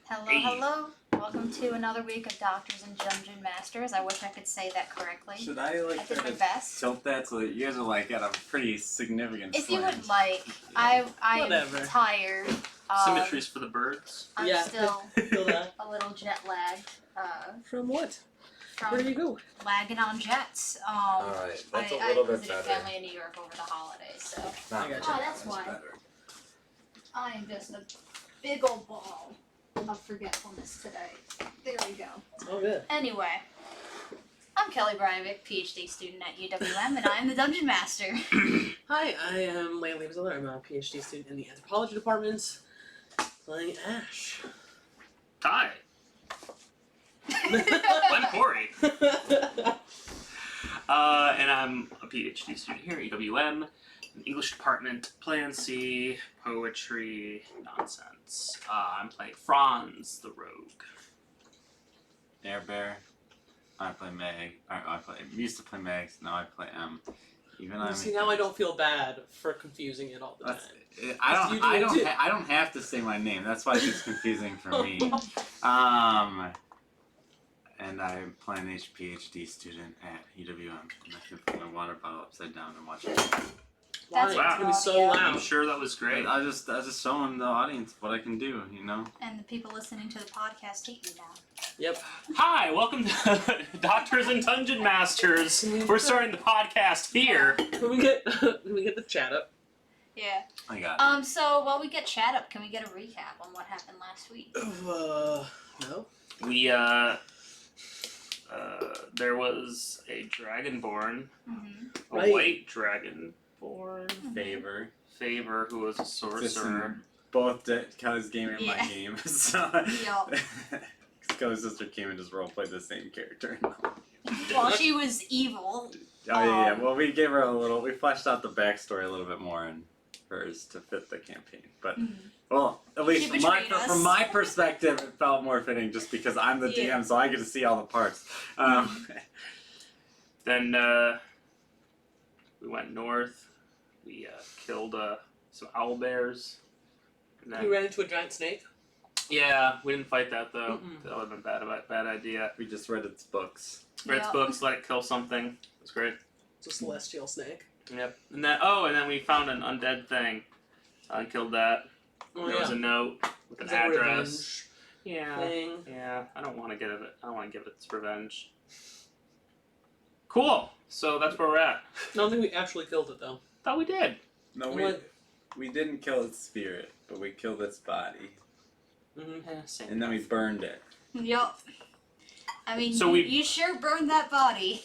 Hello, Hey. hello. Welcome to another week of Doctors and Dungeon Masters. I wish I could say that correctly. Should I I did my best. tilt that so that you guys are at a pretty significant If you slant? would like, I'm Whatever. tired. Symmetry's for the birds. I'm Yeah. still Feel that. a little jet lagged From what? from Where do you go? lagging on jets. Alright, that's I a little bit visited better. family in New York over the holidays, so Not I got much you. Oh, that's much why. better. I am just a big old ball of forgetfulness today. There we go. Oh, good. Anyway, I'm Kelly Breivik, PhD student at UWM, and I am the Dungeon Master. Hi, I am Leigh Liebziller. I'm a PhD student in the anthropology department, playing Ash. Hi, I'm Corey, and I'm a PhD student here at UWM, in the English department, Plan C, poetry, nonsense. I'm playing Franz, the rogue. Air Bear. I play Meg. I used to play Meg, so now I play M. See, now I don't feel bad for confusing it all the time. I don't have to say my name. That's why it's confusing for me. And I'm playing a PhD student at UWM. And I can put my water bottle upside down and watch it. That's Wow, it's gonna be so audio. I'm loud. sure that was great. I was just showing the audience what I can do, you know? And the people listening to the podcast hate me now. Yep. Hi, welcome to Doctors and Dungeon Masters. We're starting the podcast here. Can we get the chat up? Yeah. I got it. So while we get chat up, can we get a recap on what happened last week? No. We, there was a dragonborn, Mm-hmm. a Right. white dragonborn, Favor. Favor, who was a sorcerer. Both Kelly's game and my Yeah. game. So Yup. Kelly's sister came and just roleplayed the same character. Well, she was evil. Oh yeah. Well, we gave her we fleshed out the backstory a little bit more in hers to fit the campaign. But well, at least She betrayed us. from my perspective, it felt more fitting just because I'm the Yeah. DM, so I get to see all the parts. Then we went north. We killed some owl bears. And You then, ran into a giant snake. yeah, we didn't fight that though. Mm-mm. That would have been bad idea. We just read its books. Read its Yeah. books, let it kill something. It's great. It's a celestial snake. Yep. And then we found an undead thing. And killed that. Oh, There was yeah. a note with an It's a address. revenge Yeah. thing. Yeah, I don't want to give it its revenge. Cool. So that's where we're at. I don't think we actually killed it though. Thought we did. No, What? we didn't kill its spirit, but we killed its body, Mm-hmm. Same. and then we burned it. Yup. I mean, So you sure burned that body.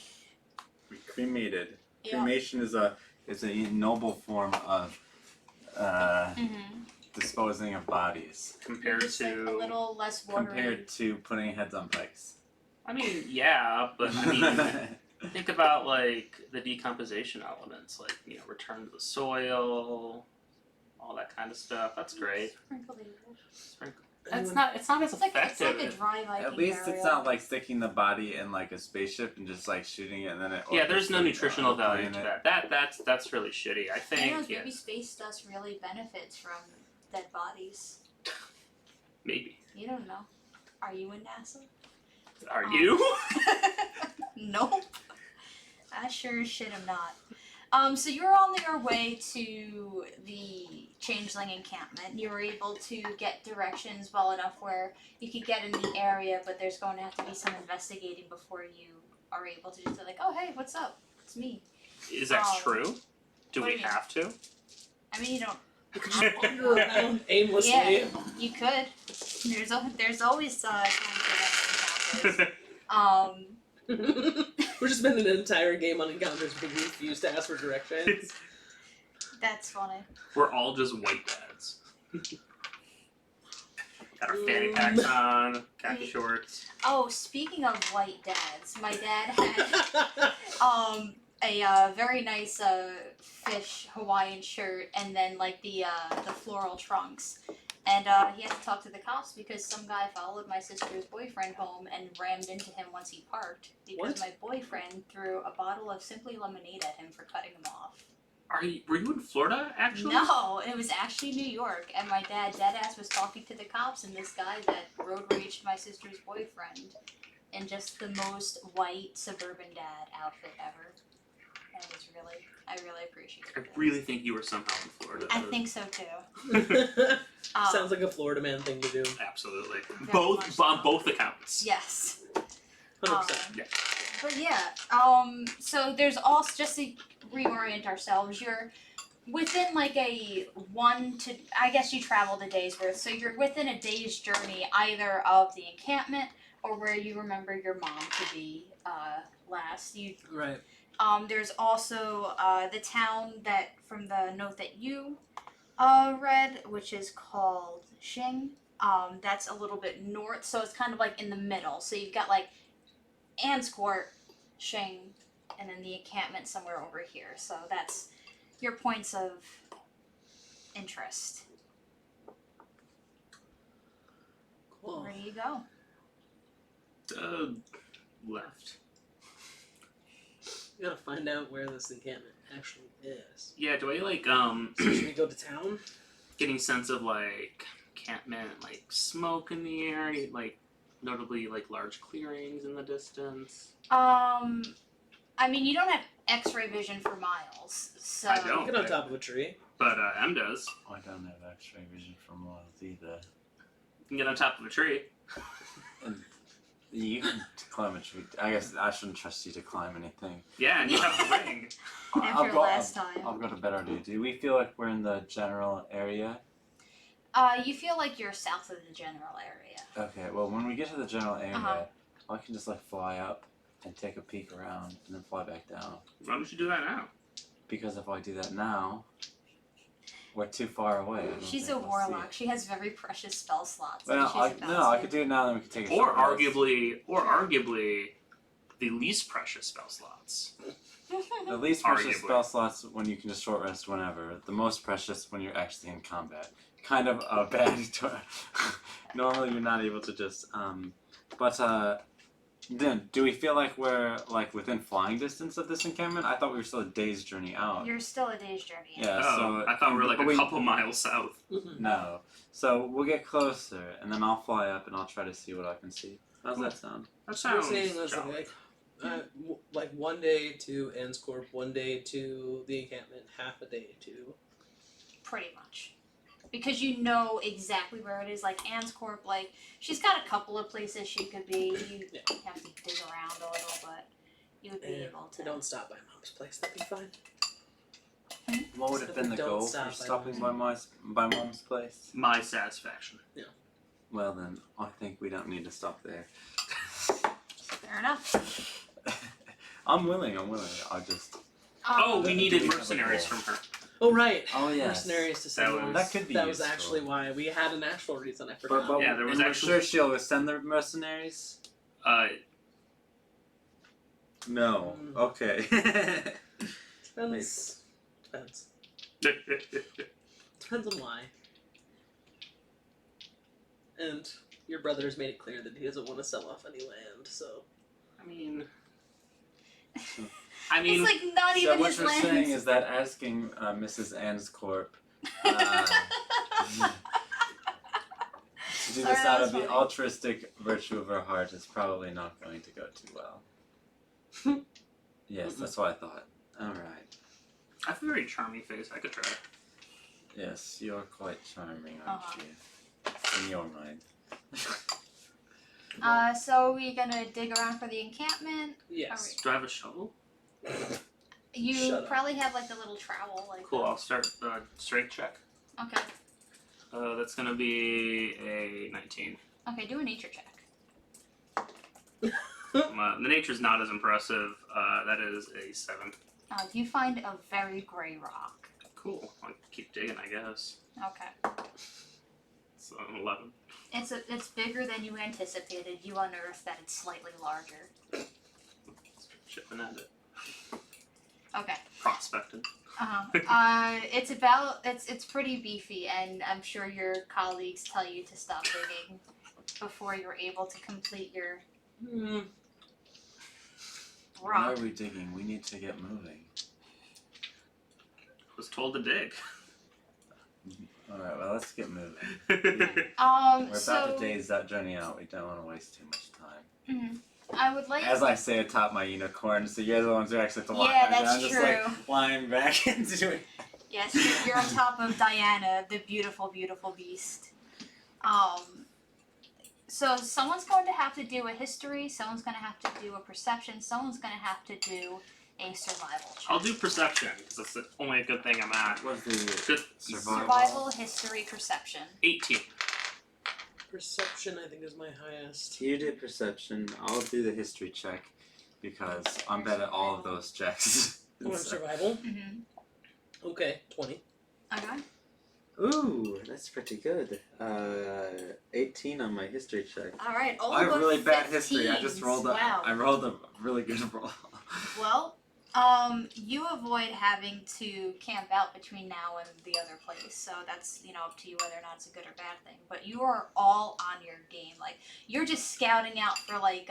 We cremated. Yeah. Cremation is a noble form of Mm-hmm. disposing of bodies compared Just like to. a little less watery. compared to putting heads on pikes. I mean, yeah, but I mean, think about like the decomposition elements, like return to the soil, all that kind of stuff. That's great. Sprinkle the Sprinkle. It's not as It's like effective. a dry Viking At least burial. it's not like sticking the body in like a spaceship and just like shooting it and then it. Yeah, there's no nutritional value in to it. that. That's really shitty. I Who think. knows, Yeah, maybe space dust really benefits from dead bodies. maybe. You don't know. Are you in NASA? Are you? Nope. I sure as shit am not. So you were on your way to the Changeling encampment. You were able to get directions well enough where you could get in the area, but there's going to have to be some investigating before you are able to just be like, oh, hey, what's up? It's me. Is that true? Do what we do you mean? have to? I mean, you don't. You could just wander around aimlessly. Yeah, you could. There's always time for them encounters. We're just spending an entire game on encounters because we refuse to ask for directions. That's funny. We're all just white dads. Got our fanny packs on, khaki shorts. Oh, speaking of white dads, my dad had a very nice fish Hawaiian shirt and then like the floral trunks. And he had to talk to the cops because some guy followed my sister's boyfriend home and rammed into him once he parked because What? my boyfriend threw a bottle of Simply Lemonade at him for cutting him off. Were you in Florida actually? No, it was actually New York, and my dad, deadass, was talking to the cops, and this guy that road raged my sister's boyfriend in just the most white suburban dad outfit ever. And it was I really appreciated I it. really think you were somehow in Florida. I think so too. Sounds like a Florida man thing to do. Absolutely. Very Both much so. on both accounts. Yes. 100%. Yeah. But yeah, so there's also, just to reorient ourselves, you're within like a I guess you traveled a day's worth, so you're within a day's journey either of the encampment or where you remember your mom to be last. Right. There's also the town that, from the note that you read, which is called Xing. That's a little bit north, so it's kind of like in the middle. So you've got like Anne's Court, Xing, and then the encampment somewhere over here. So that's your points of interest. Cool. Where do you go? Left. We gotta find out where this encampment actually is. Yeah, do I like So should we go to town? getting sense of like encampment, like smoke in the air, like notably like large clearings in the distance? I mean, you don't have X-ray vision for miles, so I don't. Get on top of a tree. But M does. I don't have X-ray vision for miles either. You can get on top of a tree. You can climb a tree. I guess I shouldn't trust you to climb anything. Yeah, and you have the ring. after last time. I've got a better idea. Do we feel like we're in the general area? You feel like you're south of the general area. Okay, well, when we get to the general area, Uh-huh. I can just like fly up and take a peek around and then fly back down. Why don't you do that now? Because if I do that now, we're too far away. I don't She's think a we'll see warlock. it. She has very precious spell slots. Well, and she's I could do it now, then we could take a Or short rest. arguably, the least precious spell slots. The least precious Arguably. spell slots when you can just short rest whenever. The most precious when you're actually in combat. Kind of a bad. Normally you're not able to just. Then do we feel like we're like within flying distance of this encampment? I thought we were still a day's journey out. You're still a day's journey. Yeah. Oh, So I thought we were like but a couple miles south. No. So we'll get closer, and then I'll fly up and I'll try to see what I can see. How's that sound? That So we're sounds saying that's jolly. like 1 day to Anne's Corp, 1 day to the encampment, half a day to. Pretty much. Because you know exactly where it is. Like Anne's Corp, like she's got a couple of places she could be. You have to dig around a little, but you would be able to. We don't stop by Mom's place. That'd be fine. What would have been the Don't goal stop for by stopping by Mom's place? My satisfaction. Well then, I think we don't need to stop there. Fair enough. I'm willing. I just. Oh, we do needed we have a mercenaries goal? from her. Oh right. Oh yes. Mercenaries to send That one. was- That could be That was useful. actually why we had an actual reason. I forgot. But Yeah, there was and actually- we're sure she'll send the mercenaries. No. Mm. Okay. Depends. Depends on why. And your brother has made it clear that he doesn't want to sell off any land, so. I mean, It's like not so even what his you're land. saying is that asking Mrs. Ann's Corp to do this Sorry, that out was of the funny. altruistic virtue of her heart is probably not going to go too well. Yes, that's what I thought. Alright. I have a very charming face. I could try. Yes, you're quite charming, aren't Uh-huh. you? In your mind. So we're gonna dig around for the encampment. Yes. Do I have a shovel? You Shut up. probably have like the little trowel, like. Cool. I'll start the strength check. Okay. That's gonna be a 19. Okay, do a nature check. The nature's not as impressive. That is a 7. You find a very gray rock. Cool. I'll keep digging, I guess. Okay. So 11. It's bigger than you anticipated. You unearth that it's slightly larger. Shipping at it. Okay. Prospecting. It's pretty beefy, and I'm sure your colleagues tell you to stop digging before you're able to complete your Why rock. are we digging? We need to get moving. Was told to dig. Alright, well, let's get moving. Okay. We're So about to daze that journey out. We don't want to waste too much time. mhm. I would like. As I say atop my unicorn, so you're the ones who actually have to walk Yeah, back down. that's I'm just true. like flying back into it. Yes, you're on top of Diana, the beautiful, beautiful beast. So someone's going to have to do a history, someone's going to have to do a perception, someone's going to have to do a survival check. I'll do perception because that's the only good thing I'm at. What's the Good. Survival, history, perception. 18. Perception, I think, is my highest. You did perception. I'll do the history check because I'm bad at all of those checks. Oh, I'm survival? Mm-hmm. Okay, 20. Okay. Ooh, that's pretty good. 18 on my history check. All right. All I have above really bad history. I 15s. just rolled Wow. I rolled a really good roll. Well, you avoid having to camp out between now and the other place, so that's, up to you whether or not it's a good or bad thing. But you are all on your game. Like, you're just scouting out for like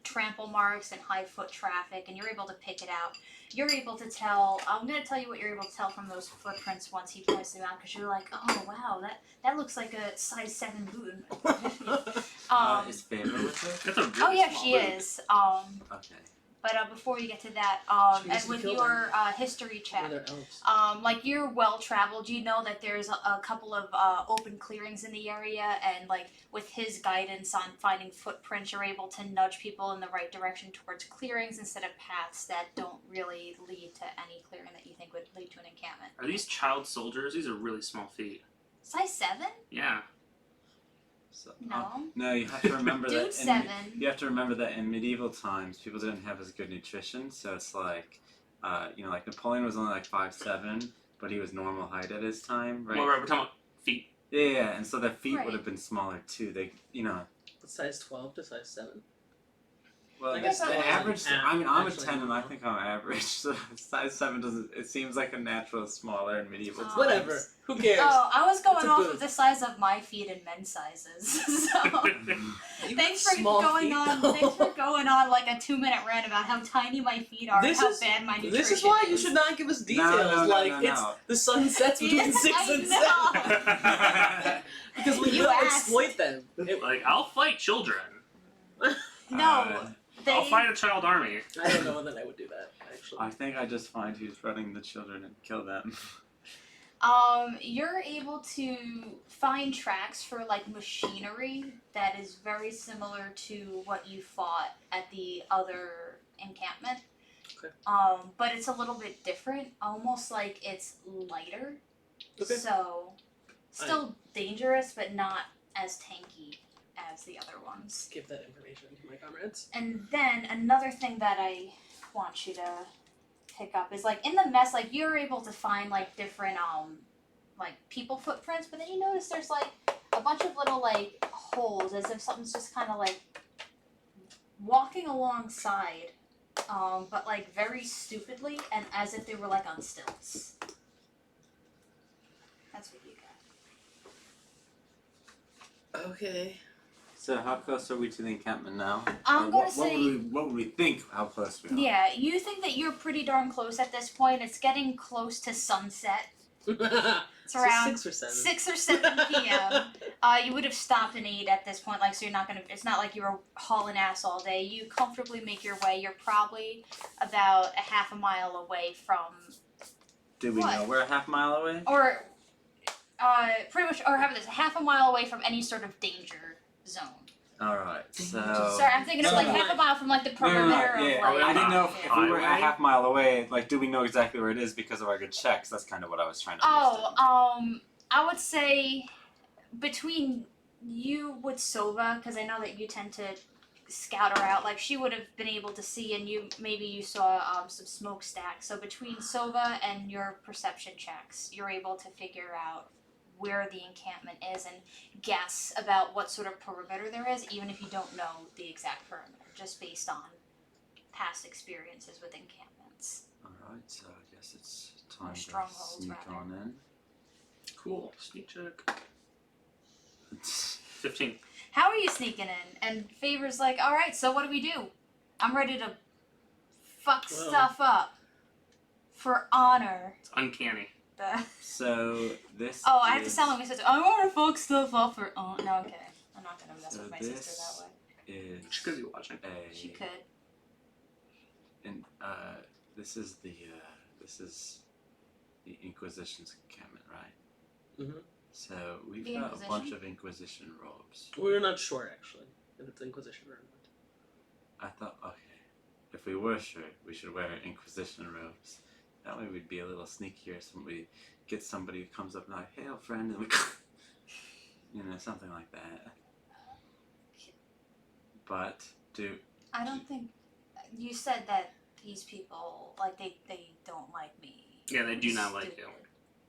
trample marks and high foot traffic, and you're able to pick it out. You're able to tell. I'm gonna tell you what you're able to tell from those footprints once he points them out, because you're like, oh wow, that looks like a size 7 boot. Is Favor with her? That's a really Oh yeah, small she boot. is. Okay. But before you get to that, She and needs to with kill your history check, Other elves. like you're well traveled, you know that there's a couple of open clearings in the area, and like with his guidance on finding footprints, you're able to nudge people in the right direction towards clearings instead of paths that don't really lead to any clearing that you think would lead to an encampment. Are these child soldiers? These are really small feet. Size 7? Yeah. So, No. no, you have to remember Dude, that. 7. You have to remember that in medieval times, people didn't have as good nutrition. So it's like, like Napoleon was only like 5'7", but he was normal height at his time, right? Well, we're talking about feet. Yeah, and so their feet Right. would have been smaller too. They, Size 12 to size 7. well, I guess the that average. wasn't I mean, I'm a actually 10, and I normal. think I'm average. So size 7 doesn't. It seems like a natural smaller in medieval times. Whatever. Who cares? Oh, I was going It's a off boot. of the size of my feet and men's sizes. So You thanks have for small going feet, on. though. Thanks for going on like a 2-minute rant about how tiny my feet are This and how is- bad my nutrition This is why you is. should not give us details. No, It's the sun sets between Yes, 6 I and know. 7. Because we You will asked. exploit them. Like, I'll fight children. No, they. I'll fight a child army. I don't know that I would do that, actually. I think I just find who's running the children and kill them. You're able to find tracks for like machinery that is very similar to what you fought at the other encampment. Okay. But it's a little bit different, almost like it's lighter. Okay. So still dangerous, but not as tanky as the other ones. Give that information to my comrades. And then another thing that I want you to pick up is like in the mess, like you're able to find like different like people footprints, but then you notice there's like a bunch of little like holes as if something's just kind of like walking alongside, but like very stupidly and as if they were like on stilts. That's what you got. Okay. So how close are we to the encampment now? I'm Or gonna what say. would we think how close we are? Yeah, you think that you're pretty darn close at this point. It's getting close to sunset. It's around 6 or 7. 6 or 7 p.m. You would have stopped and ate at this point, like, so you're not gonna. It's not like you were hauling ass all day. You comfortably make your way. You're probably about a half a mile away from, Do we What? know we're a half mile away? or pretty much, or have this half a mile away from any sort of danger zone. Alright, so... Sorry, I'm thinking of No, like no, half a mile from like the No, perimeter no, no, of yeah, like. I didn't know if we were a Highway? half mile away, like, do we know exactly where it is because of our good checks? That's kind of what I was trying to Oh, understand. I would say between you with Sova, because I know that you tend to scout her out. Like she would have been able to see, and you saw some smokestacks. So between Sova and your perception checks, you're able to figure out where the encampment is and guess about what sort of perimeter there is, even if you don't know the exact perimeter, just based on past experiences with encampments. Alright, so I guess it's time to Strongholds, sneak rather. on Cool. Sneak check. in. 15. How are you sneaking in? And Favor's like, alright, so what do we do? I'm ready to fuck Well. stuff up. For honor. It's uncanny. So this. Oh, I have to is- sound like my sister. I want to fuck stuff up for honor. No, I'm kidding. I'm not gonna mess So with my this sister that way. Is She could be watching. She could. And this is the Inquisition's encampment, right? Mhm. So we've The got a Inquisition? bunch of Inquisition robes. We're not sure actually if it's Inquisition or not. I thought, okay, if we were sure, we should wear Inquisition robes. That way we'd be a little sneakier. So we get somebody who comes up and like, "Hail, friend," and we, something like that. But I don't think you said that these people like they don't like me. Yeah, they do not like Stupid. you.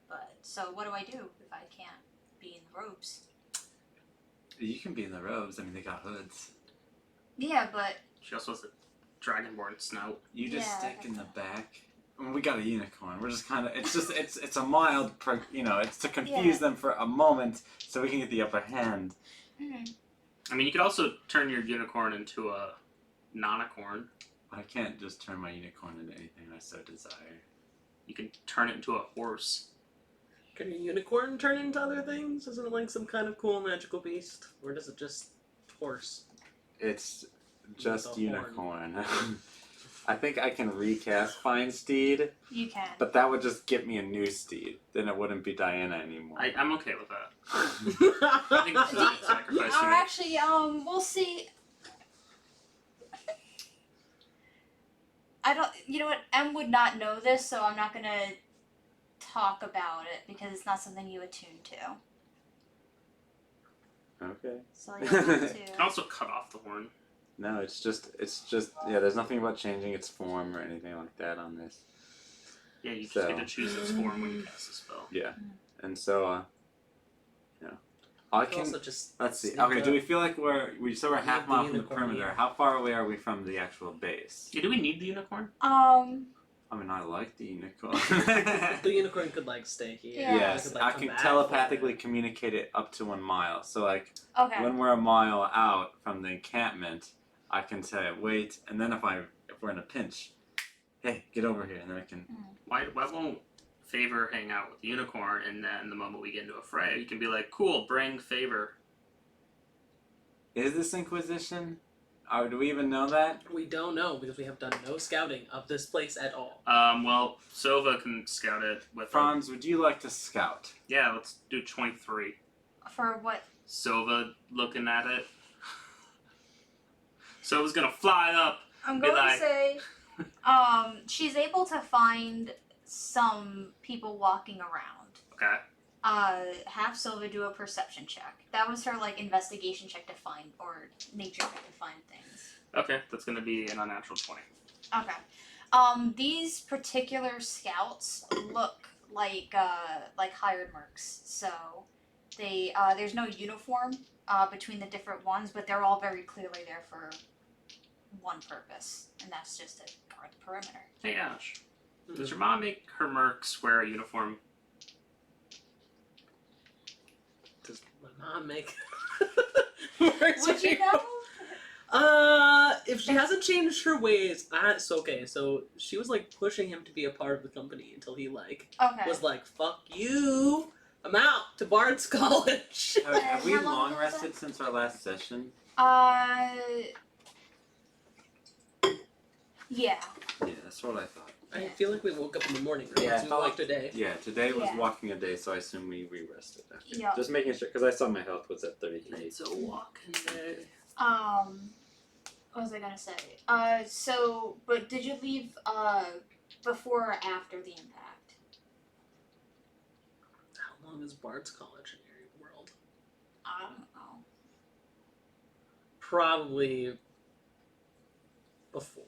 But so what do I do if I can't be in the robes? you can be in the robes. I mean, they got hoods. Yeah, but She also has a dragonborn snout. You just Yeah, stick I in the got back. I mean, we got a unicorn. We're just kind of. It's just. It's a mild. It's to confuse them for a moment, so we can get the upper hand. I mean, you could also turn your unicorn into a nonacorn. I can't just turn my unicorn into anything I so desire. You can turn it into a horse. Can your unicorn turn into other things? Isn't it like some kind of cool magical beast? Or does it just horse? It's With just a horn. unicorn. I think I can recast Fine Steed, you can. but that would just get me a new steed. Then it wouldn't be Diana anymore. I'm okay with that. I think this is a good sacrifice to Or make. actually, we'll see. I don't. You know what? Em would not know this, so I'm not gonna talk about it because it's not something you attune to. Okay. So you have You can to. also cut off the horn. No, it's just yeah. There's nothing about changing its form or anything like that on this. Yeah, you just So- get to choose its form when you cast a spell. Yeah, and so I You can. also just Let's see. sneak Okay, do we up. feel like we're so we're half the mile from the unicorn, perimeter? yeah. How far away are we from the actual base? Yeah, do we need the unicorn? I mean, I like the unicorn. The unicorn could like stay here. Yeah. Yes, It could, like, I come can back telepathically for it. communicate it up to 1 mile. So like Okay. when we're a mile out from the encampment, I can say wait, and then if we're in a pinch, hey, get over here, and then I can. Why won't Favor hang out with the unicorn, and then the moment we get into a fray, you can be like, cool, bring Favor. Is this Inquisition? Or do we even know that? We don't know because we have done no scouting of this place at all. Well, Sova can scout it with Franz, would you like to scout? Yeah, let's do 23. For what? Sova looking at it. Sova's gonna fly up. I'm Be going like- to say, she's able to find some people walking around. Okay. Have Silva do a perception check. That was her like investigation check to find or nature check to find things. Okay, that's gonna be an unnatural 20. Okay. These particular scouts look like hired mercs. So they there's no uniform between the different ones, but they're all very clearly there for one purpose, and that's just to guard the perimeter. Hey Ash, does your mom make her mercs wear a uniform? Does my mom make? Would you know? If she hasn't changed her ways, that's okay. So she was like pushing him to be a part of the company until he like Okay. was like, "Fuck you, I'm out to Bard's College." Have we How long long was rested since our last session? Yeah. Yeah, that's what I thought. I feel like we woke up in the morning. Right? Yeah, I So felt like like- today. Yeah, today was Yeah. walking a day, so I assume we rested after. Yeah. Just making sure, because I saw my health was at 33. It's a walking day. What was I gonna say? But did you leave before or after the impact? How long is Bard's College in your world? I don't know. Probably before.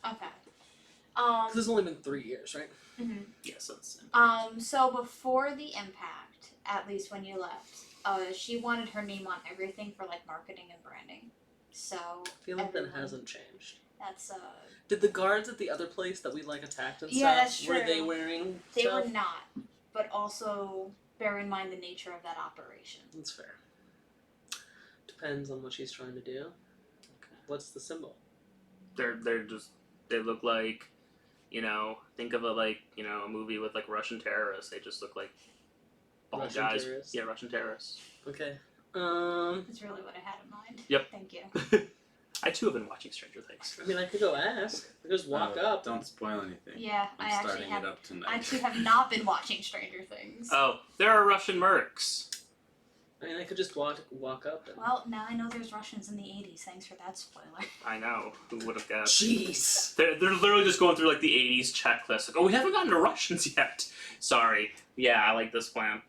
Okay. 'Cause it's only been 3 years, right? Mhm. Yes, that's So before the impact, at least when you left, she wanted her name on everything for like marketing and branding. So I feel like that everyone- hasn't changed. That's Did the guards at the other place that we like attacked and Yeah, stuff, that's were they true. wearing they stuff? were not, but also bear in mind the nature of that operation. That's fair. Depends on what she's trying to do. Okay. What's the symbol? They look like, You know, think of a movie with like Russian terrorists. They just look like bald Russian guys. terrorists? Yeah, Russian terrorists. Okay. That's really what I had in mind. Yep. Thank you. I too have been watching Stranger Things. I mean, I could go ask. I could just walk Oh, up. Don't spoil anything. Yeah, I'm I actually starting have. it up tonight. I too have not been watching Stranger Things. Oh, there are Russian mercs. I mean, I could just walk up. And... Well, now I know there's Russians in the 80s. Thanks for that spoiler. I know. Who would have guessed? Jeez. They're literally just going through like the 80s checklist. Like, oh, we haven't gotten to Russians yet. Sorry. Yeah, I like this plan.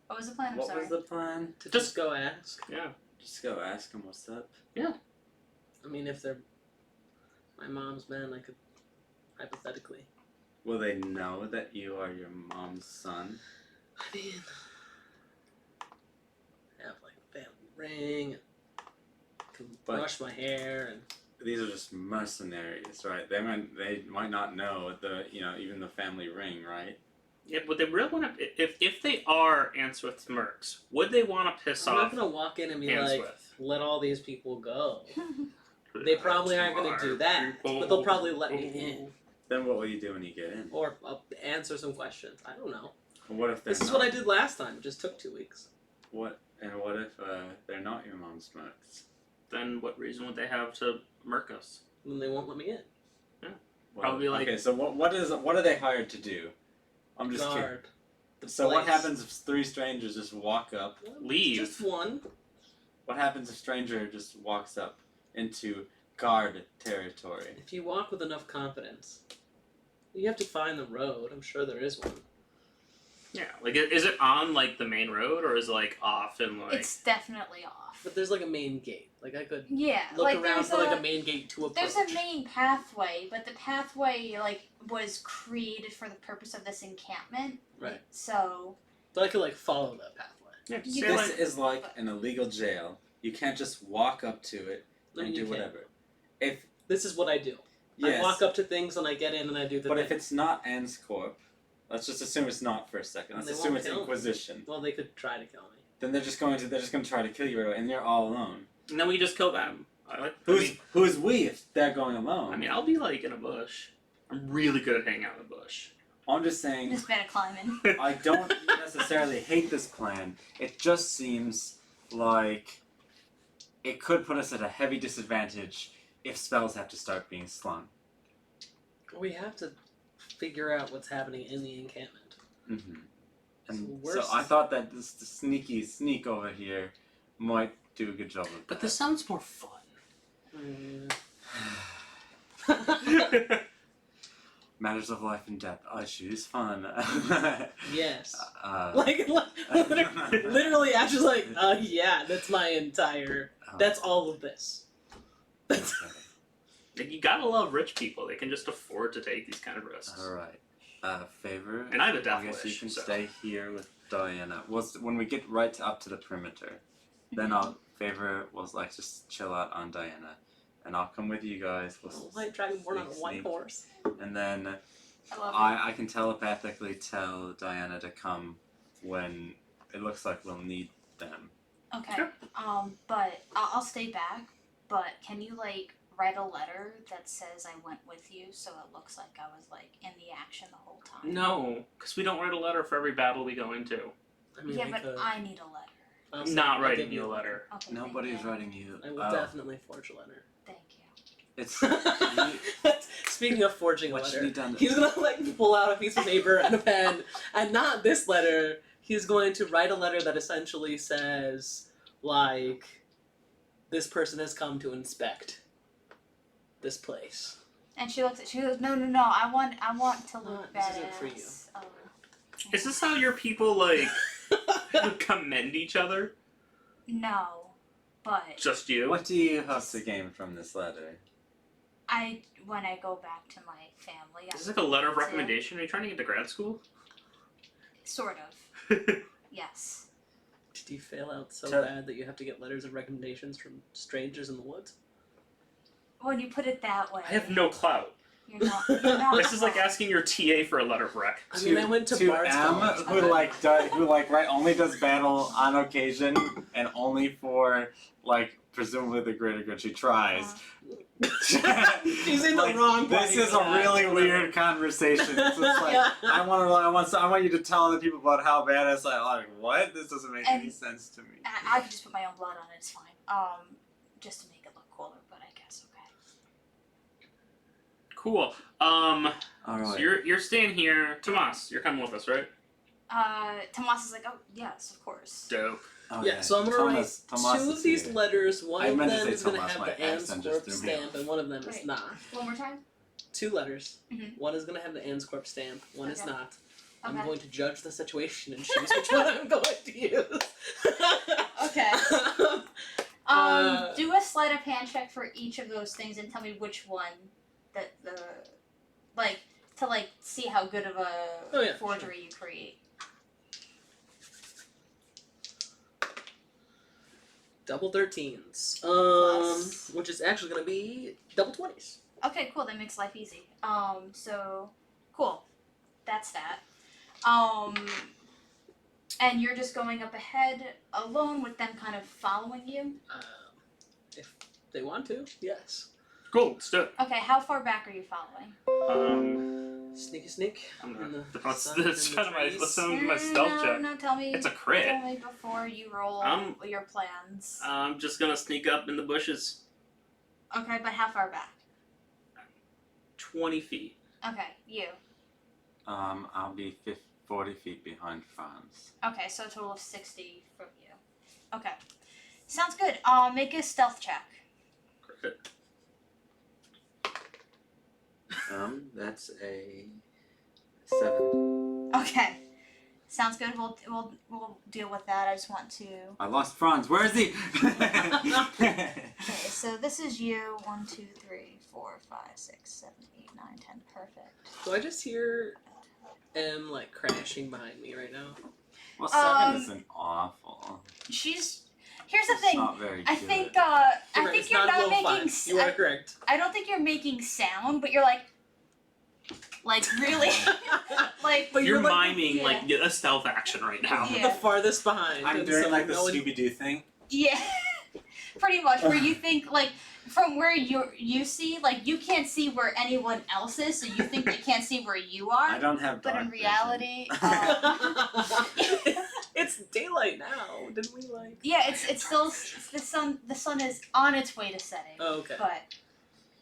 What was the plan? I'm What sorry. was the plan? To just go ask. Yeah. Just go ask them what's up. I mean, if they're my mom's men, I could hypothetically. Will they know that you are your mom's son? I mean, have like a family ring, can But- brush my hair, and These are just mercenaries, right? They might not know even the family ring, right? Yeah, would they really want to? If they are Answith's mercs, would they want to piss I'm not off gonna walk in and be like, Answith? let all these people go. They probably aren't gonna do that, but they'll probably let me in Then what will you do when you get in? or answer some questions. I don't know. What if they're This is not? what I did last time. It just took 2 weeks. What if they're not your mom's mercs? Then what reason would they have to merc us? Then they won't let me in. Well, Probably like- okay. So what are they hired to do? I'm just kidding. Guard. the So what place. happens if three strangers just walk up? Leave. Just one. What happens if a stranger just walks up into guard territory? If you walk with enough confidence, you have to find the road. I'm sure there is one. Yeah, like is it on like the main road or is it like off and like? It's definitely off. But there's like a main gate. Like I could Yeah, look like around there's for like a main gate to approach. There's a main pathway, but the pathway like was created for the purpose of this encampment. Right. So But I could like follow that pathway. Yeah, just You say, This like, is like an illegal jail. You can't just walk up to it No, and you do can't. whatever. If This is what I do. yes, I walk up to things and I get in and I do the but thing. if it's not Anscorp, let's just assume it's not for a second. Let's They assume won't it's kill me. Inquisition. Well, they could try to kill me. Then they're just going to try to kill you, and you're all alone. and then we just kill them. Who's we if they're going alone? I mean, I'll be like in a bush. I'm really good at hanging out in a bush. I'm just saying. just better climbing. I don't necessarily hate this plan. It just seems like it could put us at a heavy disadvantage if spells have to start being slung. We have to figure out what's happening in the encampment. Mm-hmm. And So so worse- I thought that the sneaky sneak over here might do a good job of But that. this sounds more fun. Matters of life and death. I choose fun. Yes. uh, Like literally, I was like, yeah, that's my entire. That's all of this. That's okay. Like, you gotta love rich people. They can just afford to take these kind of risks. All right. Favor. And I have a death I guess wish, you can so. stay here with Diana. When we get right up to the perimeter, then Favor will like just chill out on Diana, and I'll come with you guys. We'll white dragonborn on a white sneak. horse. And then I love I can telepathically tell Diana to come when it looks like we'll need them. it. Okay. Sure. But I'll stay back. But can you like write a letter that says I went with you, so it looks like I was like in the action the whole time? No, because we don't write a letter for every battle we go into. I mean, Yeah, I but could. I need a letter. I'll Not I'll writing give you a letter. Okay. Nobody's thank you. writing you. I will oh, definitely forge a letter. Thank you. It's Speaking of forging a what you letter, need done. he's gonna like pull out a piece of paper and a pen, and not this letter. He's going to write a letter that essentially says, like, this person has come to inspect this place. And she looks at. She goes, no. I want to look this badass. isn't for you. Oh. Is this how your people, like, commend each other? No, but Just you? What do you hope to gain from this letter? when I go back to my family, Is this like a letter of recommendation? Are you trying to get to grad school? Sort of. Yes. Did you fail out so Tell- bad that you have to get letters of recommendations from strangers in the woods? When you put it that way. I have no clout. You're not. You're not. This is like asking your TA for a letter of rec. I mean, I went to Bard's M, College. who only does battle on occasion and only for like presumably the greater good. She tries. She's in the wrong This party is for a that. really weird conversation. It's just like I want you to tell other people about how bad it's like what? This doesn't make any And- sense to me. I could just put my own blood on it. It's fine. Just to make it look cooler, but I guess okay. Cool. All So right. you're staying here. Tomas, you're coming with us, right? Tomas is like, oh yes, of course. Dope. Oh, Yeah, so I'm gonna Thomas write two is of these here. letters. One I of meant to them say is gonna Thomas, have my the accent just Anscorp threw me stamp, and one of them is Right. not. One more time. 2 letters. Mhm. One is gonna have the Anscorp stamp. One is Okay. not. I'm Okay. going to judge the situation and choose which one I'm going to use. Okay. Uh, Do a sleight of hand check for each of those things and tell me which one that to see how good of a Oh, yeah, forgery you create. double 13s. Plus. Which is actually gonna be double 20s. Okay, cool. That makes life easy. So cool. That's that. And you're just going up ahead alone with them kind of following you. If they want to, yes. Cool. Let's do it. Okay, how far back are you following? Sneaky sneak. I'm in gonna. the Let's sun, in the sound my trees. my stealth check. No, tell me. It's a crit. Tell me before you roll your plans. I'm just gonna sneak up in the bushes. Okay, but how far back? 20 feet. Okay, you. I'll be 40 feet behind Franz. Okay, so a total of 60 from you. Okay. Sounds good. Make a stealth check. Crit. That's a 7. Okay. Sounds good. We'll deal with that. I just want to. I lost Franz. Where is he? Okay, so this is you. 1, 2, 3, 4, 5, 6, 7, 8, 9, 10. Perfect. Do I just hear M like crashing behind me right now? Well, 7 isn't awful. She's. Here's the It's thing. not very I good. think It's you're not low making. five. You are correct. I don't think you're making sound, but you're like really, like. But You're like miming yeah. like a stealth action right now. Yeah. the farthest behind. I'm and doing so like the no one- Scooby-Doo thing. Yeah, pretty much. Where you think like from where you see like you can't see where anyone else is, so you think they can't see where you I are. don't have But dark in vision. reality, It's daylight now. Didn't we like? yeah, it's still the sun. The sun is on its way to setting. Oh, okay. But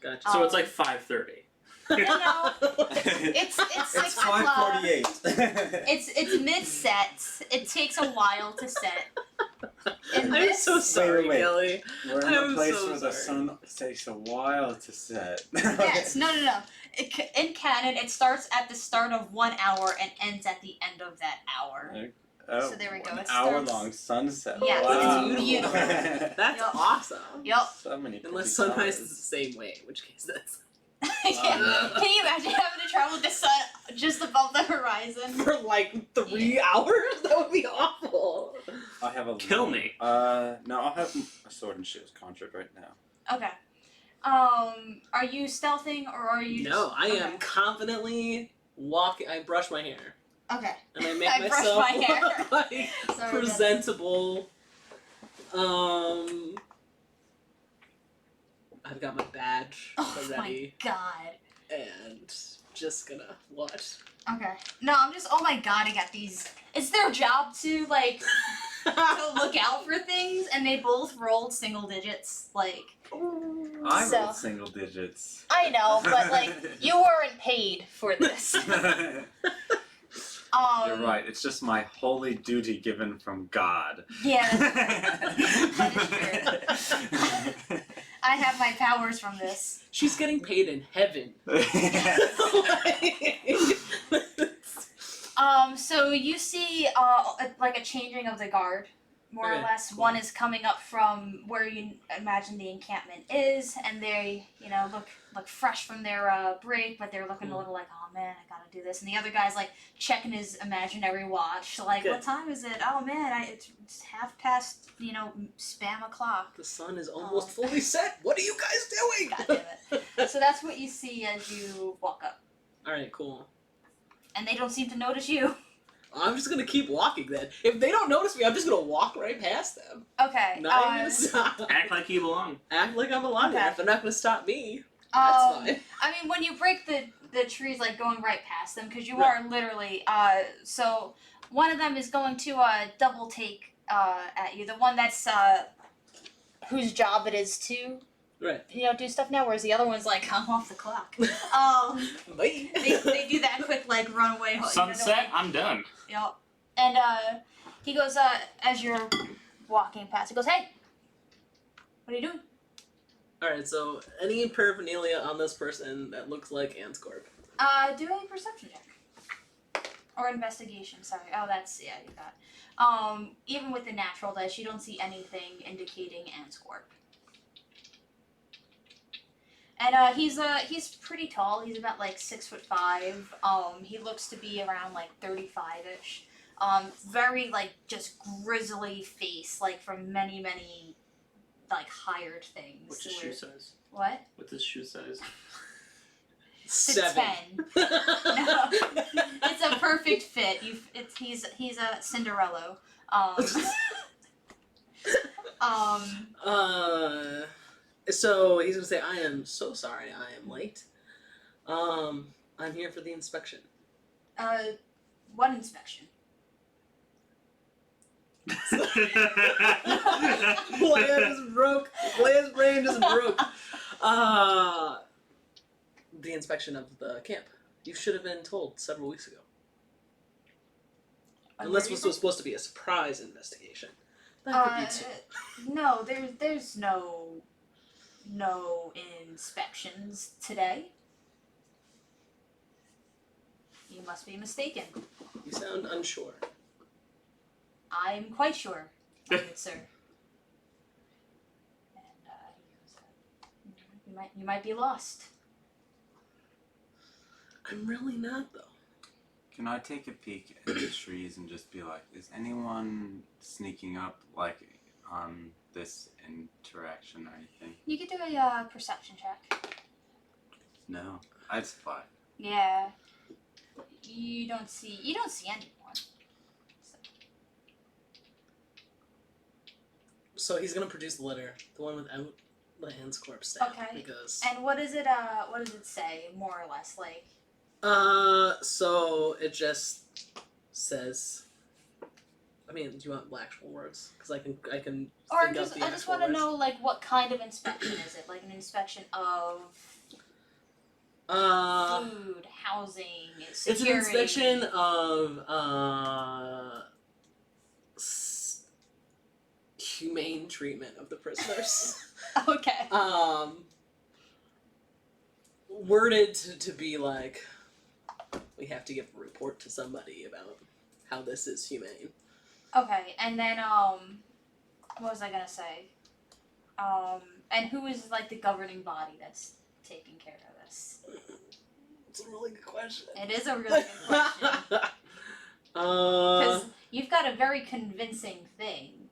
Gotcha. So it's like 5:30. no, it's 6 It's o'clock. 5:48. It's mid set. It takes a while to set. And I'm this, so sorry, wait. Kelly. We're in I'm a place so where the sorry. sun takes a while to set. Yes, no. In canon, it starts at the start of 1 hour and ends at the end of that hour. Oh, So there we go, An it starts- hour-long sunset. Yeah, wow. it's beautiful. That's Yup. awesome. Yup. So many pretty Unless sunrise colors. is the same way, in which case that's Yeah. Can you imagine having to travel with the sun just above the horizon? for like 3 hours. That would be awful. I have a Kill me. No, I'll have a sword and shield contract right now. Okay. Are you stealthing or are you? No, just... I am Okay. confidently walking. I brush my hair Okay. and I make I brush myself my hair. look like Sorry, presentable. I've got my badge Oh ready my god. and just gonna watch. Okay. No, I'm just. Oh my god, I got these. It's their job to like to look out for things, and they both rolled single digits. Like I So- rolled single digits. I know, but like you weren't paid for this. You're right. It's just my holy duty given from God. Yeah, that is true. I have my powers from this. She's getting paid in heaven. So you see, like a changing of the guard. more or Okay, less. cool. One is coming up from where you imagine the encampment is, and they, look fresh from their break, but they're looking a Cool. little like, oh man, I gotta do this. And the other guy's like checking his imaginary watch, like, Okay. what time is it? Oh man, it's 1:30, spam o'clock. The sun is almost fully set. What are you guys doing? God damn it. So that's what you see as you walk up, All right, cool. and they don't seem to notice you. I'm just gonna keep walking then. If they don't notice me, I'm just gonna walk right past them. Okay. Not even gonna stop. Act like you belong. Act like I'm alive. Okay. If they're not gonna stop me, that's fine. I mean, when you break the trees, like going right past them, because you Right. are literally. So one of them is going to double take at you. The one that's whose job it is to. Right. Do stuff now, whereas the other one's like, I'm off the clock. Bye. They do that quick like runaway. Sunset, I'm done. Yep. And he goes as you're walking past. He goes, "Hey, what are you doing?" All right. So any paraphernalia on this person that looks like Anscorp? Do a perception check or investigation. Sorry. Oh, you got. Even with the natural dice, you don't see anything indicating Anscorp. And he's pretty tall. He's about like 6'5". He looks to be around like 35-ish. Very like just grizzly face, like from many like hired things. What's his shoe size? What? What's his shoe size? It's a 7. 10. No, it's a perfect fit. He's a Cinderella. So he's gonna say, "I am so sorry. I am late. I'm here for the inspection." One inspection. Leia just broke. Leia's brain just broke. The inspection of the camp. You should have been told several weeks ago. Unless this was supposed to be a surprise investigation. That could be too. No, there's no inspections today. You must be mistaken. You sound unsure. I'm quite sure, my good sir. And he goes, you might be lost. I'm really not, though. Can I take a peek at the trees and just be like, is anyone sneaking up, like, on this interaction or anything? You could do a perception check. No. I'd spot. Yeah. You don't see anyone. So he's gonna produce the letter, the one without the Anscorp stamp. Okay. Because And what does it say, more or less, like? so it just says. I mean, do you want actual words? Because I can. Or think of the I just actual want to words. know, like, what kind of inspection is it? Like an inspection of food, housing, security. It's an inspection of humane treatment of the prisoners. Okay. Worded to be like, we have to give a report to somebody about how this is humane. Okay, and then what was I gonna say? And who is like the governing body that's taking care of this? It's a really good question. It is a really good question because you've got a very convincing thing,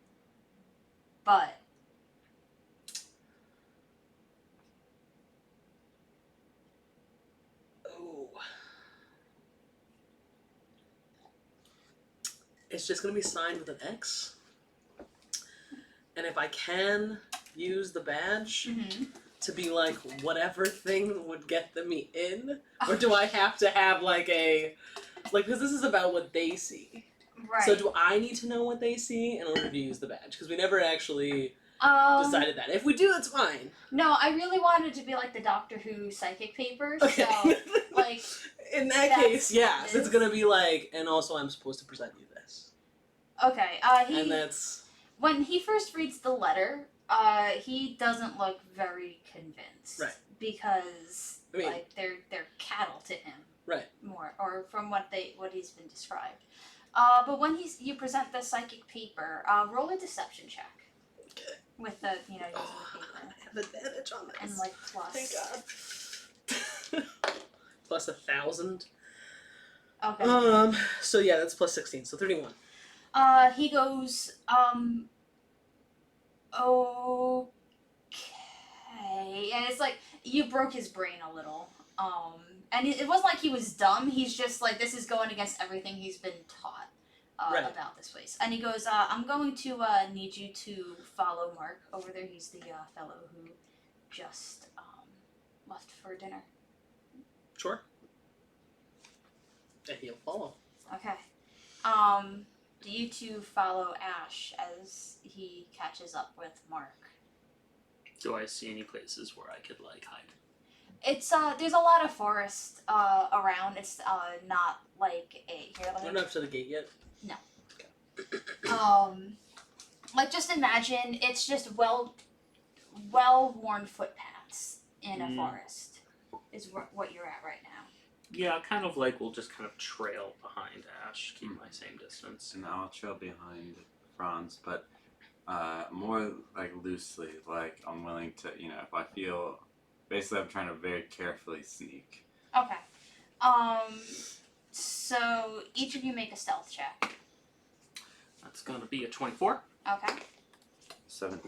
but it's just gonna be signed with an X. And if I can use the badge to be like whatever thing would get them in, or do I have to have like a because this is about what they see. right. So do I need to know what they see in order to use the badge? Because we never actually decided that. If we do, it's fine. No, I really wanted it to be like the Doctor Who psychic papers. Okay. So, like, in that that's case, yeah. what it So it's is. gonna be like, and also I'm supposed to present you this. okay. And that's When he first reads the letter, he doesn't look very convinced. Right. Because I mean- like they're cattle to him. Right. More, or from what he's been described. But when you present the psychic paper, roll a deception check. Okay. With the, using the paper. I have advantage on this. And, like, plus. Thank God. Plus 1,000. Okay. So yeah, that's plus 16, so 31. He goes, okay. And it's like, you broke his brain a little. And it wasn't like he was dumb, he's just like, this is going against everything he's been taught Right. about this place. And he goes, I'm going to need you to follow Mark over there. He's the fellow who just left for dinner. Sure. And he'll follow. Okay. Do you two follow Ash as he catches up with Mark? Do I see any places where I could like hide? It's there's a lot of forest around. It's not like a here. We're not up to the gate yet. Like just imagine it's just well worn footpaths in a forest is what you're at right now. Yeah, kind of like we'll just kind of trail behind Ash, keep my same distance. And I'll trail behind Franz, but more like loosely. Like I'm willing to, if I feel, basically I'm trying to very carefully sneak. Okay. So each of you make a stealth check. That's gonna be a 24. Okay. 21.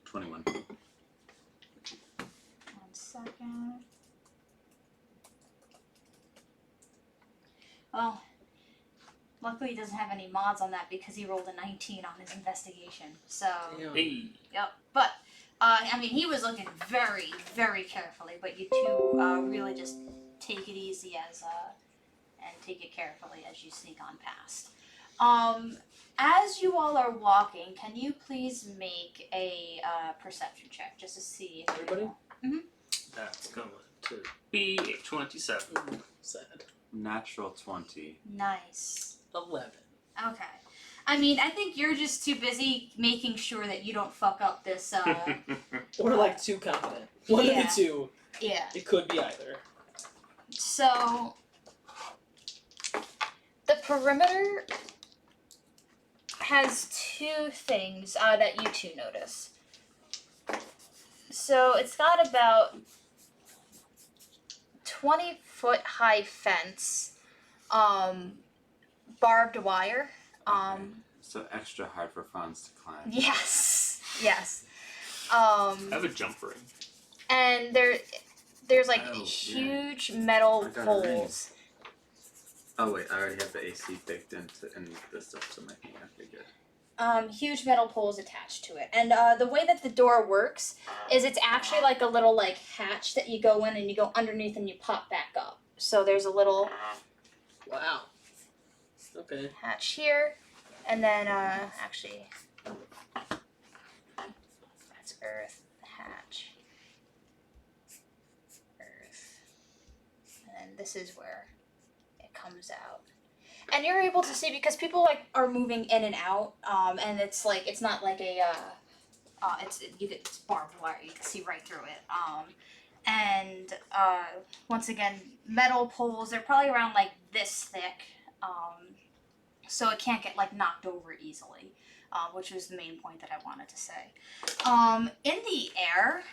21. 1 second. Well, luckily he doesn't have any mods on that because he rolled a 19 on his investigation. So, Damn. Hey. yep. But, I mean, he was looking very, very carefully, but you two really just take it easy and take it carefully as you sneak on past. As you all are walking, can you please make a perception check just to see if Everybody? That's going to be a 27. Sad. Natural 20. Nice. 11. Okay. I mean, I think you're just too busy making sure that you don't fuck up this, Or like too confident. One Yeah. of the two. yeah. It could be either. So, the perimeter has two things that you two notice. So, it's got about 20-foot high fence, barbed wire. Okay. So extra hard for Franz to climb. Yes. Yes. I have a jump ring. And there's like Oh, yeah. huge metal I got a poles. Oh wait, I already have the AC baked in this stuff, so my thing. Okay, good. Huge metal poles attached to it. And the way that the door works is it's actually like a little like hatch that you go in and you go underneath and you pop back up. So there's a little Wow. Okay. hatch here, and then actually that's earth hatch. Earth. And then this is where it comes out. And you're able to see because people like are moving in and out, and it's like it's not like a it's barbed wire. You can see right through it. And once again, metal poles. They're probably around like this thick, so it can't get like knocked over easily, which was the main point that I wanted to say. In the air,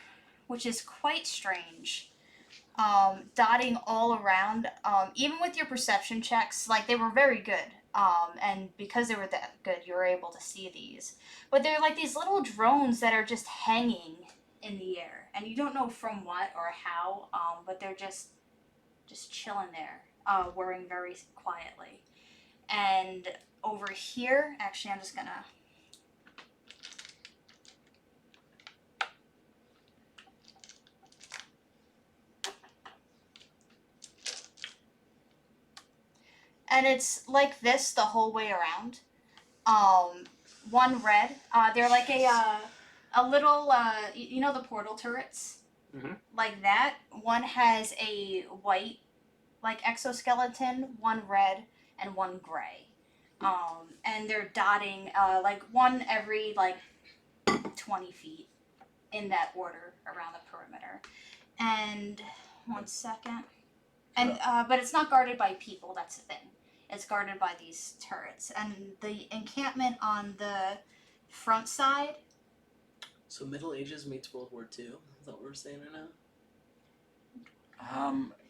which is quite strange. Dotting all around, even with your perception checks, like they were very good. And because they were that good, you were able to see these. But they're like these little drones that are just hanging in the air, and you don't know from what or how. But they're just chilling there, whirring very quietly. And over here, actually, I'm just gonna. And it's like this the whole way around. One red. They're like a little, you know the portal turrets? Mhm. Like that. One has a white, like exoskeleton, one red, and one gray. And they're dotting, like one every like 20 feet in that order around the perimeter. And 1 second. And but it's not guarded by people. That's the thing. It's guarded by these turrets, and the encampment on the front side. So Middle Ages meets World War II. Is that what we're saying right now?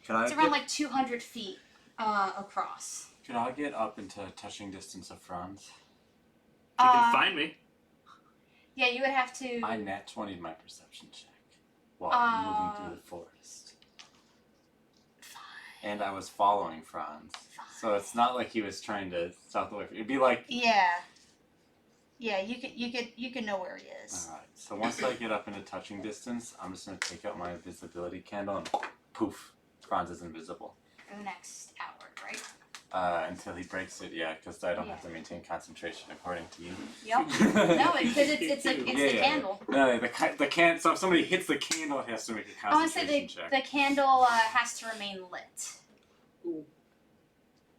Could I It's around like 200 feet across. could I get up into touching distance of Franz? You can find me. Yeah, you would have to. I nat 20'd my perception check while moving through the forest. And I was following Franz. So it's not like he was trying to south away from you. It'd be like Yeah. Yeah, you could know where he is. alright. So once I get up into touching distance, I'm just gonna take out my invisibility candle and poof, Franz is invisible. For the next hour, right? Until he breaks it, yeah, because I don't have to maintain concentration according to you. Yep. No, because it's the candle. No, the can. So if somebody hits the candle, it has to make a I want to concentration say check. the candle has to remain lit.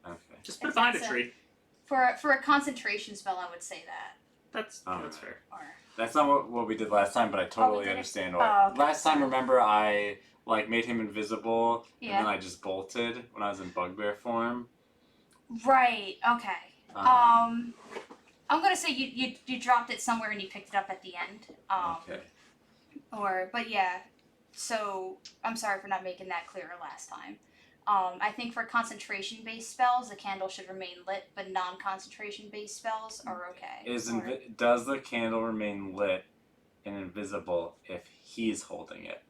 Okay. Just put it behind a That's tree. For a concentration spell, I would say that. That's Alright. fair. Or That's not what we did last time, but I totally did it? understand Oh, why. okay. Last time, remember, I like made him invisible, Yeah. and then I just bolted when I was in bugbear form. right. Okay. I'm gonna say you dropped it somewhere and you picked it up at the end. Okay. But yeah. So I'm sorry for not making that clearer last time. I think for concentration-based spells, the candle should remain lit, but non-concentration-based spells are okay. Does the candle remain lit and invisible if he's holding it?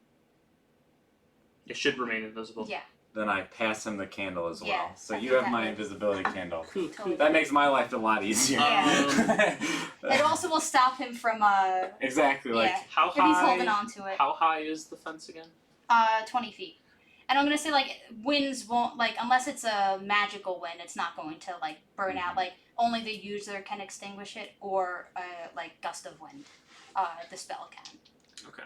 It should remain invisible. Yeah. Then I pass him the candle as well. Yeah, So I you think have my that invisibility candle. Totally. That makes my life a lot easier. Yeah. It also will stop him from Exactly. Like yeah, How if he's holding high? on to it. How high is the fence again? 20 feet. And I'm gonna say like winds won't like unless it's a magical wind, it's not going to like burn out. Like only the user can extinguish it, or like gust of wind. The spell can. Okay.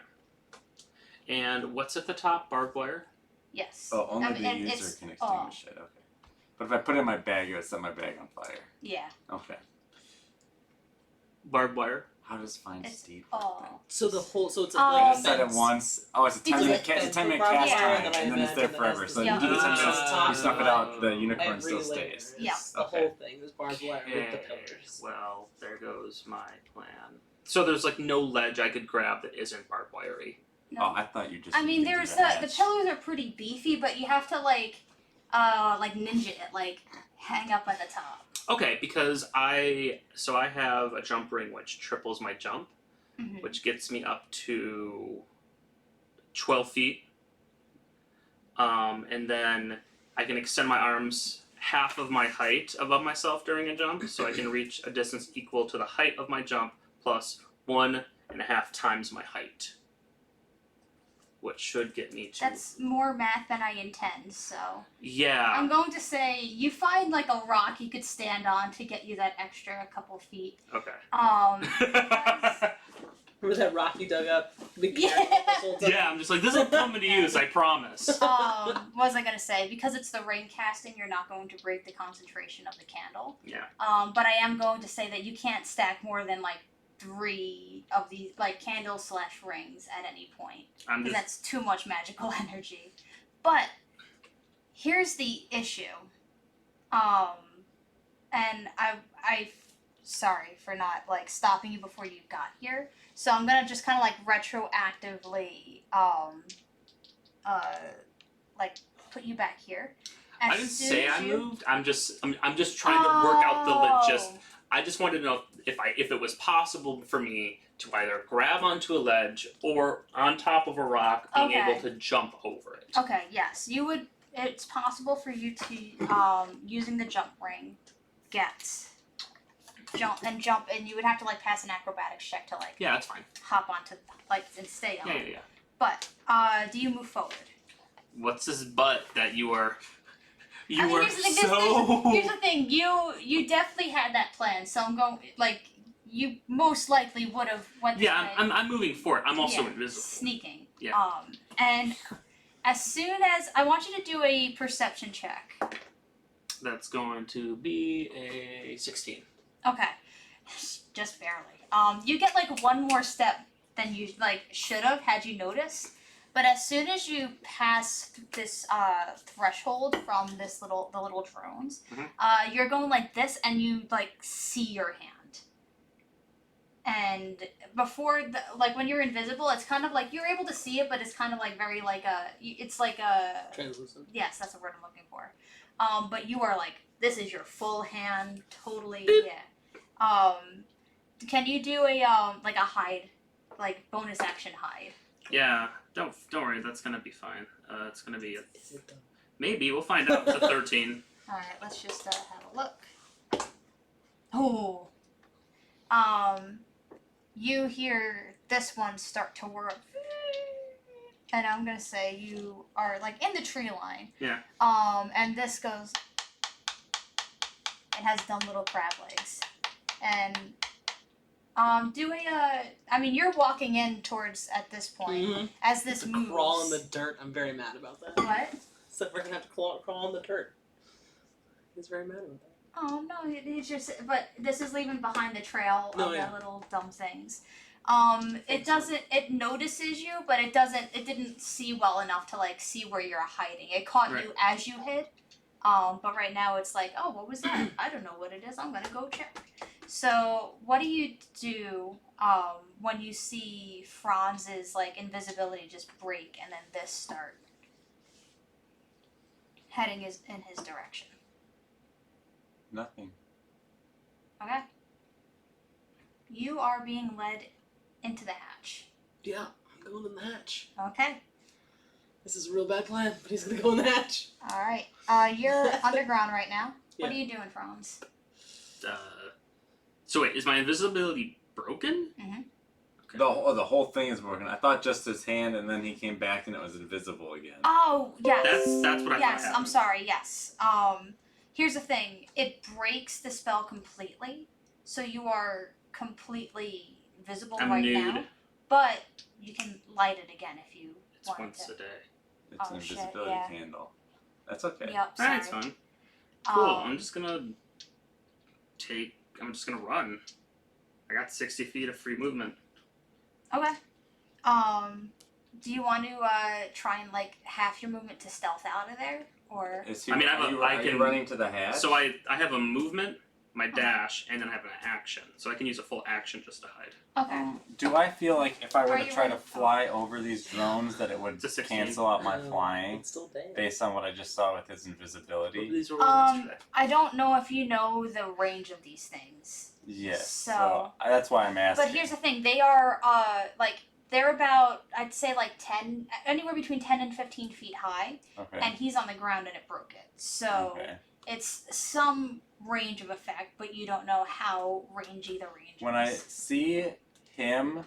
And what's at the top? Barbed wire? Yes. oh, only the and user it's- can extinguish it. Okay. But if I put it in my bag, it would set my bag on fire. Yeah. Okay. Barbed wire? How does find It's Steve work then? So the whole, so it's Um, like I a set it fence. once. Oh, it's a 10 Because minute, it- it's a 10-minute Yeah. cast Yeah. time, And I and then it's there imagine it has forever. to So be- you do the 10 Yeah. minutes, you snuff it out, the Every unicorn still layer stays. Yeah. is the Okay. whole thing is barbed wire with the Okay, pillars. well, there goes my plan. So there's like no ledge I could grab that isn't barbed wiry. No. Oh, I thought you just. I mean, didn't do there's that the hatch. pillars are pretty beefy, but you have to like ninja it, like hang up at the top. Okay, because I have a jump ring which triples my jump, Mhm. which gets me up to 12 feet. And then I can extend my arms half of my height above myself during a jump, so I can reach a distance equal to the height of my jump plus 1.5 times my height, which should get me to. That's more math than I intend, so. Yeah. I'm going to say you find like a rock you could stand on to get you that extra couple feet. Okay. Remember that rock you dug up? Big Yeah. carrot this whole time? Yeah, I'm just like, this will come into use, I promise. What was I gonna say? Because it's the ring casting, you're not going to break the concentration of the candle. Yeah. But I am going to say that you can't stack more than like 3 of these like candles / rings at any point. I'm Because just. that's too much magical energy. But here's the issue. And I sorry for not like stopping you before you got here. So I'm gonna just kind of like retroactively like put you back here. I As didn't soon say as I you- moved. I'm just trying to work out the logistics. I just wanted to know if it was possible for me to either grab onto a ledge or on top of a rock, being Okay. able to jump over it. Okay, yes, you would. It's possible for you to, using the jump ring, jump, and you would have to like pass an acrobatics check to like Yeah, that's fine. hop onto like and stay on. Yeah. But do you move forward? What's this butt that you are? You I mean, are here's the thing, so. Here's the thing. You definitely had that plan, so I'm going like you most likely would have went. This Yeah, way. I'm moving forward. I'm also Yeah, invisible. Sneaking. Yeah. And as soon as I want you to do a perception check. That's going to be a 16. Okay. Just barely. You get like one more step than you like should have had you noticed. But as soon as you pass this threshold from the little drones, you're going like this, and you like see your hand. And before, when you're invisible, it's kind of like you're able to see it, but it's kind of like very it's like a Translucent. Yes, that's the word I'm looking for. But you are like, this is your full hand, totally. Beep. Yeah. Can you do a hide, like bonus action hide? Yeah, don't worry, that's gonna be fine. It's gonna be Is it though? maybe we'll find out. It's a 13. All right, let's just have a look. Oh. You hear this one start to whir, and I'm gonna say you are like in the tree line. Yeah. And this goes. It has dumb little crab legs, and do a. I mean, you're walking in towards at this point Mhm. as this To moves. crawl in the dirt. I'm very mad about that. What? So we're gonna have to crawl in the dirt. He's very mad about that. Oh no, he's just. But this is leaving behind the trail of the little dumb things. It doesn't. It notices you, but it doesn't. It didn't see well enough to like see where you're hiding. It caught you as you hid. But right now it's like, oh, what was that? I don't know what it is. I'm gonna go check. So what do you do when you see Franz's like invisibility just break and then this start heading in his direction? Nothing. Okay. You are being led into the hatch. Yeah, I'm going in the hatch. Okay. This is a real bad plan, but he's gonna go in the hatch. All right. You're underground right now. What are you doing, Franz? So wait, is my invisibility broken? Mm-hmm. Okay. The whole thing is broken. I thought just his hand, and then he came back and it was invisible again. Oh, yes. That's what I thought Yes, happened. I'm sorry, yes. Here's the thing. It breaks the spell completely, so you are completely visible I'm right nude. now. But you can light it again if you It's wanted once to. a day. It's an Oh, shit, invisibility yeah. candle. That's okay. Yep, sorry. Alright, it's fine. Cool. I'm just gonna run. I got 60 feet of free movement. Okay. Do you want to try and like half your movement to stealth out of there, or? Is he, I mean, are you running to the hatch? So I have a movement, my dash, and then I have an action. So I can use a full action just to hide. Okay. Do I feel like if I were Are to you try to ready? fly over these drones that it would It's a 16. cancel out my flying It's still there. based on what I just saw with his invisibility? These were yesterday. I don't know if you know the range of these things. Yes. So- That's why I'm asking. But here's the thing: they are they're about, I'd say, like 10, anywhere between 10 and 15 feet high, Okay. and he's on the ground and it broke it. So Okay. it's some range of effect, but you don't know how rangy the range When is. I see him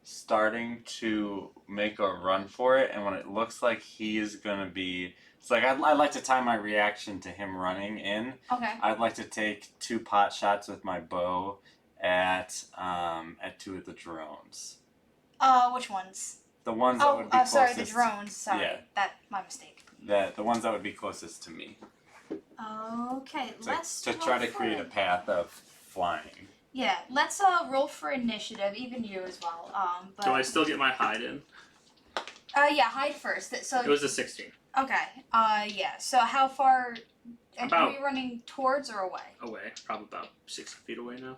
starting to make a run for it, and when it looks like he's gonna be, it's like I'd like to time my reaction to him running in. Okay. I'd like to take 2 pot shots with my bow at 2 of the drones. Which ones? The ones that would be closest. Sorry, the drones. Sorry, Yeah. my mistake. The ones that would be closest to me. Okay, let's To roll try to for create a it. path of flying. Yeah, let's roll for initiative, even you as well. But Do I still get my hide in? yeah, hide first. So It was a 16. okay. Yeah. So how far? Are About- you running towards or away? Away. Probably about 60 feet away now.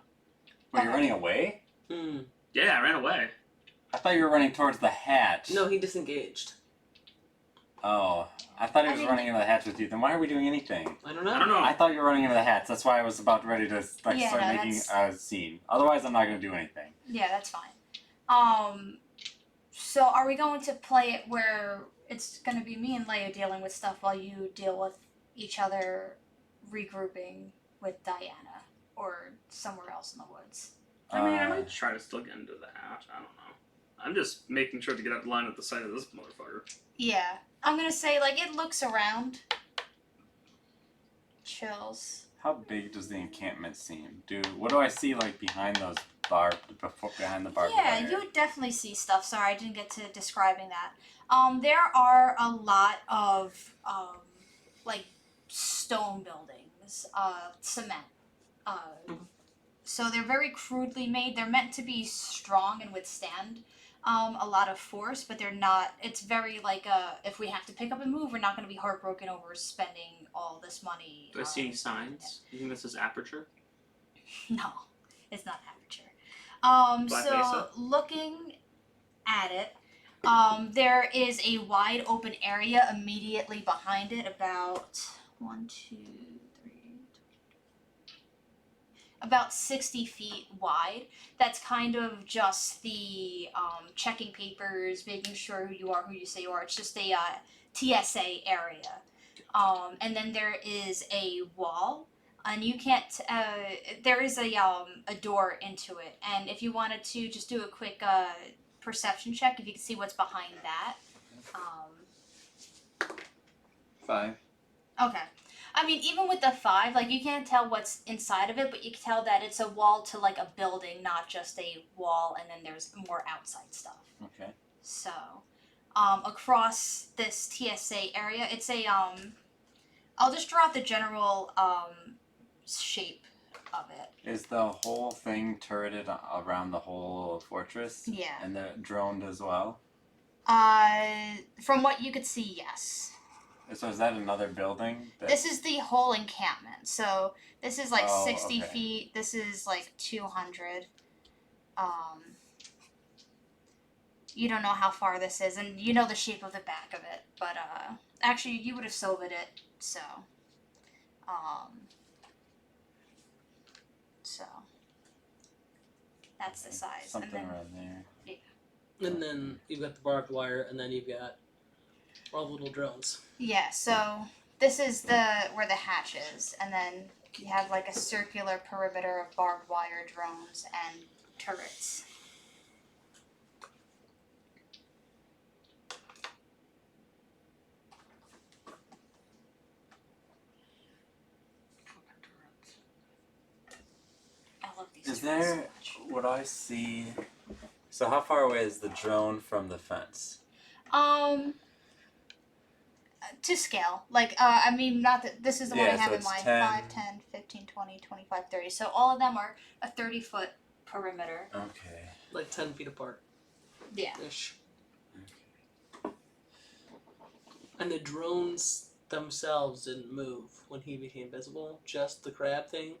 Were you Okay. running away? Hmm. Yeah, I ran away. I thought you were running towards the hatch. No, he disengaged. Oh, I thought he I was mean- running into the hatch with you. Then why are we doing anything? I don't know. I don't know. I thought you were running into the hatch. That's why I was about ready to Yeah, start no, making that's- a scene. Otherwise, I'm not going to do anything. Yeah, that's fine. So are we going to play it where it's going to be me and Leia dealing with stuff while you deal with each other regrouping with Diana, or somewhere else in the woods? I mean, I Uh, might try to still get into the hatch. I don't know. I'm just making sure to get out of line at the sight of this motherfucker. Yeah, I'm gonna say like it looks around. Chills. How big does the encampment seem? What do I see like behind those behind the barbed Yeah, wire? you would definitely see stuff. Sorry, I didn't get to describing that. There are a lot of like stone buildings, cement, so they're very crudely made. They're meant to be strong and withstand a lot of force, but they're not. It's very like if we have to pick up and move, we're not going to be heartbroken over spending all this money. Do I see any signs? You think this is aperture? No, it's not aperture. Black So Mesa? looking at it, there is a wide open area immediately behind it, about 60 feet wide. That's kind of just the checking papers, making sure who you are, who you say you are. It's just a TSA area. And then there is a wall, and you can't. There is a door into it, and if you wanted to just do a quick perception check, if you can see what's behind that. 5. Okay. I mean, even with the 5, like, you can't tell what's inside of it, but you can tell that it's a wall to, like, a building, not just a wall, and then there's more outside stuff. Okay. So, across this TSA area, it's a, I'll just draw out the general, shape of it. Is the whole thing turreted around the whole fortress? Yeah. And they're droned as well? From what you could see, yes. So is that another building? This is the whole encampment. So this is like Oh, 60 okay. feet. This is like 200. You don't know how far this is, and you know the shape of the back of it. But actually, you would have sobered it. So, so that's the size. Something and then, around there. And then you've got the barbed wire, and then you've got all the little drones. Yeah. So this is where the hatch is, and then you have like a circular perimeter of barbed wire drones and turrets. I love these Is drones so there, much. would I see, so how far away is the drone from the fence? To scale. Like, I mean, not that this is the one I Yeah, have so in it's mind. 10. 5, 10, 15, 20, 25, 30. So all of them are a 30-foot perimeter. Okay. Like 10 feet apart. Yeah. Ish. And the drones themselves didn't move when he became visible, just the crab thing.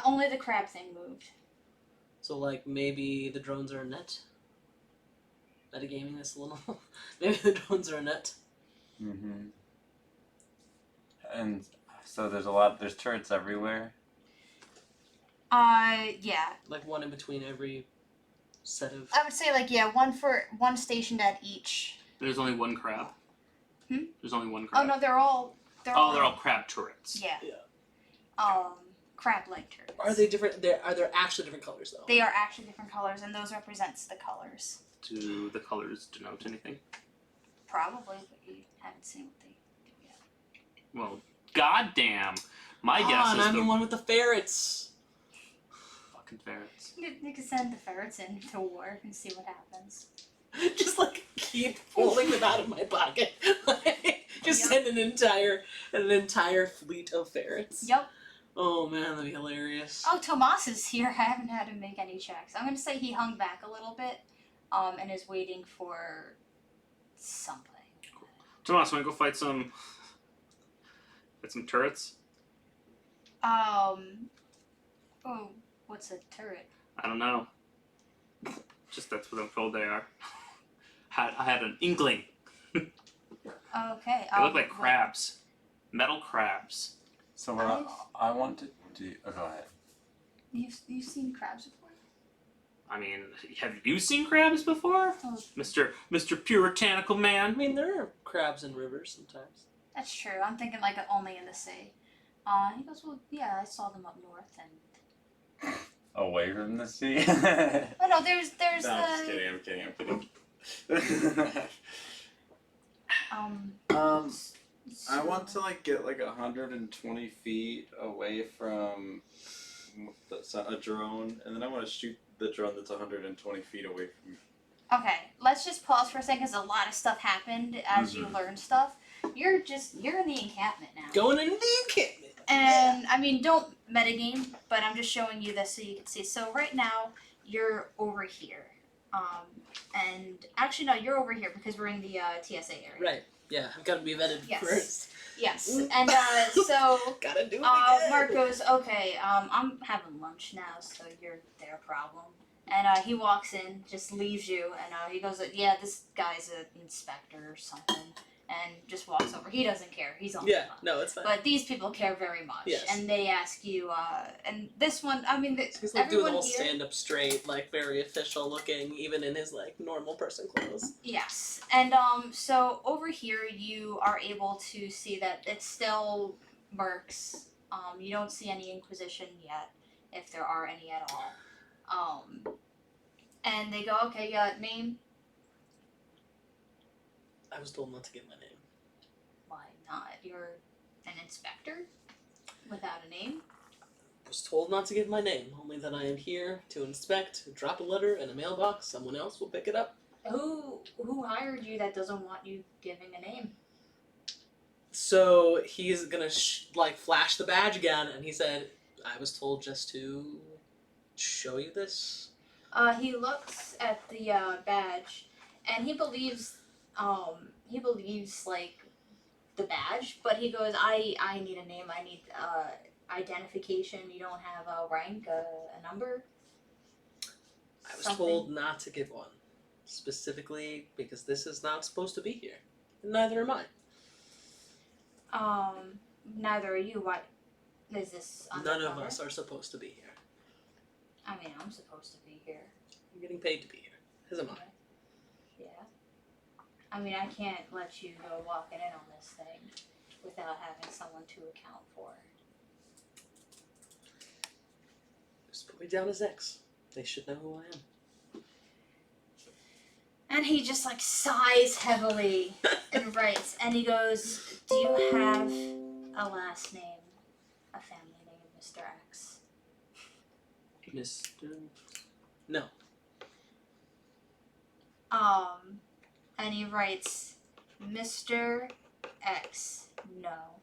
Only the crab thing moved. So, like, maybe the drones are a net? Metagaming this a little. Maybe the drones are a net. Mm-hmm. And so there's turrets everywhere? Yeah. Like one in between every set of. I would say, like, yeah, one stationed at each. There's only one crab. Hmm? There's only one Oh, crab. no, they're all. They're all crab turrets. Yeah. Yeah. Crab-like turrets. Are they different? Are there actually different colors, though? They are actually different colors, and those represents the colors. Do the colors denote anything? Probably, but you haven't seen what they do yet. Well, goddamn. My guess and is I'm the one with the ferrets. fucking ferrets. You can send the ferrets in to war and see what happens. Just like keep pulling them out of my pocket. Just Yep. send an entire fleet of ferrets. Yep. Oh man, that'd be hilarious. Oh, Tomas is here. I haven't had him make any checks. I'm gonna say he hung back a little bit, and is waiting for something. Tomas, wanna go fight some turrets? Oh, what's a turret? I don't know. Just that's what I'm told they are. I had an inkling. Okay. They look like crabs. Metal crabs. So what I want to do... Oh, go ahead. You've seen crabs before? I mean, have you seen crabs before? Oh. Mr. Puritanical I man? mean, there are crabs in rivers sometimes. That's true. I'm thinking like only in the sea. He goes, well, yeah, I saw them up north, and Away from the sea? oh no, there's No, I'm just the kidding, I want to get 120 feet away from a drone, and then I want to shoot the drone that's 120 feet away from me. Okay, let's just pause for a second because a lot of stuff happened as you learn stuff. You're in the encampment now. Going into the encampment. And I mean, don't metagame, but I'm just showing you this so you can see. So right now you're over here, and actually no, you're over here because we're in the TSA area. Right. Yeah, I've got to be vetted Yes. first. Yes, and so Gotta do it again. Mark goes, okay, I'm having lunch now, so you're their problem. And he walks in, just leaves you, and he goes, yeah, this guy's an inspector or something, and just walks over. He doesn't care. He's on the phone. No, it's fine. But these people care very much, Yes. and they ask you, and this one, I mean, He's like doing the everyone whole here. stand up straight, like very official looking, even in his like normal person clothes. Yes, and so over here you are able to see that it's still Mercs. You don't see any Inquisition yet, if there are any at all. And they go, okay, name. I was told not to give my name. Why not? You're an inspector without a name. I was told not to give my name, only that I am here to inspect, drop a letter in a mailbox, someone else will pick it up. Who hired you that doesn't want you giving a name? So he's gonna flash the badge again, and he said, I was told just to show you this. He looks at the badge, and he believes like the badge, but he goes, I need a name, I need identification. You don't have a rank, a number. I was Something. told not to give one, specifically because this is not supposed to be here, and neither am I. Neither are you. What is this? None of undercover? us are supposed to be here. I mean, I'm supposed to be here. I'm getting paid to be here, as am I. Yeah. I mean, I can't let you go walking in on this thing without having someone to account for. Just put me down as X. They should know who I am. And he just like sighs heavily and writes, and he goes, do you have a last name, a family name, Mr. X? Mr. No. And he writes, Mr. X, no.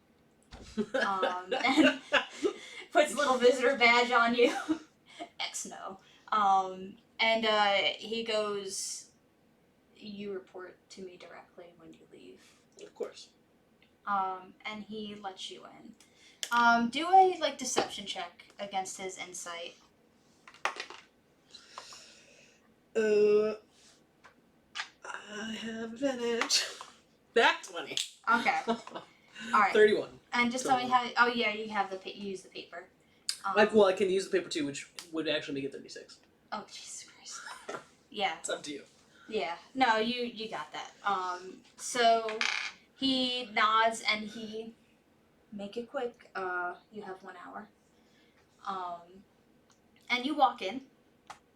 And puts a little visitor badge on you. X, no. And he goes, you report to me directly when you leave. Of course. And he lets you in. Do a deception check against his insight. I have advantage. Back 20. Okay. Alright. 31. And just tell me how. Oh yeah, you have you use the paper. I can use the paper too, which would actually make it 36. Oh Jesus Christ. Yeah. It's up to you. Yeah. No, you got that. So he nods and he make it quick. You have 1 hour. And you walk in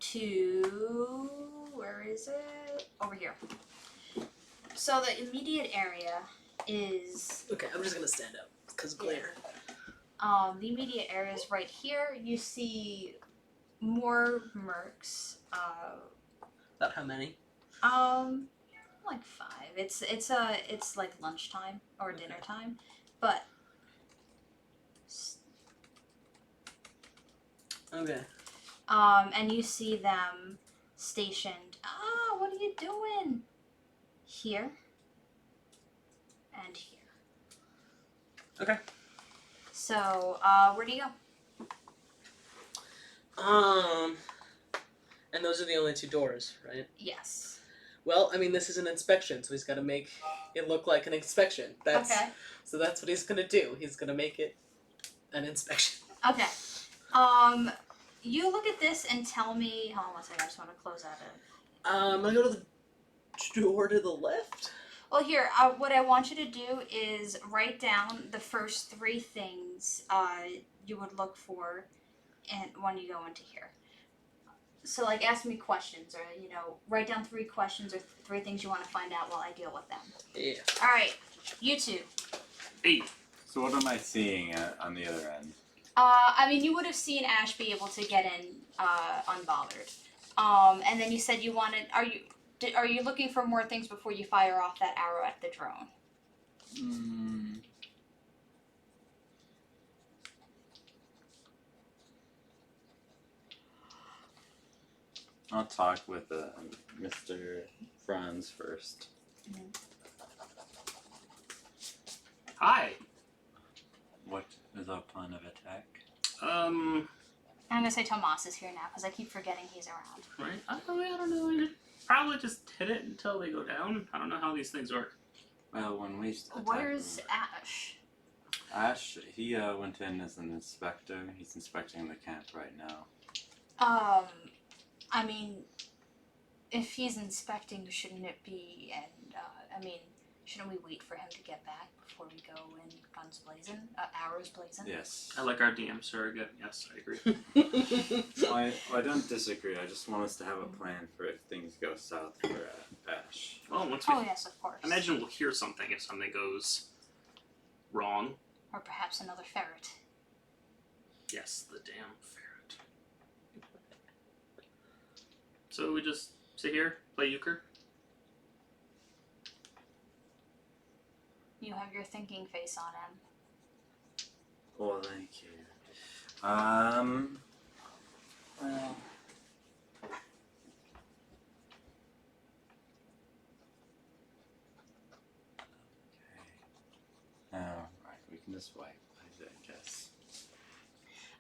to where is it? Over here. So the immediate area is Okay, I'm just gonna stand up because glare. the immediate area is right here. You see more mercs. About how many? Like 5. It's like lunchtime or dinner time, but Okay. and you see them stationed. What are you doing? Here and here. Okay. So, where do you go? And those are the only 2 doors, right? Yes. Well, I mean, this is an inspection, so he's got to make it look like an inspection. Okay. So that's what he's gonna do. He's gonna make it an inspection. Okay. You look at this and tell me. Hold on one second. I just want to close out of. I'm gonna go to the door to the left. Well, here. What I want you to do is write down the first 3 things you would look for, and when you go into here. So, like, ask me questions, or write down 3 questions or 3 things you want to find out while I deal with them. Yeah. All right. You 2. 8. So what am I seeing on the other end? I mean, you would have seen Ash be able to get in unbothered. And then you said you wanted. Are you looking for more things before you fire off that arrow at the drone? I'll talk with Mr. Franz first. Hi. What is our plan of attack? I'm gonna say Tomas is here now because I keep forgetting he's around. Right? I don't know. You probably just hit it until they go down. I don't know how these things work. Well, when we attack Where's them, Ash? Ash, he went in as an inspector. He's inspecting the camp right now. I mean, if he's inspecting, shouldn't it be? And shouldn't we wait for him to get back before we go in guns blazing, arrows blazing? Yes. I like our DM surrogate. Yes, I agree. I don't disagree. I just want us to have a plan for if things go south for Ash. Well, once we Oh yes, of course. imagine we'll hear something if something goes wrong. Or perhaps another ferret. Yes, the damn ferret. So we just sit here, play euchre. You have your thinking face on him. Oh, thank you. Well. Okay. Right, we can just wait, I guess.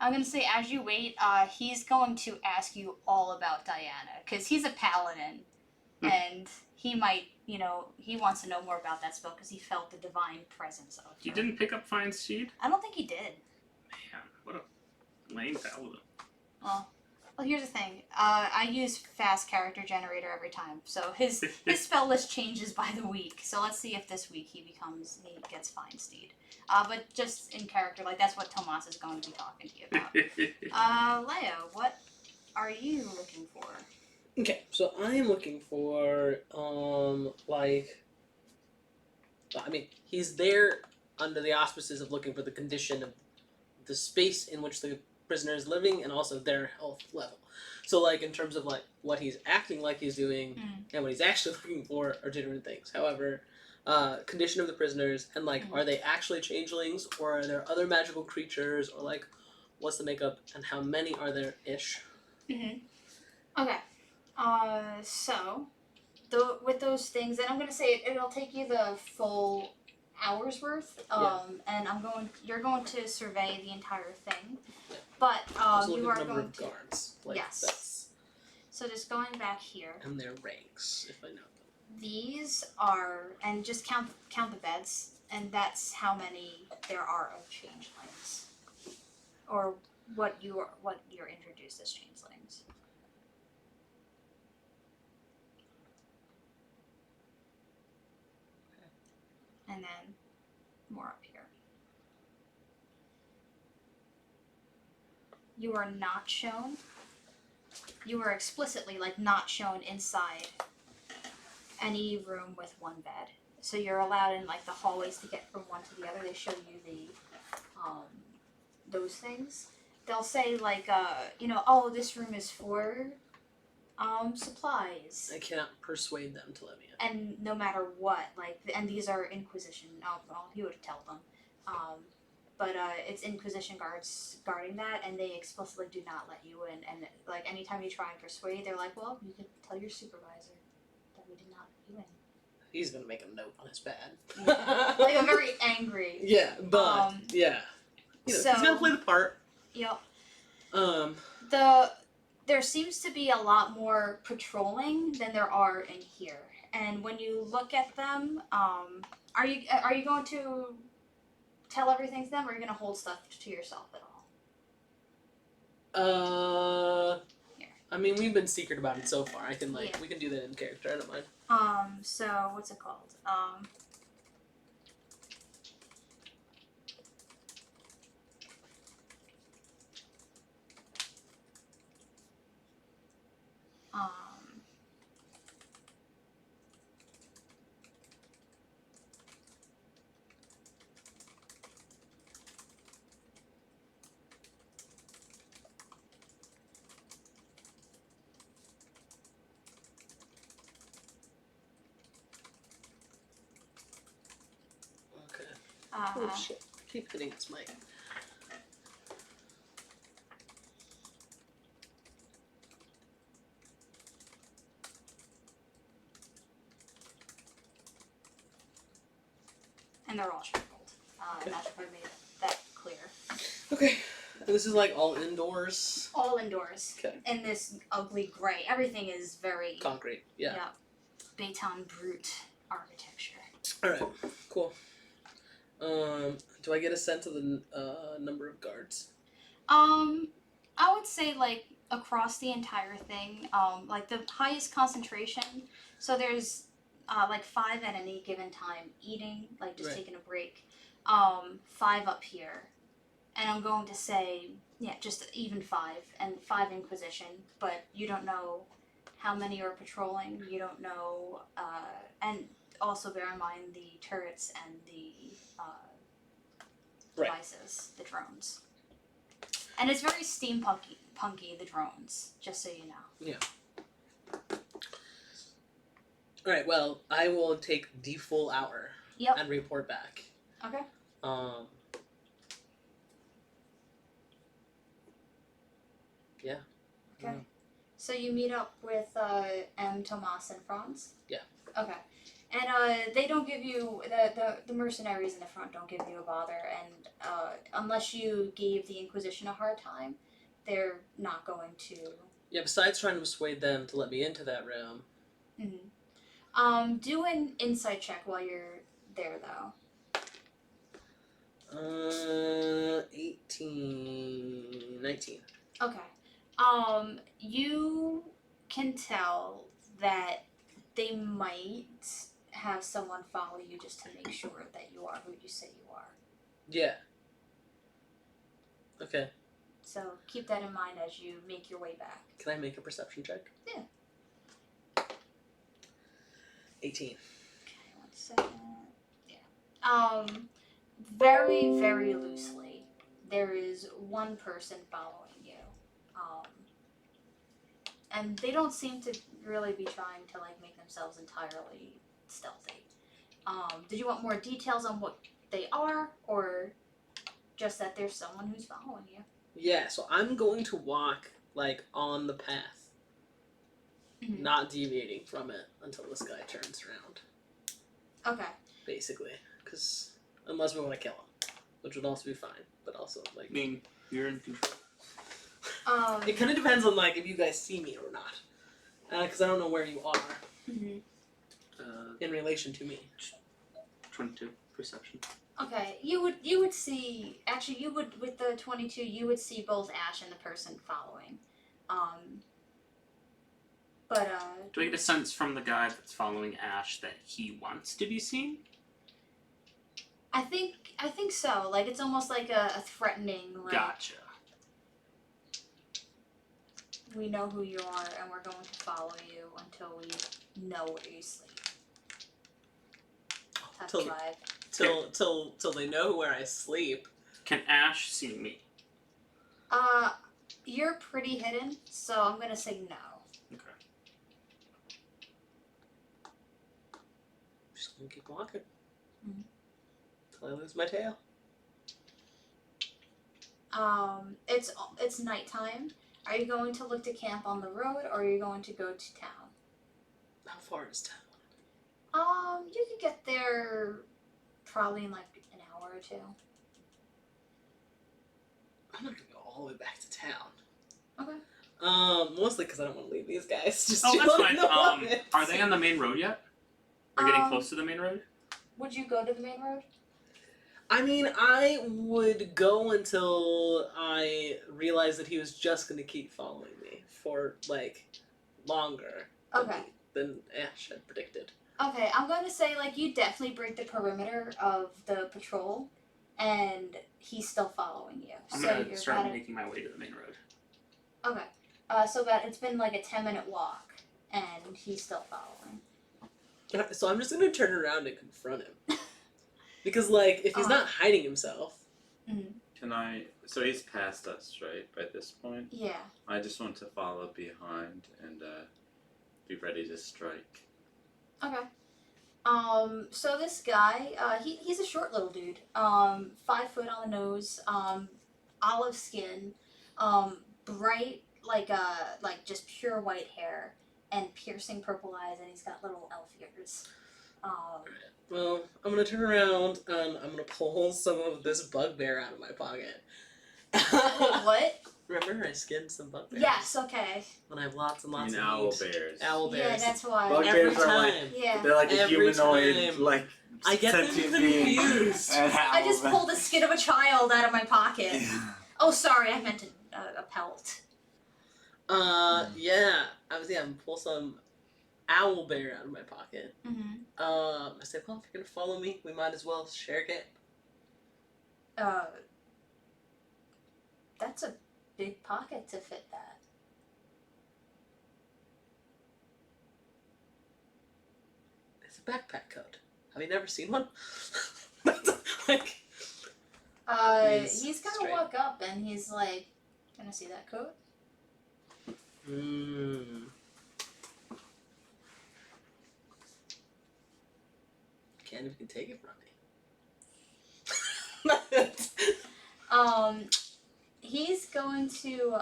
I'm gonna say, as you wait, he's going to ask you all about Diana, because he's a paladin, and he might, he wants to know more about that spell because he felt the divine presence of her. You didn't pick up Fine Seed? I don't think he did. Man, what a lame paladin. Well, here's the thing. I use fast character generator every time, so his spell list changes by the week. So let's see if this week he gets Fine Steed. But just in character, that's what Tomas is going to be talking to you about. Leo, what are you looking for? Okay, so I am looking for, he's there under the auspices of looking for the condition of the space in which the prisoner is living and also their health level. So, in terms of, what he's acting like he's doing and what he's actually looking for are two different things. However, condition of the prisoners and, are they actually changelings or are there other magical creatures or, what's the makeup and how many are there-ish? Okay. So, with those things, and I'm gonna say it'll take you the full hour's worth. And you're going to survey the entire thing. Yeah. But Also you look are at the number going of to. guards. Yes. So just going back here. And their ranks, if I know them. These are, and just count the beds, and that's how many there are of changelings, or what you're introduced as changelings. And then more up here. You are not shown. You are explicitly not shown inside any room with one bed. So you're allowed in the hallways to get from one to the other. They show you those things. They'll say oh, this room is for supplies. I cannot persuade them to let me in. And no matter what, and these are Inquisition. Well, he would tell them. But it's Inquisition guards guarding that, and they explicitly do not let you in. And anytime you try and persuade, they're like, well, you can tell your supervisor that we did not let you in. He's gonna make a note on his pad. Yeah. I'm very angry. Yeah, but yeah. So, he's gonna play the part. Yep. Um. There seems to be a lot more patrolling than there are in here. And when you look at them, are you going to tell everything to them, or are you going to hold stuff to yourself at all? Here. I mean, we've been secret about it so far. I can Yeah. we can do that in character. I don't mind. So what's it called? Okay. Oh shit! Keep hitting this mic. and they're all shackled. And that should probably make that clear. Okay. And this is like all indoors. All indoors. Okay. In this ugly gray. Everything is very Concrete. Yeah. Baytown brute architecture. All right. Cool. Do I get a sense of the number of guards? I would say like across the entire thing, like the highest concentration. So there's like 5 at any given time eating, like just Right. taking a break. 5 up here, and I'm going to say just even 5 and 5 Inquisition, but you don't know how many are patrolling. You don't know, and also bear in mind the turrets and the Right. devices, the drones. And it's very steampunky, the drones, just so you know. Alright, well, I will take the full hour Yep. and report back. Okay. Yeah. Okay. So you meet up with M. Tomas and Franz? Yeah. Okay. And they don't give you, the mercenaries in the front don't give you a bother, and unless you gave the Inquisition a hard time, they're not going to. Yeah, besides trying to persuade them to let me into that room. Mm-hmm. Do an insight check while you're there, though. 19. Okay. You can tell that they might have someone follow you just to make sure that you are who you say you are. Yeah. Okay. So keep that in mind as you make your way back. Can I make a perception check? Yeah. 18. Okay, 1 second. Yeah. Very, very loosely, there is one person following you. And they don't seem to really be trying to like make themselves entirely stealthy. Did you want more details on what they are, or just that there's someone who's following you? Yeah, so I'm going to walk, like, on the path. Mhm. Not deviating from it until this guy turns around. Okay. Basically. Because, unless we want to kill him. Which would also be fine. But also, like... I mean, you're in control. It kind of depends on, like, if you guys see me or not. Because I don't know where you are Mhm. in relation to me. 22 perception. Okay, you would see, actually you would, with the 22, you would see both Ash and the person following. Do I get a sense from the guy that's following Ash that he wants to be seen? I think so. Like, it's almost like a threatening, like, Gotcha. we know who you are and we're going to follow you until we know where you sleep. Type Till- vibe. Till they know where I sleep. Can Ash see me? You're pretty hidden, so I'm gonna say no. Okay. I'm just gonna keep walking. Mhm. Till I lose my tail. It's nighttime. Are you going to look to camp on the road, or are you going to go to town? How far is town? You could get there probably in like an hour or 2. I'm not gonna go all the way back to town. Okay. Mostly because I don't want to leave these guys. Just Oh, that's chilling in the fine. woods. Are they on the main road yet? Or getting Um, close to the main road? Would you go to the main road? I mean, I would go until I realized that he was just gonna keep following me for like longer. Okay. Than Ash had predicted. Okay, I'm going to say, like, you definitely break the perimeter of the patrol, and he's still following you. I'm so gonna you're start about making my way to the main road. Okay. So that it's been like a 10-minute walk, and he's still following. So I'm just gonna turn around and confront him. Because, like, if he's not hiding himself. Can I? So he's past us, right? By this point, Yeah. I just want to follow behind and be ready to strike. Okay. So this guy, he's a short little dude. 5 foot on the nose, olive skin, bright, like just pure white hair, and piercing purple eyes, and he's got little elf ears. Well, I'm gonna turn around and I'm gonna pull some of this bugbear out of my pocket. What? Remember I skinned some bugbears? Yes, okay. When I have lots and lots of owl meat. bears. Owl Yeah, bears. that's why. Bugbears Every are like time. Yeah. they're like a Every humanoid, time. like I get them sentient being. confused. And I just owl pulled the skin of a child out of my pocket. bears. Oh, sorry, I meant a pelt. Yeah. I'm gonna pull some owl bear out of my pocket. Mm-hmm. I said, well, if you're gonna follow me, we might as well share it. That's a big pocket to fit that. It's a backpack coat. Have you never seen one? like, He's gonna straight. walk up and he's like, "Can I see that coat?" Can't even take it from me. He's going to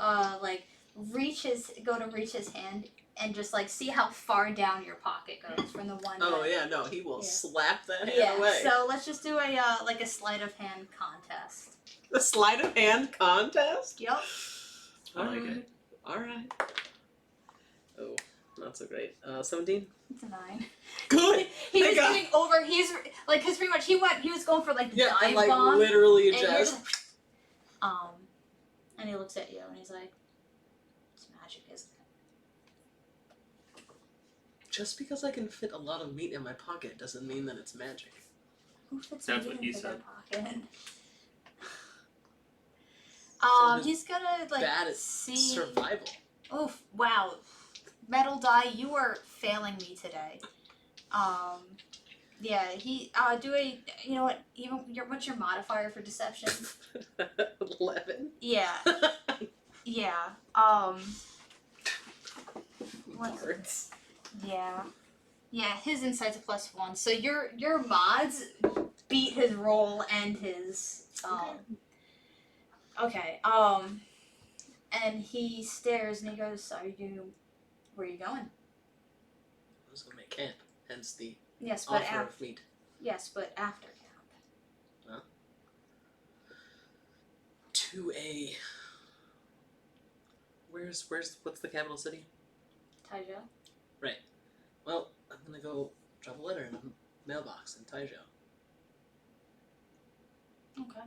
reach his hand and just like see how far down your pocket goes from the one. Oh that, yeah, no, he will Yeah. slap that hand Yeah. away. So let's just do a sleight of hand contest. The sleight of hand contest? Yep. I like it. Alright. Oh, not so great. 17? It's a 9. Good! He was Thank God. getting over. He's like, cause pretty much he was going for like the Yeah, dive I'm like bomb. literally And you're just. and he looks at you and he's like, "It's magic, isn't it?" Just because I can fit a lot of meat in my pocket doesn't mean that it's magic. Who fits That's meat what he into their said. pocket? So He's gonna like bad at see. survival. Oof! Wow, metal die, you are failing me today. Yeah. He do a. You know what? Even what's your modifier for deception? 11? Yeah. Yeah. What's Cards. Yeah. Yeah, his insight's a +1. So your mods beat his roll and his Okay. And he stares and he goes, where are you going? I was gonna make camp, hence the Yes, but offer of meat. after camp. To a. What's the capital city? Taijo? Well, I'm gonna go drop a letter in a mailbox in Taijo. Okay.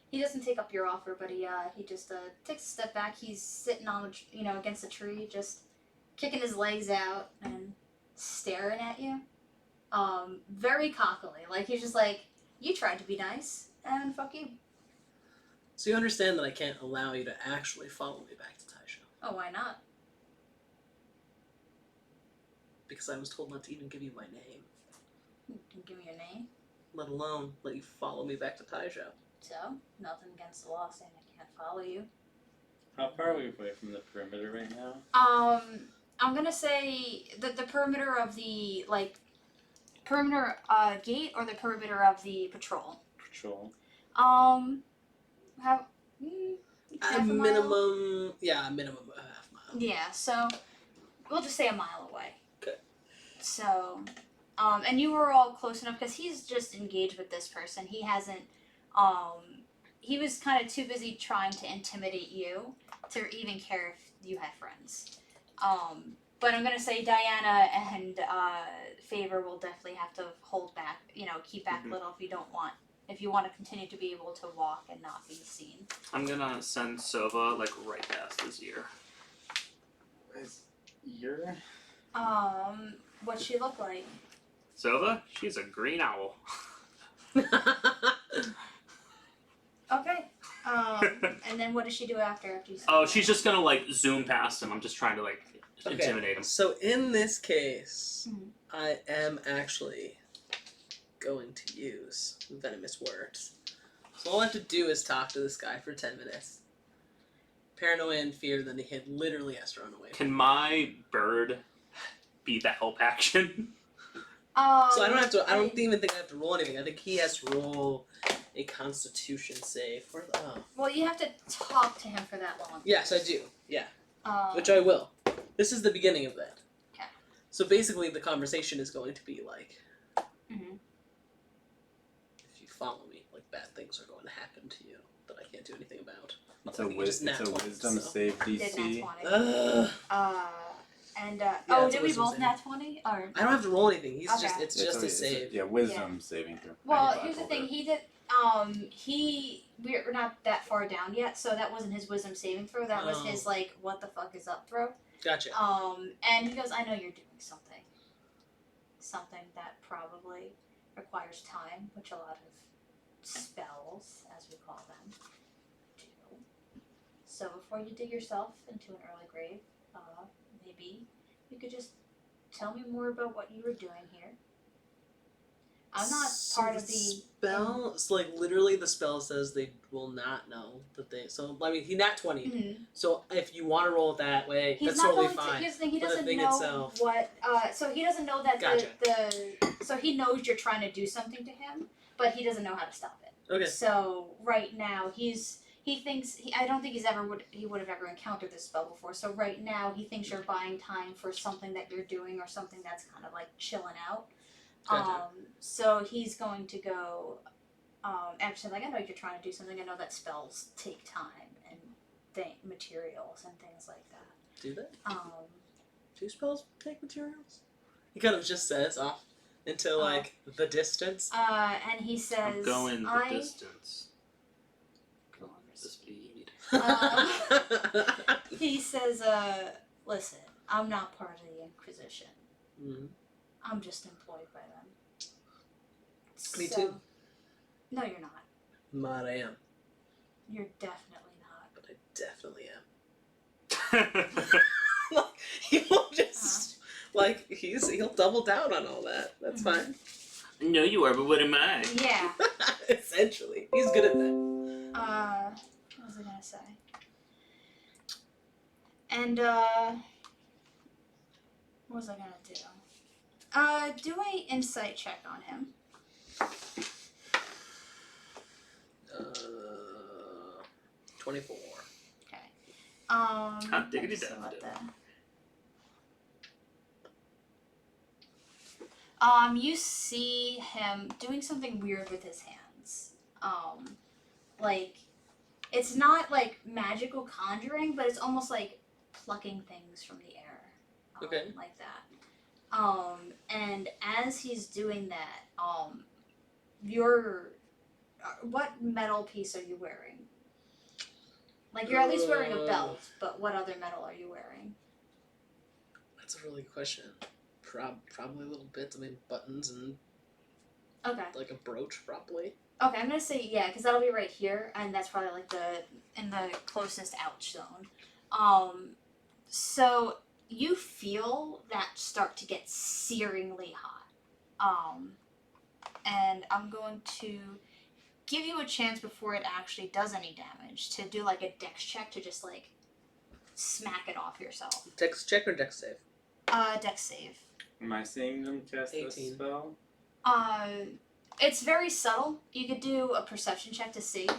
He doesn't take up your offer, but he just takes a step back. He's sitting on against a tree, just kicking his legs out and staring at you. Very cockily. Like he's just like, you tried to be nice, and fuck you. So you understand that I can't allow you to actually follow me back to Taijo. Oh, why not? Because I was told not to even give you my name, You can give me your name. let alone let you follow me back to Taijo. So, nothing against the law saying I can't follow you. How far are we away from the perimeter right now? I'm gonna say that the perimeter of the perimeter gate or the perimeter of the patrol. Patrol. Have half a mile? Minimum, yeah, minimum a half mile. Yeah, so we'll just say a mile away. Okay. So, and you were all close enough because he's just engaged with this person. He hasn't, he was kind of too busy trying to intimidate you to even care if you had friends. But I'm gonna say Diana and Favor will definitely have to hold back, keep back a little if you want to continue to be able to walk and not be seen. I'm gonna send Sova right past his ear. Ear? What's she look like? Sova, she's a green owl. Okay. And then what does she do after you say Oh, that? she's just gonna zoom past him. I'm just trying to intimidate him. So in this case, Mhm. I am actually going to use venomous words. So all I have to do is talk to this guy for 10 minutes. Paranoia and fear, then he literally has to run away. Can my bird be the help action? So I don't even think I have to roll anything. I think he has to roll a Constitution save. Well, you have to talk to him for that long. Yes, I do. Yeah, Um, which I will. This is the beginning of that. Okay. So basically, the conversation is going to be like, Mhm. if you follow me, like bad things are going to happen to you that I can't do anything about. It's I a, think you just it's a nat 20, wisdom so. save Did nat DC. 20. Ugh. Oh, it's a did we wisdom both save. nat 20? Or I don't have to roll anything. He's Okay. just it's Yeah, just a it's save. yeah, wisdom saving throw. Well, I here's the rolled thing. it. He did. We're not that far down yet, so that wasn't his wisdom saving throw. That was Oh. his like, what the fuck is up throw. Gotcha. And he goes, I know you're doing something that probably requires time, which a lot of spells, as we call them, do. So before you dig yourself into an early grave, maybe you could just tell me more about what you were doing here. I'm not So part of the spell. It's like literally the spell says they will not know that they. So I mean, he nat 20. Mhm. So if you want to roll it that way, He's that's not totally going fine. to. Here's the thing. He But the doesn't thing know itself- what. So he doesn't know that Gotcha. So he knows you're trying to do something to him, but he doesn't know how to stop it. Okay. So right now he thinks I don't think he would have ever encountered this spell before. So right now he thinks you're buying time for something that you're doing or something that's kind of like chilling out. Gotcha. So he's going to go. Actually, like I know you're trying to do something. I know that spells take time and materials and things like that. Do they? Um, Do spells take materials? He kind of just says off into like the distance. and he says, I'm going the I. distance. Going the speed. He says, listen, I'm not part of the Inquisition. Mhm. I'm just employed by them. Me So- too. No, you're not. But I am. You're definitely not. But I definitely am. Like, he will just like he'll double down on all that. That's fine. No, you are, but what am I? Yeah. Essentially, he's good at that. What was I gonna say? And what was I gonna do? Do a insight check on him. 24. Okay. Hot diggity let's see dab what dab. You see him doing something weird with his hands. Like, it's not like magical conjuring, but it's almost like plucking things from the air. Okay. Like that. And as he's doing that, what metal piece are you wearing? Like, you're at least wearing a belt, but what other metal are you wearing? That's a really good question. Probably little bits. I mean, buttons and Okay. like a brooch, probably. Okay, I'm gonna say yeah, because that'll be right here, and that's probably like in the closest ouch zone. So you feel that start to get searingly hot. And I'm going to give you a chance before it actually does any damage to do like a dex check to just like smack it off yourself. Dex check or dex save? Dex save. Am I seeing them cast 18. this spell? It's very subtle. You could do a perception check to see.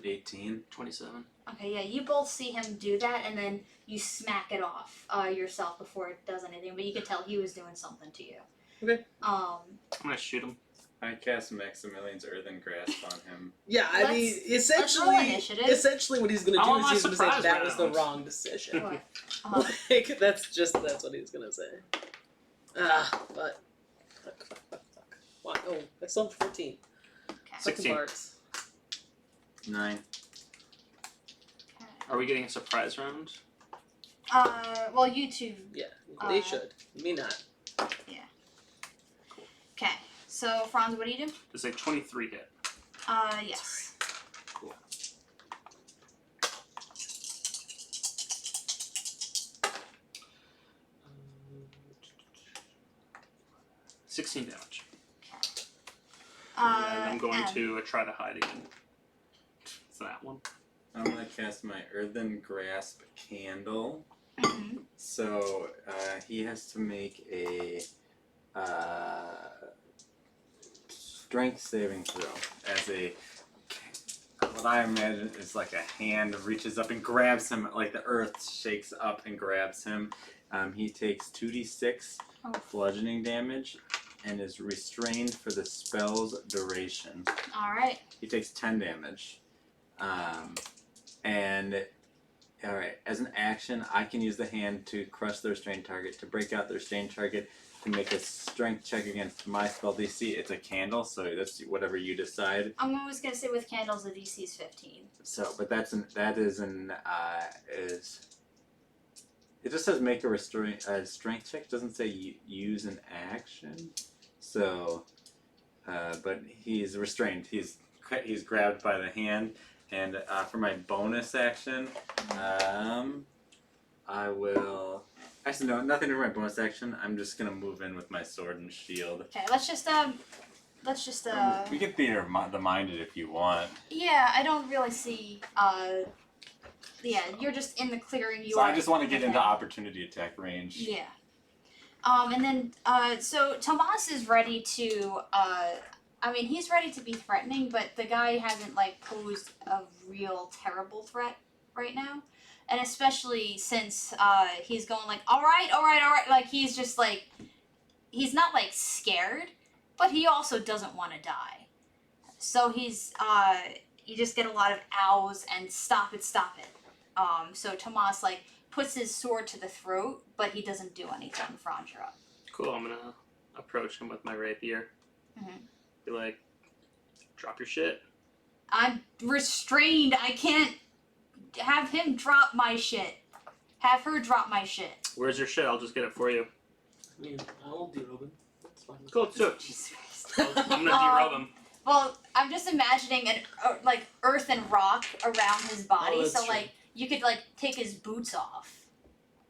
18. 27. Okay, yeah, you both see him do that, and then you smack it off yourself before it does anything. But you could tell he was doing something to you. Okay. I'm gonna shoot him. I cast Maximilian's Earthen Grasp on him. Yeah, I Let's- mean, let's roll initiative. essentially what he's gonna I do want is my he's gonna say surprise that was the round. wrong decision. What? Like that's what he's gonna say. But fuck. Why? Oh, I still have 14. Okay. 16. Parts. 9. Are we getting a surprise round? Well, you two. Yeah, they Uh, should. Me not. Okay. So Franz, what do you do? Does a 23 hit? Yes. Cool. – 16 damage. And I'm going and- to try to hide again. It's that one. I'm gonna cast my Earthen Grasp Candle. Mhm. So he has to make a strength saving throw as a what I imagine is like a hand reaches up and grabs him, like the earth shakes up and grabs him. He takes 2d6 bludgeoning damage and is restrained for the spell's duration. Alright. He takes 10 damage. Alright, as an action, I can use the hand to crush the restrained target, to break out the restrained target, to make a strength check against my spell DC. It's a candle, so that's whatever you decide. I'm always gonna say with candles the DC is 15. So, but it just says make a strength check. It doesn't say use an action. So, but he's restrained. He's grabbed by the hand, and for my bonus action, I will. Actually, no, nothing for my bonus action. I'm just gonna move in with my sword and shield. Okay, let's just We can theater the minded if you want. yeah, I don't really see yeah, you're just in the clearing. So I just want to get into opportunity attack range. Yeah. And then so Tomas is ready to he's ready to be threatening, but the guy hasn't like posed a real terrible threat right now. And especially since he's going like, all right, like he's just like, he's not like scared, but he also doesn't want to die. So he's, you just get a lot of ows and stop it. So Tomas like puts his sword to the throat, but he doesn't do anything, Frondra. Cool, I'm gonna approach him with my rapier. Be like, drop your shit. I'm restrained, I can't have him drop my shit. Have her drop my shit. Where's your shit? I'll just get it for you. I mean, I'll derobe him. That's fine. Cool, so Jesus Christ. I'm gonna derobe him. Well, I'm just imagining like earth and rock around his body, Oh, that's so true. like you could like take his boots off.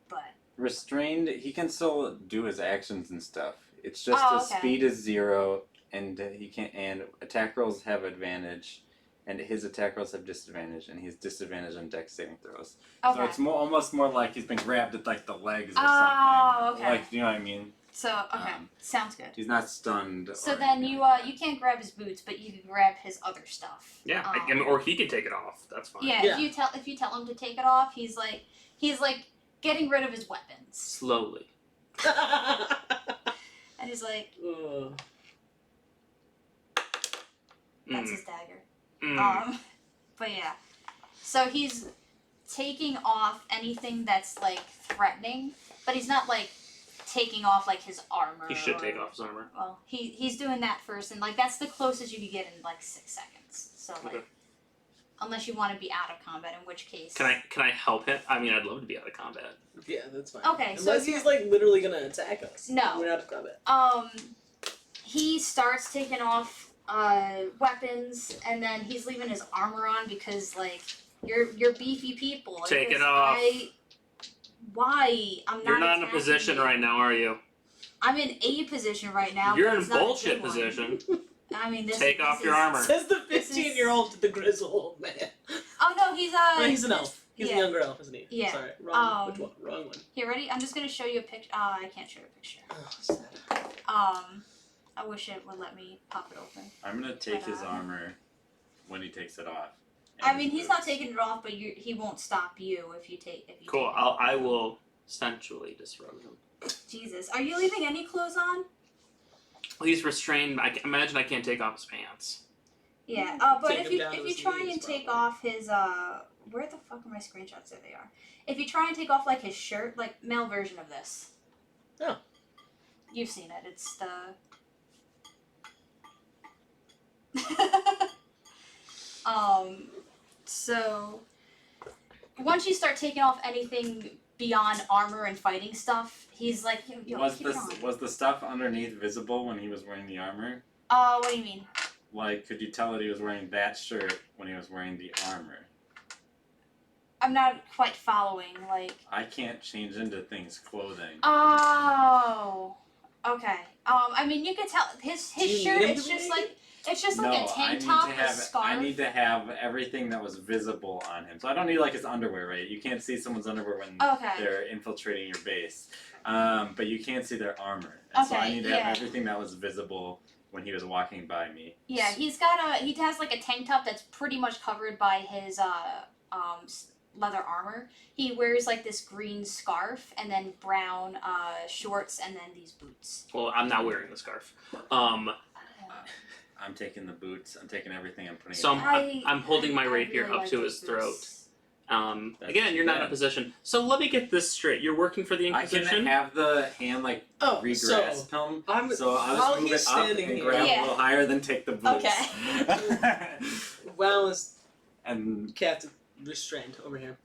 But Restrained, he can still do his actions and stuff. It's just Oh, his okay. speed is 0, and he can't. And attack rolls have advantage, and his attack rolls have disadvantage, and he's disadvantage on dex saving throws. okay. So it's almost more like he's been grabbed at like the legs or Oh, something. okay. Like, you know what I mean? So okay, sounds good. He's not stunned. So or then anything. you can't grab his boots, but you can grab his other stuff. Yeah, I mean, or he can take it off. That's fine. Yeah, Yeah. if you tell him to take it off, he's like getting rid of his weapons, Slowly. and he's like, Ugh. that's his dagger. Mm. But yeah, so he's taking off anything that's like threatening, but he's not like taking off like his armor. He should or- take off his armor. Well, he's doing that first, and like that's the closest you could get in like 6 seconds. So like, Okay. unless you want to be out of combat, in which case. Can I help him? I mean, I'd love to be out of combat. Yeah, that's fine. Okay, so unless he's like literally gonna attack us. No. We're out of combat. He starts taking off weapons, and then he's leaving his armor on because like you're beefy people. Like, Take it this- off. Why? I'm not. You're not in a attacking position you. right now, are you? I'm in a position right now. You're but in it's not a bullshit good one. position. I mean, this. Take this off your is- armor. Says the This is- 15-year-old to the grizzled old man. Oh no, he's No, he's an elf. He's yeah. a younger elf, isn't he? Yeah. Sorry, wrong. Which Um, one? Wrong one. Here, ready? I'm just gonna show you a picture. I can't show you a picture. Oh, sad. I wish it would let me pop it open. I'm gonna take his Ta-da. armor when he takes it off. I And mean, his he's not boots. taking it off, but he won't stop you if you take. Cool. Take it off. I will sensually disrobe him. Jesus, are you leaving any clothes on? Well, he's restrained. Imagine I can't take off his pants. Yeah. But Take if him you down to if you his try knees, and take probably. off his where the fuck are my screenshots? There they are. If you try and take off like his shirt, like male version of this. Oh. You've seen it. It's the. So once you start taking off anything beyond armor and fighting stuff, he's like, yo, Was keep it on. the stuff underneath visible when he was wearing the armor? What do you mean? Like, could you tell that he was wearing that shirt when he was wearing the armor? I'm not quite following. Like. I can't change into things clothing. Oh. Okay. I mean, you could tell his Do you shirt. need him It's to be just naked? like it's just No, like a I tank need top, to a have scarf. I need to have everything that was visible on him. So I don't need like his underwear, right? You can't see someone's underwear when Okay. they're infiltrating your base. But you can't see their armor. And so I Okay, need to yeah. have everything that was visible when he was walking by me. Yeah, he has like a tank top that's pretty much covered by his leather armor. He wears like this green scarf and then brown shorts and then these boots. Well, I'm not wearing the scarf. I'm taking the boots. I'm taking everything. I'm putting So it. I'm holding my I rapier really up like to these his throat. boots. Again, you're not in a bad. position. So let me get this straight. You're working for the I can Inquisition? have the hand like Oh, re-grasp him. So I'll while just move he's it up standing and here- grab Yeah. a little higher, then take the boots. Well, it's and Captain restrained over here.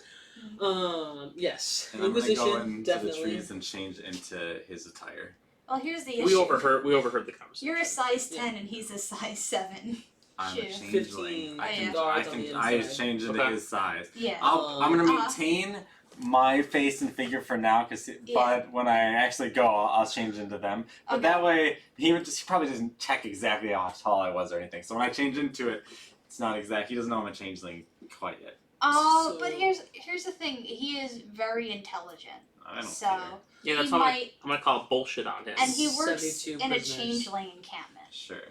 Yes, And I'm gonna Inquisition go into the definitely. trees and change into his attire. Well, here's the issue. We overheard the conversation. You're a size 10 and he's a size 7. I'm Shoe. a changeling. 15 I can, guards I on the can, I inside. change into Okay. his size. Yeah. I'm gonna Uh-huh. maintain my face and figure for now, but when I actually go, I'll change into them. But Okay. that way, he probably doesn't check exactly how tall I was or anything. So when I change into it, it's not exact. He doesn't know I'm a changeling quite yet. Oh, So- but here's the thing. He is very intelligent. I don't So care. Yeah, that's he why might, I'm gonna call bullshit on him. and he works 72 in a prisoners. changeling encampment. Sure.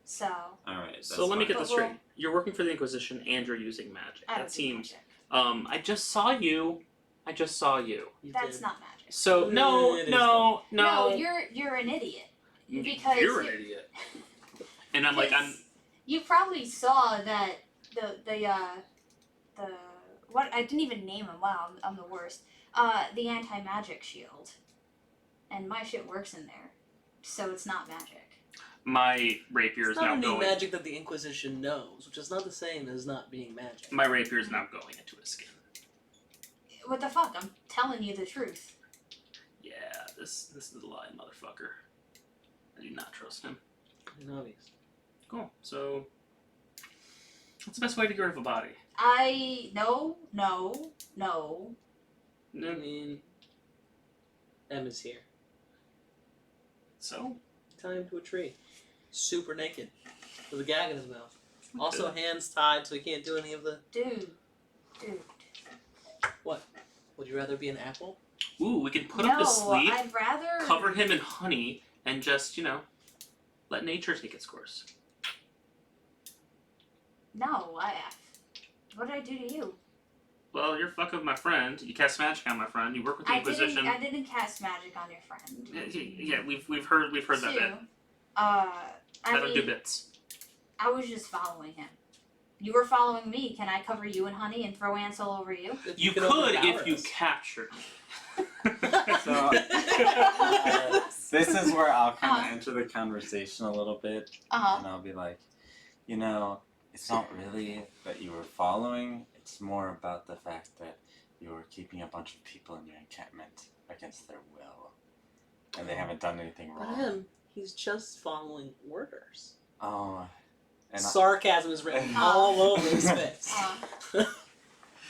So All right. That's So let me fine. get this But we'll- straight. You're working for the Inquisition and you're using magic. I don't That do seems. magic. I just saw you. You That's did. not magic. So no, It is no. No, you're an idiot. Because You're an idiot. And I'm like, You probably saw that the what I didn't even name him. Wow, I'm the worst. The anti-magic shield, and my shit works in there, so it's not magic. my rapier It's is not now any going. magic that the Inquisition knows, which is not the same as not being magic. My rapier is now going into his skin. What the fuck? I'm telling you the truth. Yeah, this is a lie, motherfucker. I do not trust him. Obvious. Cool. So, what's the best way to get rid of a body? No. I mean, Emma's here. So, Tie him to a tree. Super naked. With a gag in his mouth. Also hands tied so he can't do any of the... Dude. Would you rather be an apple? ooh, we can put no, up his sleeve, I'd rather cover him in honey, and just let nature take its course. No, what did I do to you? Well, you're fucking with my friend. You cast magic on my friend. You work with the Inquisition. I didn't cast magic on your friend. Yeah, we've heard that Two, bit. I That'll do mean, bits. I was just following him. You were following me. Can I cover you in honey and throw ants all over you? If You can could overpower if you us. captured me. So this is where I'll kind of Uh-huh. enter the conversation a little bit, Uh-huh. and I'll be like, it's not really that you were following. It's more about the fact that you were keeping a bunch of people in your encampment against their will, and they haven't done anything But wrong. him, he's just following orders. Oh, and Sarcasm is written Uh. all over his face.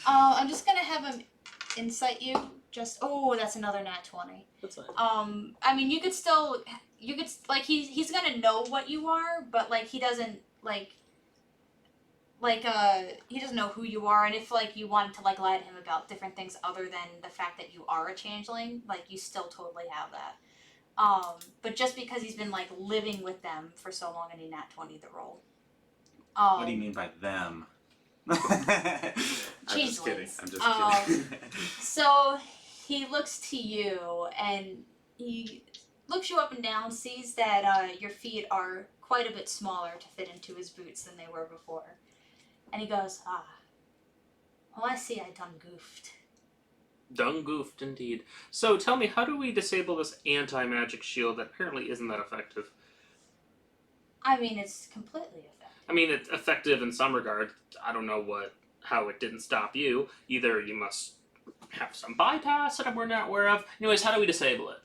I'm just gonna have him incite you. That's another nat 20. That's fine. I mean, you could he's gonna know what you are, but he doesn't he doesn't know who you are, and if you wanted to lie to him about different things other than the fact that you are a changeling, you still totally have that. But just because he's been living with them for so long and he nat 20 the roll. what do you mean by them? I'm just kidding. Changelings. I'm just kidding. So he looks to you and he looks you up and down, sees that your feet are quite a bit smaller to fit into his boots than they were before. And he goes, well, I see I done goofed. Done goofed indeed. So tell me, how do we disable this anti-magic shield that apparently isn't that effective? I mean, it's completely effective. I mean, it's effective in some regard. I don't know how it didn't stop you. Either you must have some bypass that we're not aware of. Anyways, how do we disable it?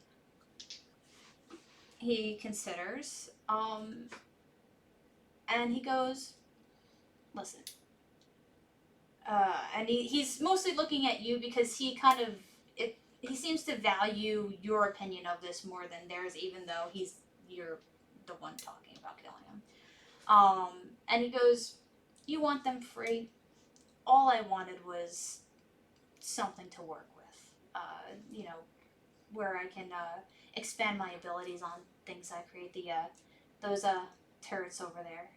He considers, and he goes, listen. And he's mostly looking at you because he seems to value your opinion of this more than theirs, even though you're the one talking about killing him. And he goes, you want them free? All I wanted was something to work with. Where I can expand my abilities on things I create. Those turrets over there.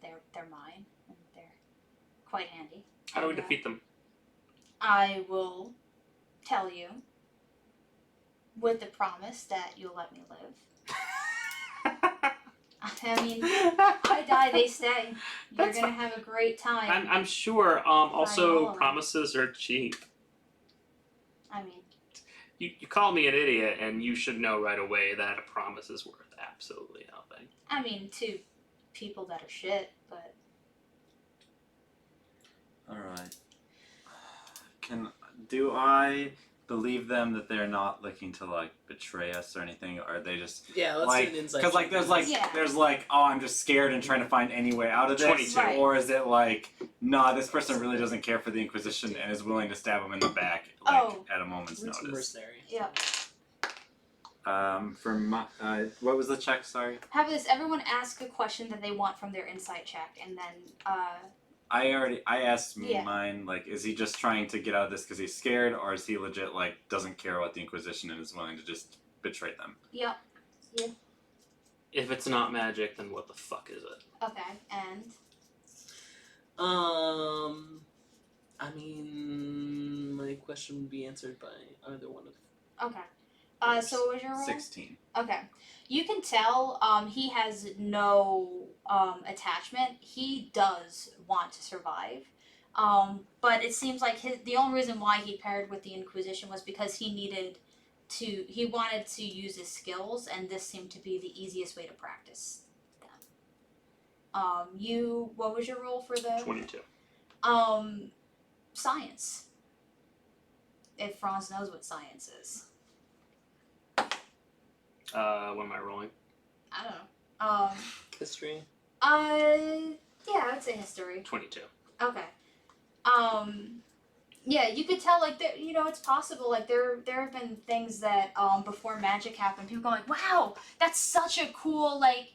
They're mine, and they're quite handy. How do we And, defeat them? I will tell you with the promise that you'll let me live. I mean, I die, they stay. You're That's gonna have a great time. I'm sure. all Also, of them. promises are cheap. I mean, You call me an idiot, and you should know right away that a promise is worth absolutely nothing. to people that are shit, but Alright. Do I believe them that they're not looking to like betray us or anything, or are they just Yeah, let's like, do an insight. because like check. there's like oh I'm just scared and trying to find any way out of this, 22. Right. or is it like nah this person really doesn't care for the Inquisition and is willing to stab him in the back like Oh. at a moment's It's notice. mercenary. yeah. For my what was the check? Sorry. Have this. Everyone ask a question that they want from their insight check, and then I asked Yeah. mine, like, is he just trying to get out of this because he's scared, or is he legit, like, doesn't care about the Inquisition and is willing to just betray them? yep. If it's not magic, then what the fuck is it? Okay, and I mean, my question would be answered by either one of. okay. So what was your roll? 16. Okay. You can tell he has no attachment. He does want to survive. But it seems like the only reason why he paired with the Inquisition was because he wanted to use his skills, and this seemed to be the easiest way to practice them. What was your roll for the 22. science? If Franz knows what science is. What am I rolling? I don't know. History. Yeah, I would say history. 22. Okay. Yeah, you could tell like that. It's possible. Like there have been things that before magic happened, people go like, "Wow, that's such a cool like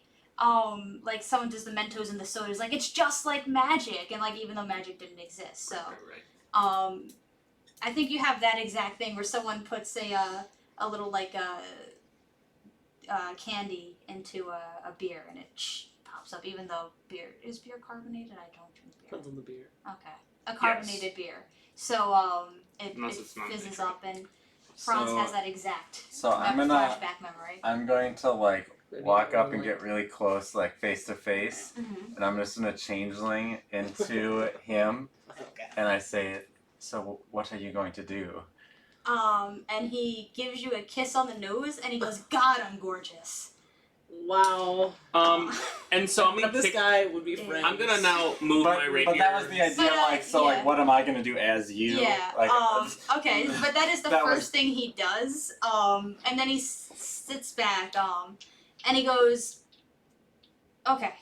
someone does the Mentos and the sodas. Like it's just like magic, and like even though magic didn't exist, so Right. I think you have that exact thing where someone puts a little like candy into a beer and it pops up, even though beer carbonated. I don't drink beer. Depends on the beer. Okay, a carbonated beer. So it Unless it's fizzes non-natural. up, and Franz So- has that exact So I'm gonna flashback memory. I'm going to like Maybe walk up like- and get really close, like face to face, Mm-hmm. and I'm just gonna changeling into him, Okay. and I say, "So what are you going to do?" And he gives you a kiss on the nose, and he goes, "God, I'm gorgeous." Wow. And so I'm gonna this pick. guy would be friends. I'm gonna now move my rapier. But that was the idea, But, like, so, yeah. like, what am I gonna do as you? Yeah. Like, Okay, but that is the That first was- thing he does. And then he sits back. And he goes, "Okay.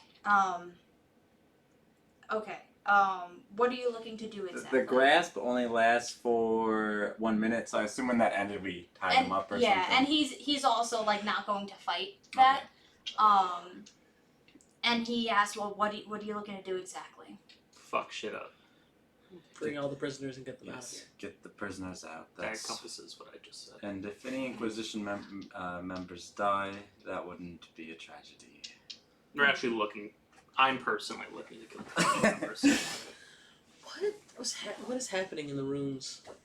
Okay. What are you looking to do exactly?" The grasp only lasts for 1 minute, so I assume when that ended, we tied him up or yeah, something. and he's also like not going to fight that. And he asks, "Well, what are you looking to do exactly?" Fuck shit up. Bring all the prisoners and get them out of Yes, here. get the prisoners out. That That's... encompasses what I just said. And if any Inquisition members die, that wouldn't be a tragedy. We're actually looking. I'm personally looking to kill the members. What is happening in the rooms that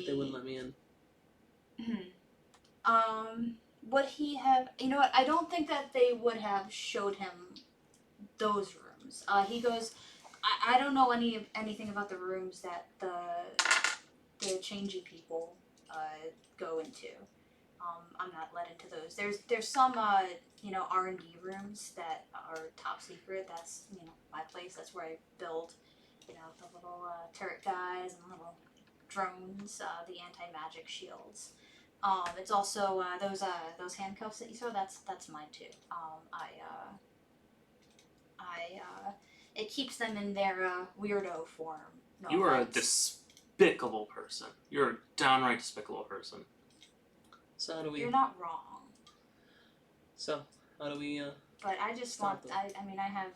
they wouldn't let me in? Would he have? You know what? I don't think that they would have showed him those rooms. He goes, I don't know anything about the rooms that the changing people go into. I'm not let into those. There's some R&D rooms that are top secret. That's my place. That's where I build the little turret guys and little drones, the anti-magic shields. It's also those handcuffs that you saw. That's mine too. It keeps them in their weirdo form. No You are a offense. despicable person. You're a downright despicable person. So how do we? You're not wrong. So how do we? But I just Stop want. them. I mean, I have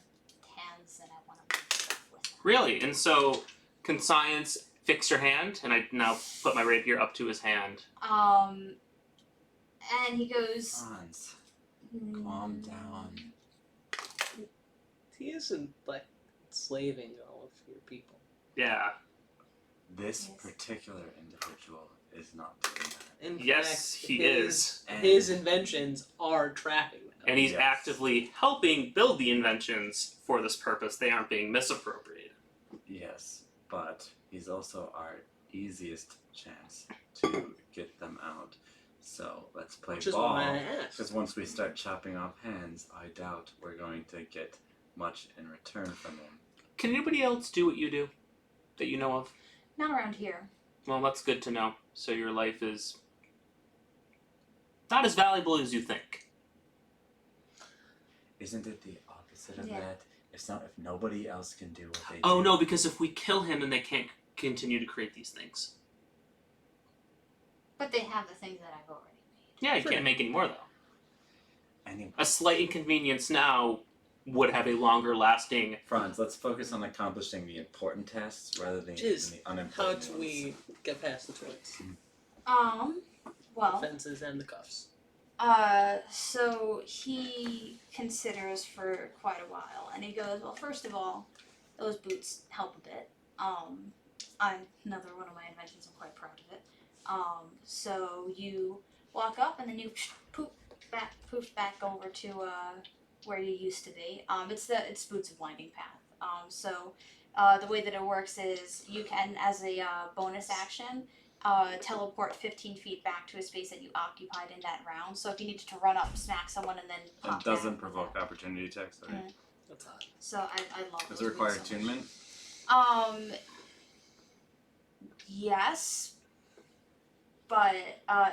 hands and I want to do stuff with them. Really? And so, can science fix your hand? And I now put my rapier up to his hand. And he goes. Hans, calm down. He isn't like enslaving all of your people. Yeah. This Yes. particular individual is not doing that. In Yes, fact, he his, is. His inventions are trapping them. And he's Yes. actively helping build the inventions for this purpose. They aren't being misappropriated. Yes, but he's also our easiest chance to get them out. So let's play Which is ball. why I asked. Because once we start chopping off hands, I doubt we're going to get much in return from him. Can anybody else do what you do that you know of? Not around here. Well, that's good to know. So your life is not as valuable as you think. Isn't it the opposite of Yeah. that? If nobody else can do what they do. Oh no, because if we kill him, then they can't continue to create these things. But they have the things that I've already made. Yeah, you can't make any more though. Anyway, A slight inconvenience now would have a longer lasting. Franz, let's focus on accomplishing the important tasks rather than Jeez, the How unimportant do ones. we get past the toys? Well, The fences and the cuffs. so he considers for quite a while, and he goes, well, first of all, those boots help a bit. Another one of my inventions, I'm quite proud of it. So you walk up, and then you poof back over to, where you used to be. It's Boots of Winding Path. So the way that it works is you can, as a bonus action, teleport 15 feet back to a space that you occupied in that round. So if you needed to run up, smack someone, and then pop It doesn't back, provoke opportunity attacks, right? Mm. That's hot. So I love Does those it require boots so much. attunement? Yes, but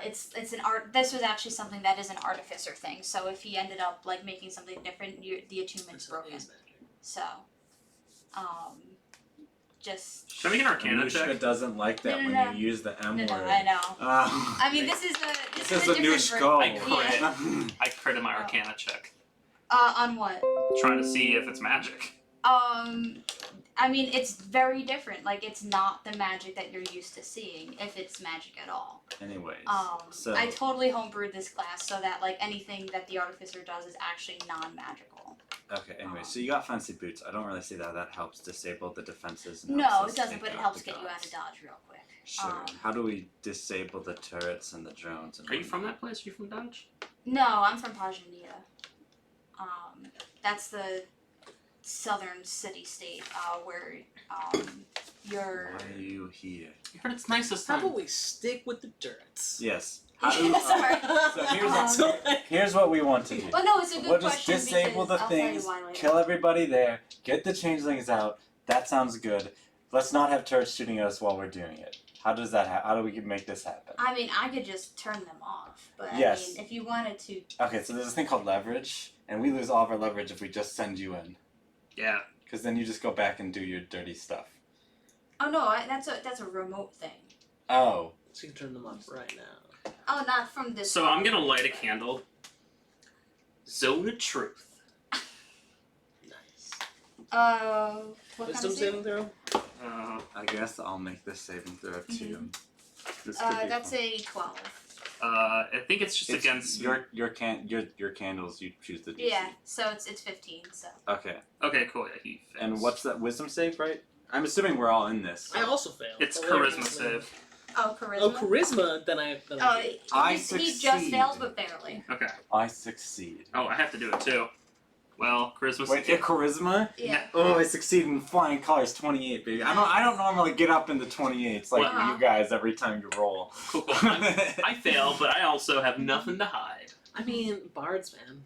it's an art. This was actually something that is an artificer thing. So if he ended up like making something different, the attunement's So it broken. is magic. So, just Should I make an Arcana Anushka check? doesn't like that No, when no. you use the M no, word. I know. Um, I mean, this is a this is a new different skull. I crit. Yeah. I crit in my Oh. Arcana check, On what? trying to see if it's magic. I mean, it's very different. Like, it's not the magic that you're used to seeing, if it's magic at all. Anyways, so I totally homebrewed this class so that, like, anything that the artificer does is actually non-magical. okay. Anyway, so you got fancy boots. I don't really see that helps disable the defenses. And No, helps us it doesn't, take but it out helps the get you out gods. of dodge real quick. Sure. How do we disable the turrets and the drones? And Are you from whatnot? that place? Are you from Dodge? No, I'm from Pajanita. That's the southern city-state, where, you're... Why are you here? I heard it's nice this How time. about we stick with the turrets? Yes. How do, Sorry. So here's, So, here's what we want to do. Well, no, it's a good We'll just question disable because the I'll tell you things, why later. kill everybody there, get the changelings out. That sounds good. Let's not have turrets shooting at us while we're doing it. How does that how do we make this happen? I mean, I could just turn them off, but Yes. I mean, if you wanted to... Okay, so there's this thing called leverage, and we lose all of our leverage if we just send you in. Yeah. Because then you just go back and do your dirty stuff. Oh, no, that's a remote thing. Oh. so you can turn them off right now. Oh, not from this... So I'm gonna light a candle. Zone of truth. Nice. What Wisdom kind of saving throw? I guess I'll make this saving throw too. This could be That's fun. a 12. I think it's just It's against your candles. You choose the DC. Yeah, so it's 15, so... Okay. Okay, cool. Yeah, he fails. And what's that wisdom save, right? I'm assuming we're all in this. I also failed. It's Hilarious. charisma save. Oh, charisma? Oh, charisma. Then I. Oh, I he just succeed. fails, but barely. Okay. I succeed. Oh, I have to do it too. Well, charisma. Wait, your charisma? Yeah. Oh, I succeed in flying colors 28, baby. I don't normally get up into 28s like Wow. you guys every time you roll. Cool. I fail, but I also have nothing to hide. I mean, bards, man.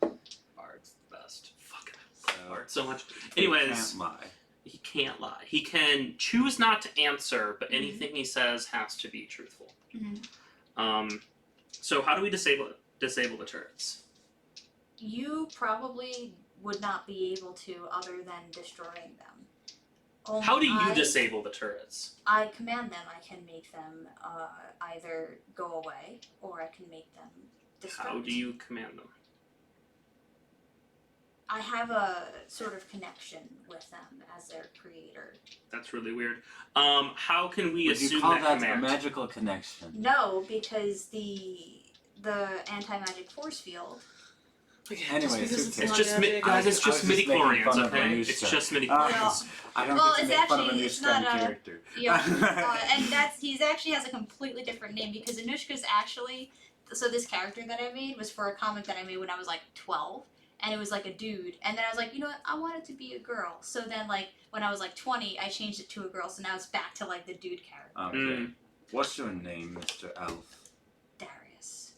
Bard's the best. Fucking So, Bard so much. you Anyways, can't lie. he can't lie. He can choose not to answer, but anything he says has to be truthful. Mhm. So how do we disable the turrets? You probably would not be able to other than destroying them. Only How do you I- disable the turrets? I command them. I can make them either go away or I can make them destruct. How do you command them? I have a sort of connection with them as their creator. That's really weird. How can we Would you assume call that that command? a magical connection? No, because the anti-magic force field Anyways, because who it's cares? It's not just epic. guys. It's I just was just making midi-chlorians, fun of okay? Anushka. It's just midi. Yeah. I don't Well, get to it's make fun of actually- Anushka it's not in a- character. and he's actually has a completely different name because Anushka's actually, so this character that I made was for a comic that I made when I was like 12, and it was like a dude, and then I was like, you know what, I want it to be a girl. So then like when I was like 20, I changed it to a girl, so now it's back to like the dude character. Okay. What's your name, Mr. Elf? Darius.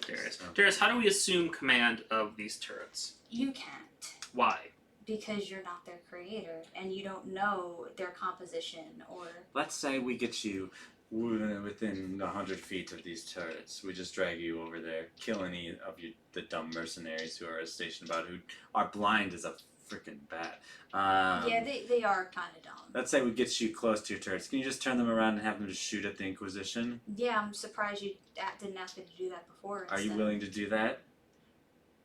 Darius. Okay. Darius, how do we assume command of these turrets? You can't. Why? Because you're not their creator, and you don't know their composition or. Let's say we get you within 100 feet of these turrets. We just drag you over there, kill any of you, the dumb mercenaries who are stationed about, who are blind as a freaking bat. Yeah, they are kind of dumb. Let's say we get you close to your turrets. Can you just turn them around and have them just shoot at the Inquisition? Yeah, I'm surprised you didn't ask me to do that before. Are you instead. willing to do that?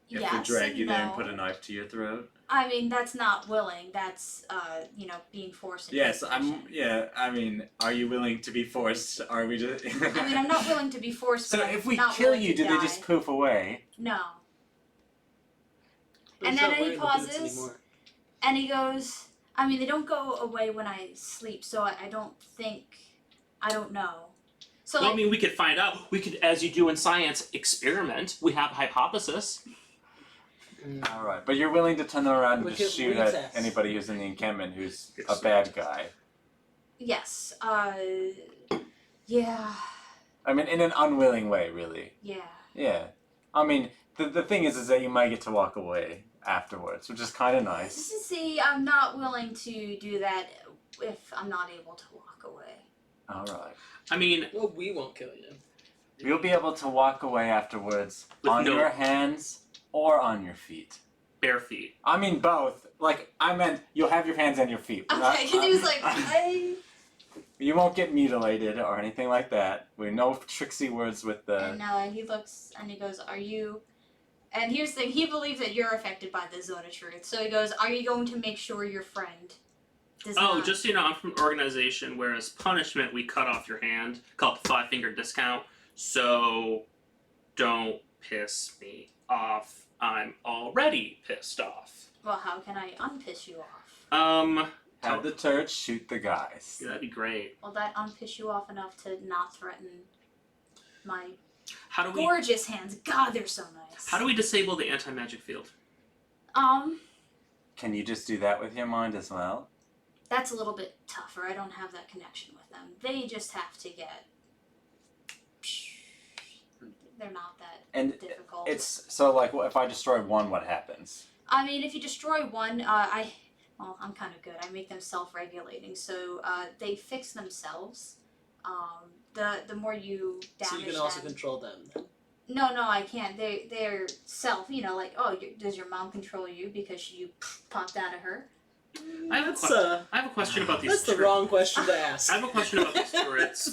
If Yes we drag and you there and no. put a knife to your throat? I mean, that's not willing. That's being forced. Into Yes, a position. I mean, are you willing to be forced? Are we just... I mean, I'm not willing to be forced. So but I'm if we not kill willing you, to do die. they just poof away? No. But And he's then not he wearing the boots pauses. anymore. And he goes, I mean, they don't go away when I sleep, so I don't know. So Well, I like, mean, we could find out. We could, as you do in science, experiment. We have a hypothesis. Alright, but you're willing to turn them around and We just can shoot at retest. anybody who's in the encampment who's a Yes. bad guy. yes, yeah, I mean, in an unwilling way, really. yeah. Yeah. I mean, the thing is that you might get to walk away afterwards, which is kind of nice. See, I'm not willing to do that if I'm not able to walk away. Alright. I mean, Well, we won't kill you. You'll be able to walk away afterwards With on no- your hands or on your feet. bare feet. I mean both. Like, I meant you'll have your hands and your feet. We're not- Okay, because he was like, You won't get mutilated or anything like that. We no tricksy words with the... And he looks and he goes, "Are you?" And here's the thing: he believes that you're affected by the zone of truth. So he goes, "Are you going to make sure your friend does Oh, not?" just so you know, I'm from an organization where as punishment we cut off your hand, called the 5-finger discount. So don't piss me off. I'm already pissed off. Well, how can I unpiss you off? Have the turrets shoot the guys. Yeah, that'd be great. Will that unpiss you off enough to not threaten my How do we gorgeous hands? God, they're so nice. how do we disable the anti-magic field? Can you just do that with your mind as well? That's a little bit tougher. I don't have that connection with them. They just have to get. They're not that And difficult. it's so like, if I destroy one, what happens? I mean, if you destroy one, I'm kind of good. I make them self-regulating, so they fix themselves. The more you damage So you can also them. control them. No, I can't. They're self. You know, like does your mom control you because you popped out of her? I have a That's I have a question about these. that's the turrets. wrong question to ask. I have a question about these turrets.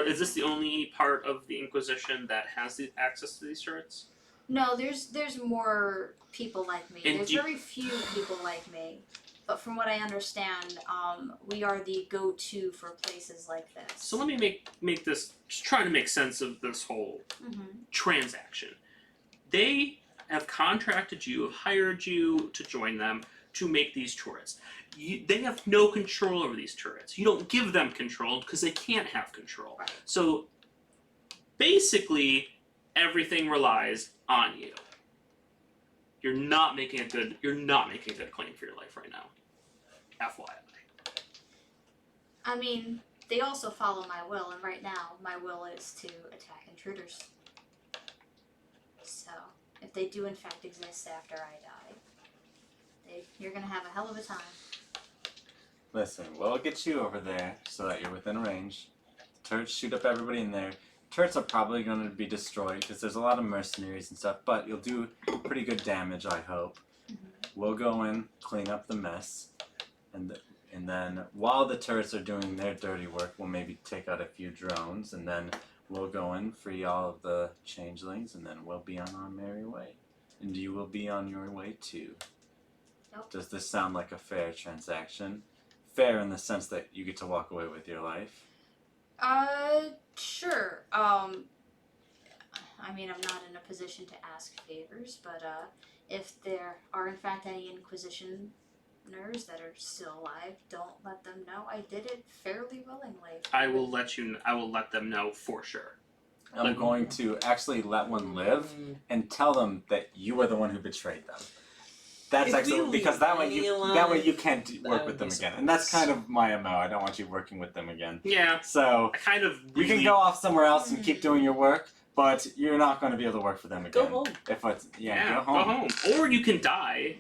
Is this the only part of the Inquisition that has the access to these turrets? No, there's more people like me. And There's do you- very few people like me. But from what I understand, we are the go-to for places like this. So let me make this, just trying to make sense of this whole Mm-hmm. transaction. They have contracted you, have hired you to join them to make these turrets. They have no control over these turrets. You don't give them control because they can't have control. Right. So basically, everything relies on you. You're not making a good claim for your life right now. FYI. I mean, they also follow my will, and right now, my will is to attack intruders. So, if they do in fact exist after I die, you're gonna have a hell of a time. Listen, we'll get you over there so that you're within range. Turrets shoot up everybody in there. Turrets are probably going to be destroyed because there's a lot of mercenaries and stuff, but you'll do pretty good damage, I hope. We'll go in, clean up the mess, and then while the turrets are doing their dirty work, we'll maybe take out a few drones, and then we'll go in, free all of the changelings, and then we'll be on our merry way. And you will be on your way too. Nope. Does this sound like a fair transaction? Fair in the sense that you get to walk away with your life. Sure. I I mean, I'm not in a position to ask favors, but if there are in fact any Inquisitioners that are still alive, don't let them know. I did it fairly willingly. I will let them know for sure. I'm going to actually let one live and tell them that you were the one who betrayed them. That's If actually we because that way leave you can't that work would with them be again, so and that's nice. kind of my MO. I don't want you working with them again. Yeah, So I kind of you can go off somewhere else and keep doing your work, but you're not going to be able to work for them again. Go home. If it's Yeah, go home. Or you can die,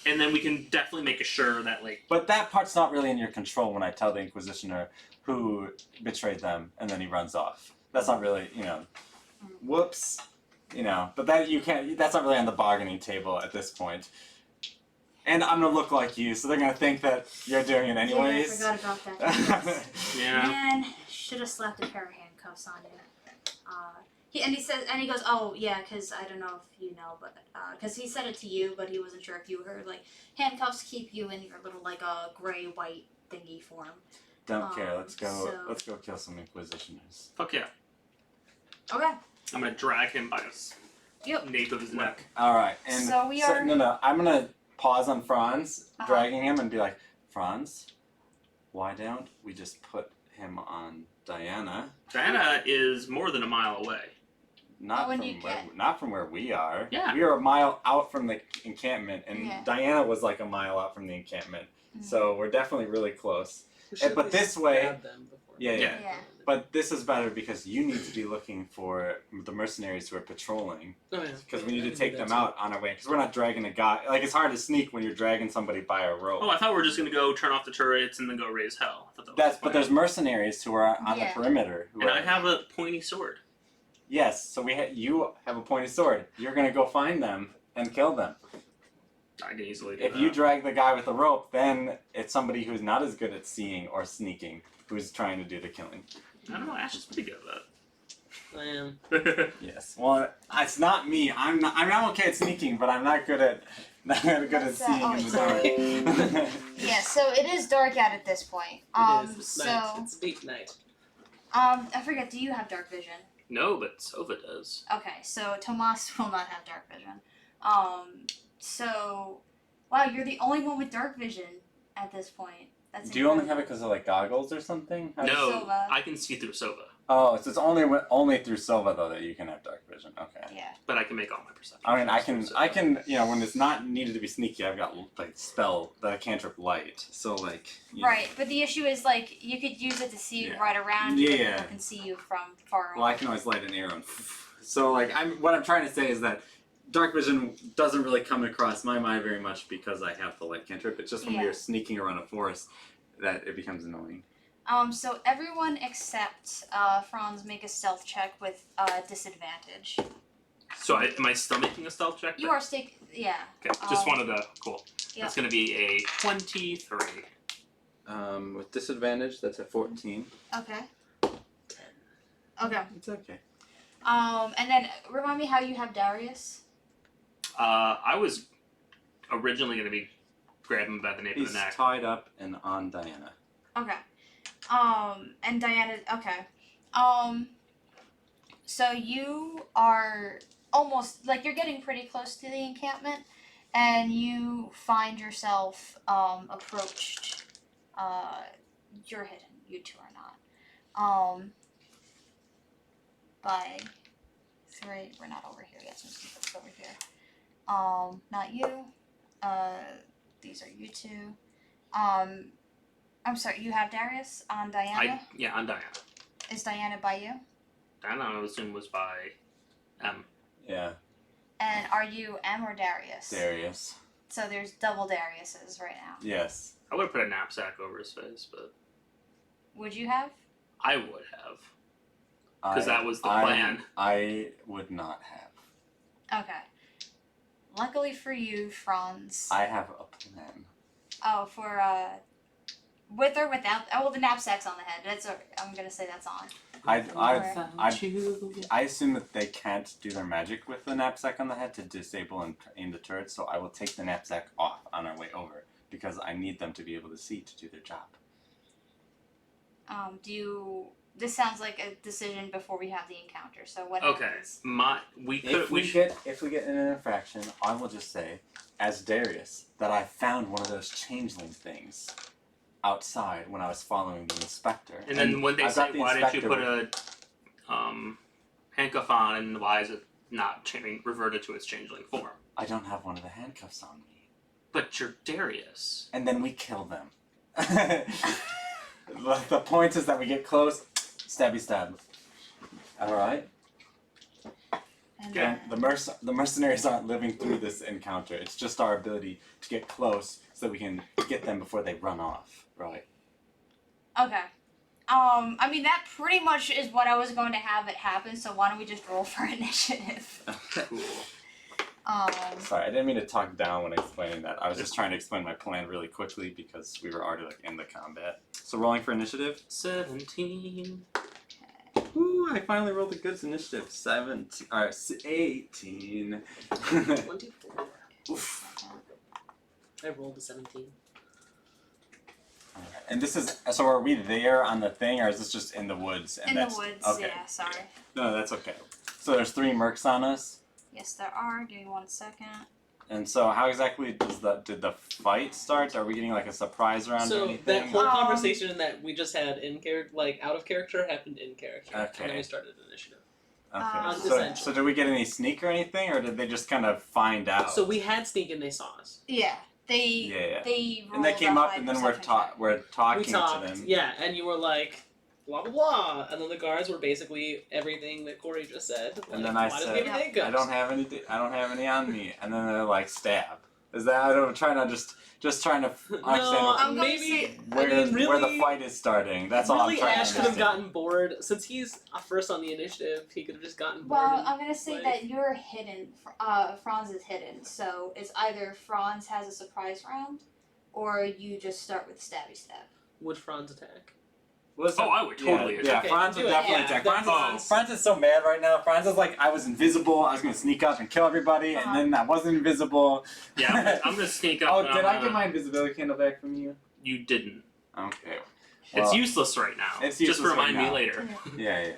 and then we can definitely make sure that like. But that part's not really in your control when I tell the Inquisitioner who betrayed them and then he runs off. That's not really, whoops, but that you can't, that's not really on the bargaining table at this point. And I'm gonna look like you, so they're gonna think that you're doing it anyways. Yeah, I forgot about that. Yeah. Man, should have slapped a pair of handcuffs on you. He goes, oh yeah, because I don't know if you know, but because he said it to you, but he wasn't sure if you heard. Like handcuffs keep you in your little like gray white thingy form. Don't care. Let's go. so- Let's go kill some Inquisitioners. Fuck yeah. Okay. I'm gonna drag him by his nape of his neck. All right, and So we are- no. I'm gonna pause on Franz, Uh-huh. dragging him, and be like, Franz, why don't we just put him on Diana? Diana is more than a mile away. Not when from you where, get- not from where we are. Yeah. We are a mile out from the encampment, and Yeah. Diana was like a mile out from the encampment. Mhm. So we're definitely really close. We should but at this least way- grab them before Yeah, we- yeah. Yeah. But this is better because you need to be looking for the mercenaries who are patrolling. Oh, yeah. Because we Yeah, need I to can take do them that out on our way. Because we're not dragging a guy. Like, it's hard to sneak when you're dragging somebody by a rope. Oh, I thought we were just gonna go turn off the turrets and then go raise hell. I thought that was That's the but plan. there's mercenaries who are on Yeah. the perimeter. Who And are, I have a pointy sword. yes, so you have a pointed sword. You're gonna go find them and kill them. I can easily do If that. you drag the guy with the rope, then it's somebody who's not as good at seeing or sneaking who's trying to do the killing. I don't know, Ash is pretty good I am. at that. Yes. Well, it's not me. I'm okay at sneaking, but I'm not good at That's, seeing oh, in the sorry. dark. Yeah. So it is dark out at this point. It is. It's So night. It's deep night. I forget. Do you have dark vision? No, but Sova does. Okay, so Tomas will not have dark vision. So, wow, you're the only one with dark vision at this point. That's Do you only have incredible. it because of like goggles or something? No, Sova. I can see through Sova, Oh, so it's only through Silva though that you can have dark vision. Okay. Yeah. but I can make all my perception. I mean, I checks can, through Sova. when it's not needed to be sneaky, I've got like the cantrip light. So like. you know. Right, but the issue is like you could use it to see Yeah. right around you, but Yeah. people can see you from far Well, I away. can always light an arrow. So like, what I'm trying to say is that dark vision doesn't really come across my mind very much because I have the light cantrip. It's just when Yeah. we are sneaking around a forest that it becomes annoying. So everyone except Franz make a stealth check with disadvantage. So am I still making a stealth check? You are yeah. Okay, just um, wanted to. Cool. Yep. That's gonna be a 23. With disadvantage, that's a 14. Okay. Okay. It's okay. And then remind me how you have Darius. I was originally gonna be grabbing him by the nape of He's the neck. tied up and on Diana. Okay. And Diana. Okay. So you are almost like you're getting pretty close to the encampment, and you find yourself approached. You're hidden. You two are not. By three. We're not over here yet. So I'm just gonna put this over here. Not you. These are you two. I'm sorry. You have Darius on Diana. On Diana. Is Diana by you? Diana, I would assume was by M. Yeah, And are you M or Darius? Darius. So there's double Dariuses right now. Yes. I would have put a knapsack over his face, but Would you have? I would have. 'Cause that was the plan. I would not have. Okay. Luckily for you, Franz. I have a plan. Oh, for with or without? Oh, well, the knapsack's on the head. I'm gonna say that's on. I assume that they can't do their magic with the knapsack on the head to disable and aim the turret, so I will take the knapsack off on our way over because I need them to be able to see to do their job. Do you this sounds like a decision before we have the encounter. So what Okay. happens? If we get in an infraction, I will just say, as Darius, that I found one of those changeling things outside when I was following the inspector. And then when they I've say, got the why did you inspector- put a handcuff on, and why is it not reverted to its changeling form? I don't have one of the handcuffs on me. But you're Darius. And then we kill them. The point is that we get close, stabby stab. Alright? And Yeah. then, The mercenaries aren't living through this encounter. It's just our ability to get close so that we can get them before they run off. Right. okay. I mean that pretty much is what I was going to have it happen. So why don't we just roll for initiative? Cool. Sorry, I didn't mean to talk down when explaining that. I was just trying to explain my plan really quickly because we were already like in the combat. So rolling for initiative. 17. Ooh, I finally rolled a good initiative. 17. Alright, 18. 24. Oof. I rolled a 17. And this is so. Are we there on the thing, or is this just in the woods? And In that's, the woods. Okay. Yeah. Sorry. No, that's okay. So there's 3 mercs on us. Yes, there are. Give me 1 second. And so, how exactly did the fight start? Are we getting like a surprise round or So anything? that whole Um, conversation that we just had in character, like out of character, happened in character, and then Okay. we started initiative. Okay. So, Essentially. so did we get any sneak or anything, or did they just kind of find out? So we had sneak and they saw us. Yeah. They. Yeah. They. And they rolled came a up, high and then we're perception check. we're talking We talked, to them. yeah, and you were like, blah blah blah, and then the guards were basically everything that Corey just said. And like, then I why does said, he have handcuffs? I don't have any on me. And then they're like, stab. Is that? I'm trying to just trying to understand I'm gonna maybe. say- where I mean, really, where the fight is starting. That's all I'm really, trying Ash to could have understand. gotten bored since he's first on the initiative. He could have just gotten bored. Well, and, I'm gonna say like- that you're hidden. Franz is hidden, so it's either Franz has a surprise round, or you just start with stabby stab. Would Franz attack? Oh, I would totally Yeah, attack. yeah, Franz do would it, definitely yeah, attack. that's Franz, fine. Franz is so mad right now. Franz is like, I was invisible. I was gonna sneak up and kill everybody, and then I wasn't invisible. Yeah, I'm gonna sneak up. Oh, and did I'm I get gonna- my invisibility candle back from you? You didn't. Okay. It's Well, useless right now. it's Just useless remind right me now. later. Yeah.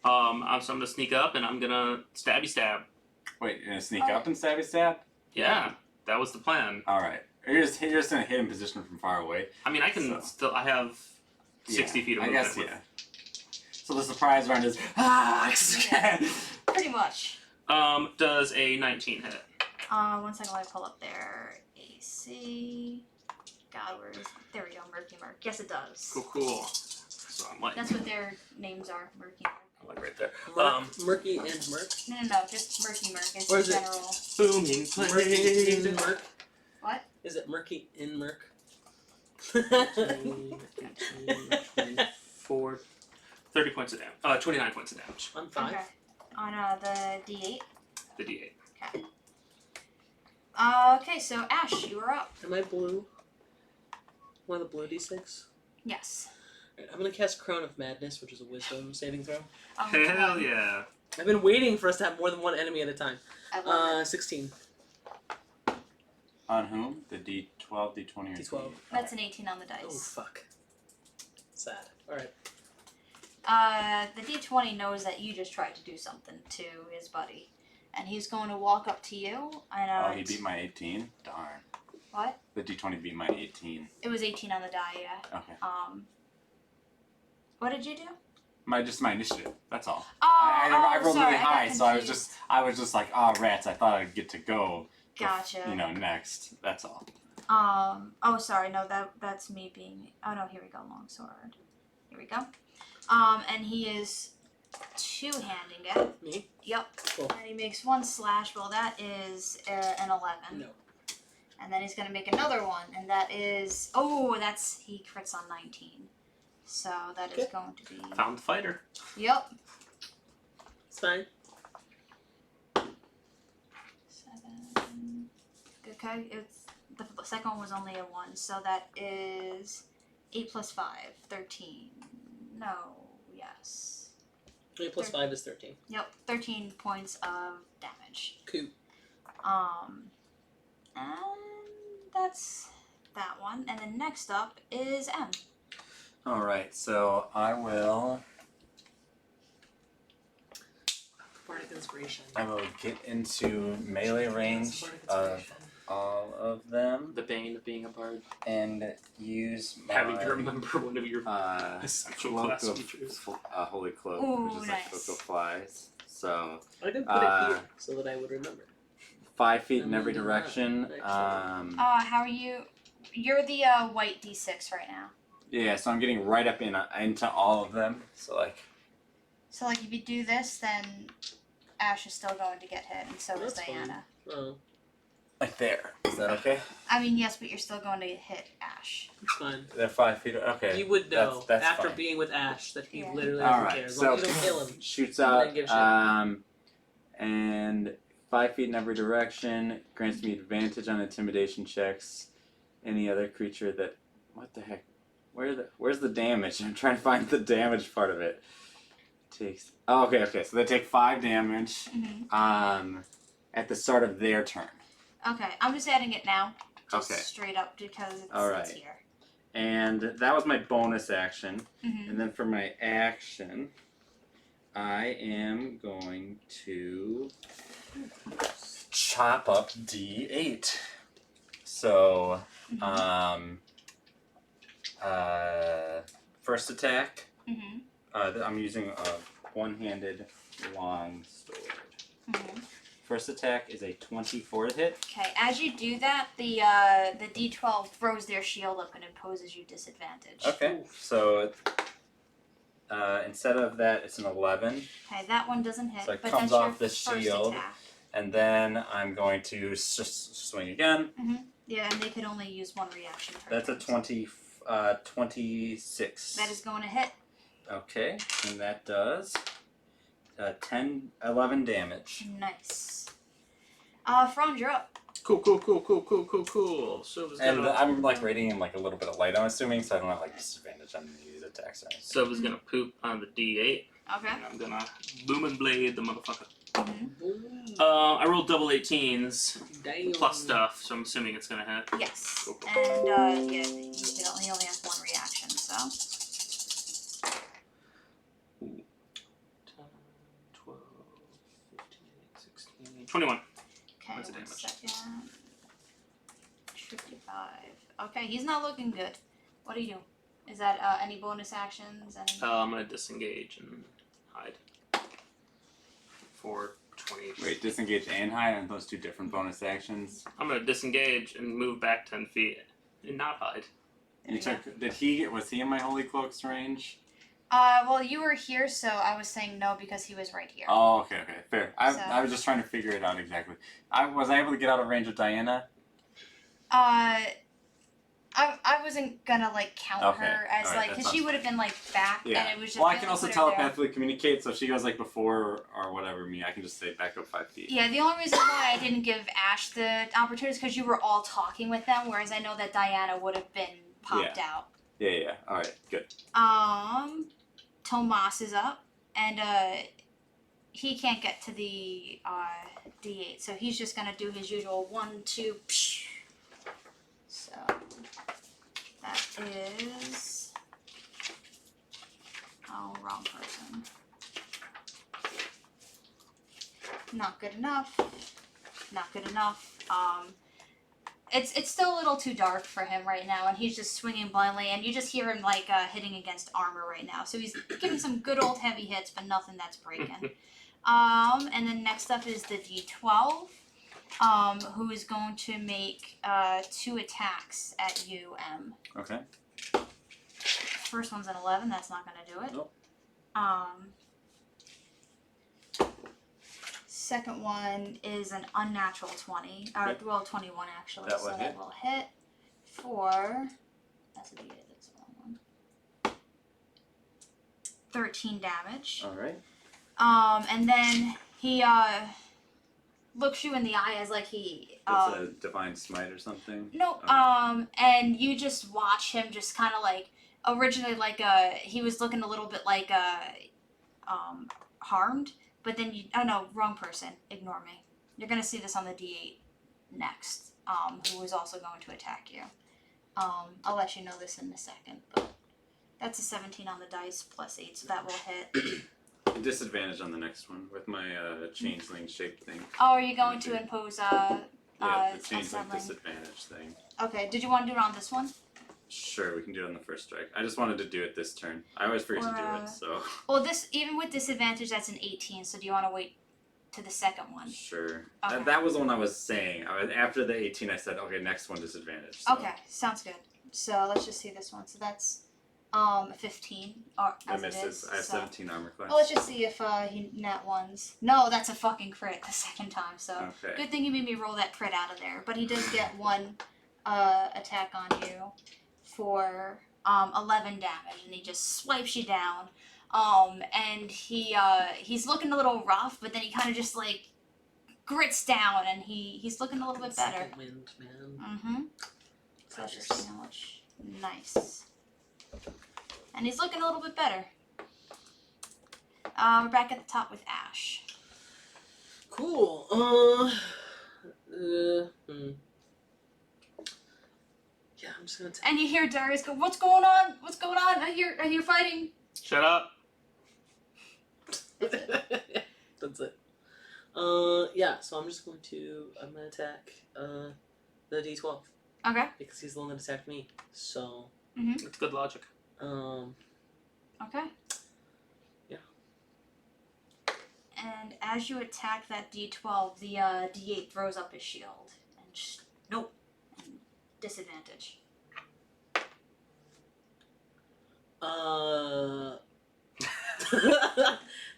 So I'm gonna sneak up and I'm gonna stabby stab. Wait, you're gonna sneak up and stabby stab? Yeah, that was the plan. All right. You're just in a hidden position from far away. I mean, I can So- still. I have 60 Yeah, feet of I movement. guess with- yeah. So the surprise round is Pretty much. Does a 19 hit? 1 second, let me pull up their AC. God, where is? There we go, Murky Murk. Yes, it does. Cool. So I'm like, That's what their names are, Murky Murk. I'm like right there. Murky and Murk. No, just Murky Murk. It's Or is it- general. Booming Murky in flame. Murk. What? Is it Murky in Murk? 4, 30 points of damage. 29 points of damage. On 5. Okay. On the D8. The D8. Okay. Okay, so Ash, you are up. Am I blue? One of the blue d6? Yes. Alright, I'm gonna cast Crown of Madness, which is a wisdom saving throw. Hell yeah. I've been waiting for us to have more than one enemy at a time. I love it. 16. On whom? The D12, D20, or D12. That's an 18 on the Oh, dice. fuck. Sad. Alright. The D20 knows that you just tried to do something to his buddy. And he's going to walk up to you and Oh, he beat my 18? Darn. What? The D20 beat my 18. It was 18 on the die, yeah. Okay. What did you do? Just my initiative. That's all. Oh, I rolled sorry, really I got high, so confused. I was just like, oh rats, I thought I'd get to go. Gotcha. Next. That's all. Oh, sorry, no, that's me being. Oh no, here we go, longsword. Here we go. And he is two-handing it. Me? Yep. Cool. And he makes one slash. Well, that is an 11. No. And then he's gonna make another one, and that is he crits on 19. So that is Okay. going to be. Found the fighter. Yep. It's fine. 7. Okay, it's the second one was only a 1, so that is 8 plus 5, 13. No, yes. 8 plus 5 is 13. Yep, 13 points of damage. Cool. And that's that one. And then next up is M. Alright, so I will Bardic Inspiration. I will get into melee range Bardic of Inspiration. all of them The bane of being a bard. and use my Having to remember one of your essential cloak class of features. holy cloak, Ooh, which is like nice. cloak of flies. So I did put it here so that I would remember. 5 feet in And every we do direction. not, actually. How are you? You're the white D6 right now. Yeah, so I'm getting right up into all of them. So like, So like if you do this, then Ash is still going to get hit, and so is That's Diana. Oh, like there. Is that okay? I mean, yes, but you're still going to hit Ash. it's fine. They're 5 feet. Okay. You would know That's after fine. being with Ash that he Yeah. literally All doesn't right, care. As so- long as you don't kill him. Shoots He out. doesn't give a shit. And 5 feet in every direction grants me advantage on intimidation checks. Any other creature that, what the heck? Where's the damage? I'm trying to find the damage part of it. Takes. Oh, okay. So they take 5 damage. Mm-hmm. At the start of their turn. Okay, I'm just adding it now. Just Okay. straight up because it's, All right. it's here. And that was my bonus action. Mm-hmm. And then for my action, I am going to chop up D8. So, first attack, Mm-hmm. I'm using a one-handed long sword. Mm-hmm. First attack is a 24 to hit. Okay, as you do that, the D12 throws their shield up and imposes you disadvantage. Okay, so instead of that, it's an 11. Okay, that one doesn't hit, So it but comes that's your off the first shield. attack. And then I'm going to swing again. Yeah, and they could only use one reaction per That's a turn. 26. That is going to hit. Okay, and that does 11 damage. Nice. Franz, you're up. Cool. Silva's And gonna, I'm like rating him like a little bit of light, I'm assuming, so I don't have like disadvantage on these attacks or anything. Silva's gonna poop on the D8, Okay. and I'm gonna boom and blade the motherfucker. Mm-hmm. I rolled double 18s Damn. plus stuff, so I'm assuming it's gonna hit. Yes. Cool. And yeah, he only has one reaction, so. 10, 12, 15, 16, 21. Okay, What's the one damage? second. 55. Okay, he's not looking good. What do you do? Is that any bonus actions? Any... I'm gonna disengage and hide. For 20. Wait, disengage and hide on those 2 different bonus actions. I'm gonna disengage and move back 10 feet and not hide. There you go. Was he in my holy cloak's range? Well, you were here, so I was saying no because he was right here. Oh, okay, fair. I So- was just trying to figure it out exactly. Was I able to get out of range of Diana? I wasn't gonna like count Okay, her as alright, like that because she sounds would have been like back, Yeah. and it was just. Well, I we can only also put her there. telepathically communicate, so if she goes like before or whatever me, I can just say back up 5 feet. Yeah, the only reason why I didn't give Ash the opportunity is because you were all talking with them, whereas I know that Diana would have been popped out. Yeah. Alright, good. Tomas is up, and he can't get to the D8, so he's just gonna do his usual 1, 2. Psh. So that is wrong person. Not good enough. Not good enough. It's still a little too dark for him right now, and he's just swinging blindly, and you just hear him like hitting against armor right now. So he's giving some good old heavy hits, but nothing that's breaking. And then next up is the D12, who is going to make 2 attacks at you, M. Okay. First one's an 11. That's not gonna do it. Nope. Second one is an unnatural 20. Okay. Well, 21 actually. That so will that hit. will hit for. That's a D8. That's the wrong one. 13 damage. Alright. And then he looks you in the eye as like he. That's a divine smite or something? No. Okay. And you just watch him just kind of like originally like he was looking a little bit like harmed, but then you no wrong person. Ignore me. You're gonna see this on the D8 next. Who is also going to attack you. I'll let you know this in a second, but that's a 17 on the dice plus 8, so that will hit. Disadvantage on the next one with my changeling shape thing. Oh, are you going to impose Yeah, the changeling assembling? disadvantage thing. Okay, did you want to do it on this one? Sure, we can do it on the first strike. I just wanted to do it this turn. I always forget to do it, so. Well, this even with disadvantage, that's an 18. So do you want to wait to the second one? Sure. Okay. That was the one I was saying. After the 18, I said, okay, next one disadvantage. So. Okay, sounds good. So let's just see this one. So that's 15 or That as it misses. is. I have so. 17 armor class. Well, let's just see if he nat ones. No, that's a fucking crit the second time. So Okay. good thing you made me roll that crit out of there. But he does get one attack on you for 11 damage, and he just swipes you down. And he's looking a little rough, but then he kind of just like grits down, and he's looking a little bit better. Second wind, man. Mm-hmm. So let's just see how much. Nice. And he's looking a little bit better. We're back at the top with Ash. Cool. Yeah, I'm just gonna. And you hear Darius go, "What's going on? What's going on? I hear fighting." Shut up. That's it. Yeah. So I'm just going to. I'm gonna attack the D12 Okay. because he's the one that attacked me. So That's good logic. Okay. Yeah. And as you attack that D12, the D8 throws up his shield. And nope. And disadvantage.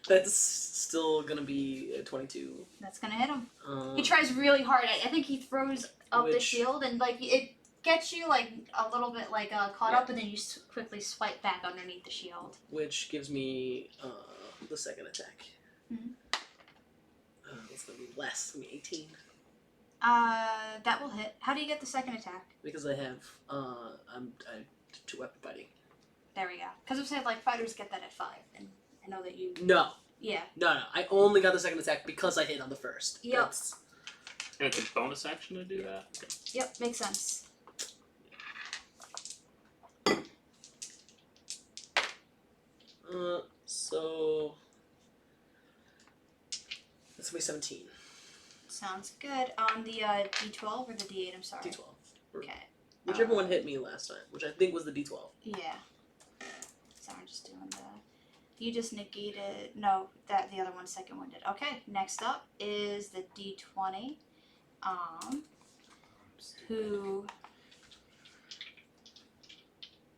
That's still gonna be a 22. That's gonna hit him. He tries really hard. I think he throws up the Which- shield, and like it gets you like a little bit like caught up, and then you quickly swipe back underneath the shield. Which gives me the second attack. Mhm. It's gonna be less. It's gonna be 18 That will hit. How do you get the second attack? because I have I two weapon fighting. There we go. Because I've said like fighters get that at 5, and I know that you. No, Yeah. no. I only got the second attack because I hit on the first. Yep. That's- And it's a bonus action to do that? Okay. Yep. Makes sense. So that's gonna be 17. Sounds good. On the D12 or the D8? I'm sorry. D12. Okay. Whichever one hit me last time, which I think was the D12. Yeah. So I'm just doing the. You just negated. No, that the other one, second one did. Okay. Next up is the D20. Who.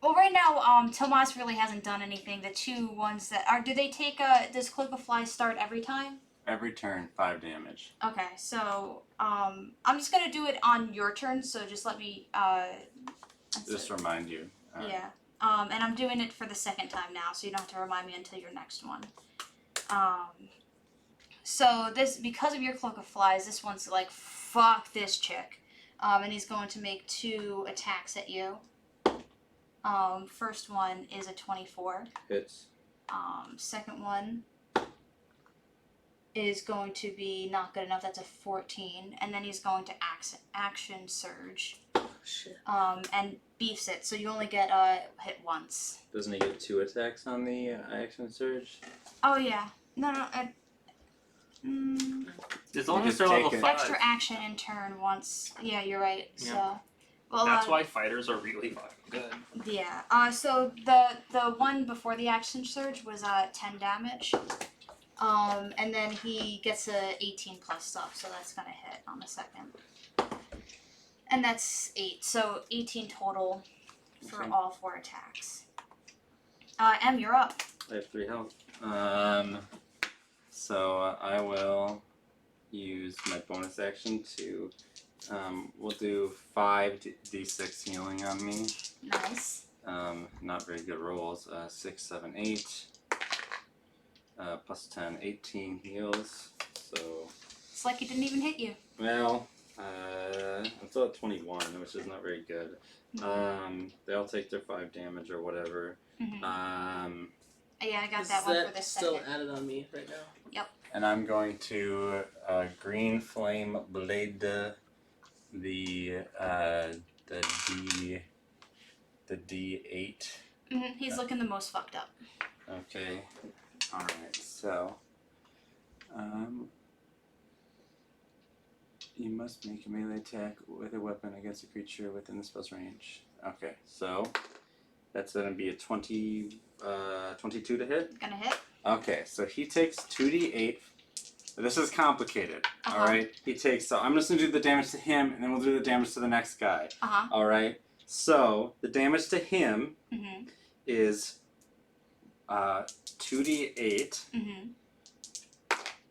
Well, right now, Tomas really hasn't done anything. The two ones that are. Do they take does Cloak of Flies start every time? Every turn, 5 damage. Okay, so I'm just gonna do it on your turn. So just let me Just remind you. yeah. And I'm doing it for the second time now, so you don't have to remind me until your next one. So this because of your Cloak of Flies, this one's like fuck this chick, and he's going to make 2 attacks at you. First one is a 24. Hits. Second one is going to be not good enough. That's a 14, and then he's going to action surge, Shit. and beefs it. So you only get hit once. Doesn't he get 2 attacks on the action surge? Oh yeah, no. As long You as just they're level take it. 5. Extra action in turn once. Yeah, you're right. Yeah. So, well, That's why fighters are really fucking good. yeah. So the one before the action surge was 10 damage. And then he gets a 18 plus stuff, so that's gonna hit on the second. And that's 8, so 18 total for Okay. all 4 attacks. Em, you're up. I have 3 health. So I will use my bonus action to. We'll do 5d6 healing on me. Nice. Not very good rolls. 6, 7, 8. Plus 10, 18 heals. So, It's like he didn't even hit you. well, I'm still at 21, which is not very good. They all take their 5 damage or whatever. Mhm. Yeah, I got Is that one that for this still second. added on me right now? And I'm going to green flame blade the D8. He's looking the most fucked up. Okay. Alright, so you must make a melee attack with a weapon against a creature within the spell's range. Okay, so that's gonna be a 22 to hit. Gonna hit. Okay, so he takes 2d8. This is complicated. Uh-huh. Alright? So I'm just gonna do the damage to him and then we'll do the damage to the next guy. Uh-huh. Alright? So the damage to him Mm-hmm. is 2d8. Mm-hmm.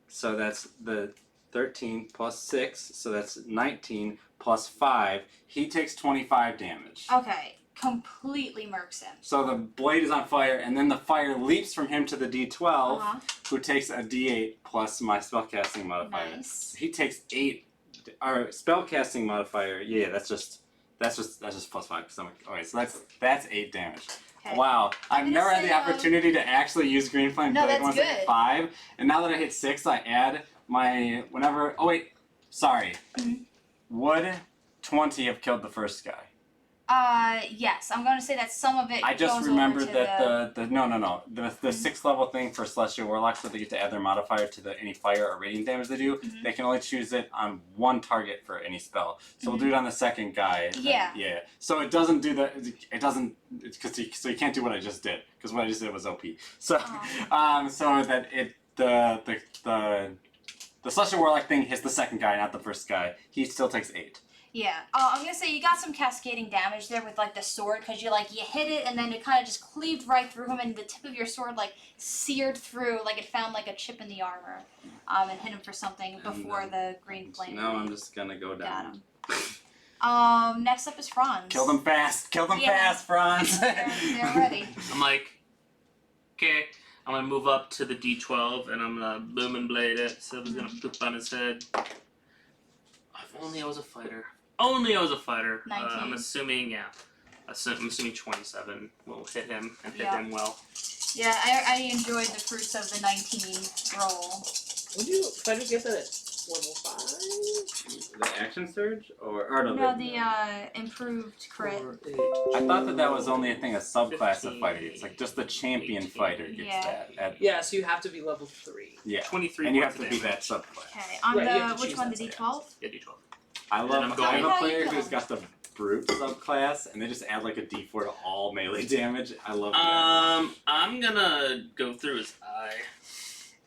So that's the 13 plus 6, so that's 19 plus 5. He takes 25 damage. Okay. Completely murks him. So the blade is on fire, and then the fire leaps from him to the D12, Uh-huh. who takes a D8 plus my spellcasting modifier. Nice. He takes 8. Our spellcasting modifier, yeah, that's just plus 5. Because I'm like, okay, so that's 8 damage. Okay. Wow, I've gonna never had say, the opportunity to actually use green flame. No, but I that's once I hit good. 5, and now that I hit 6, I add my whenever. Oh wait, sorry. Mhm. Would 20 have killed the first guy? Yes. I'm gonna say that some of it I just goes remembered over to that the 6th level thing for Celestial Warlocks, so they get to add their modifier to any fire or radiant damage they do. Mhm. They can only choose it on one target for any spell. So we'll do it on the second guy. and then- Yeah. yeah. So it doesn't do that. It doesn't. So you can't do what I just did because what I just did was OP. So Oh. so that the Celestial Warlock thing hits the second guy, not the first guy. He still takes 8. Yeah. I'm gonna say you got some cascading damage there with like the sword, because you hit it and then it kind of just cleaved right through him, and the tip of your sword like seared through, like it found like a chip in the armor, and hit him for something before the green flame. Now I'm just gonna go got down. him. Next up is Franz. Kill them fast. Kill them Yeah. fast, Franz. They're ready. I'm like, okay, I'm gonna move up to the D12 and I'm gonna boom and blade it. Silver's gonna poop on his head. If only I was a fighter. Only I was a fighter. 19. I'm assuming, yeah. I'm assuming 27 will hit him and hit Yeah. him well. Yeah, I enjoyed the fruits of the 19 roll. Would you fighters get that at level 5? The action surge or no? No, the improved crit. Or 8? I thought that was only a thing, a subclass of 15, fighter. It's like just the champion 18. fighter gets Yeah. that. Yeah, so you have to be level 3. Yeah. 23 And you have points to of be that damage. subclass. Okay, on Right, you have to which choose one, that the side. D12? Yeah, D12. I I'm love going- I have a How you player kill who's him? got the brute subclass and they just add like a D4 to all melee damage. I love that. I'm gonna go through his eye.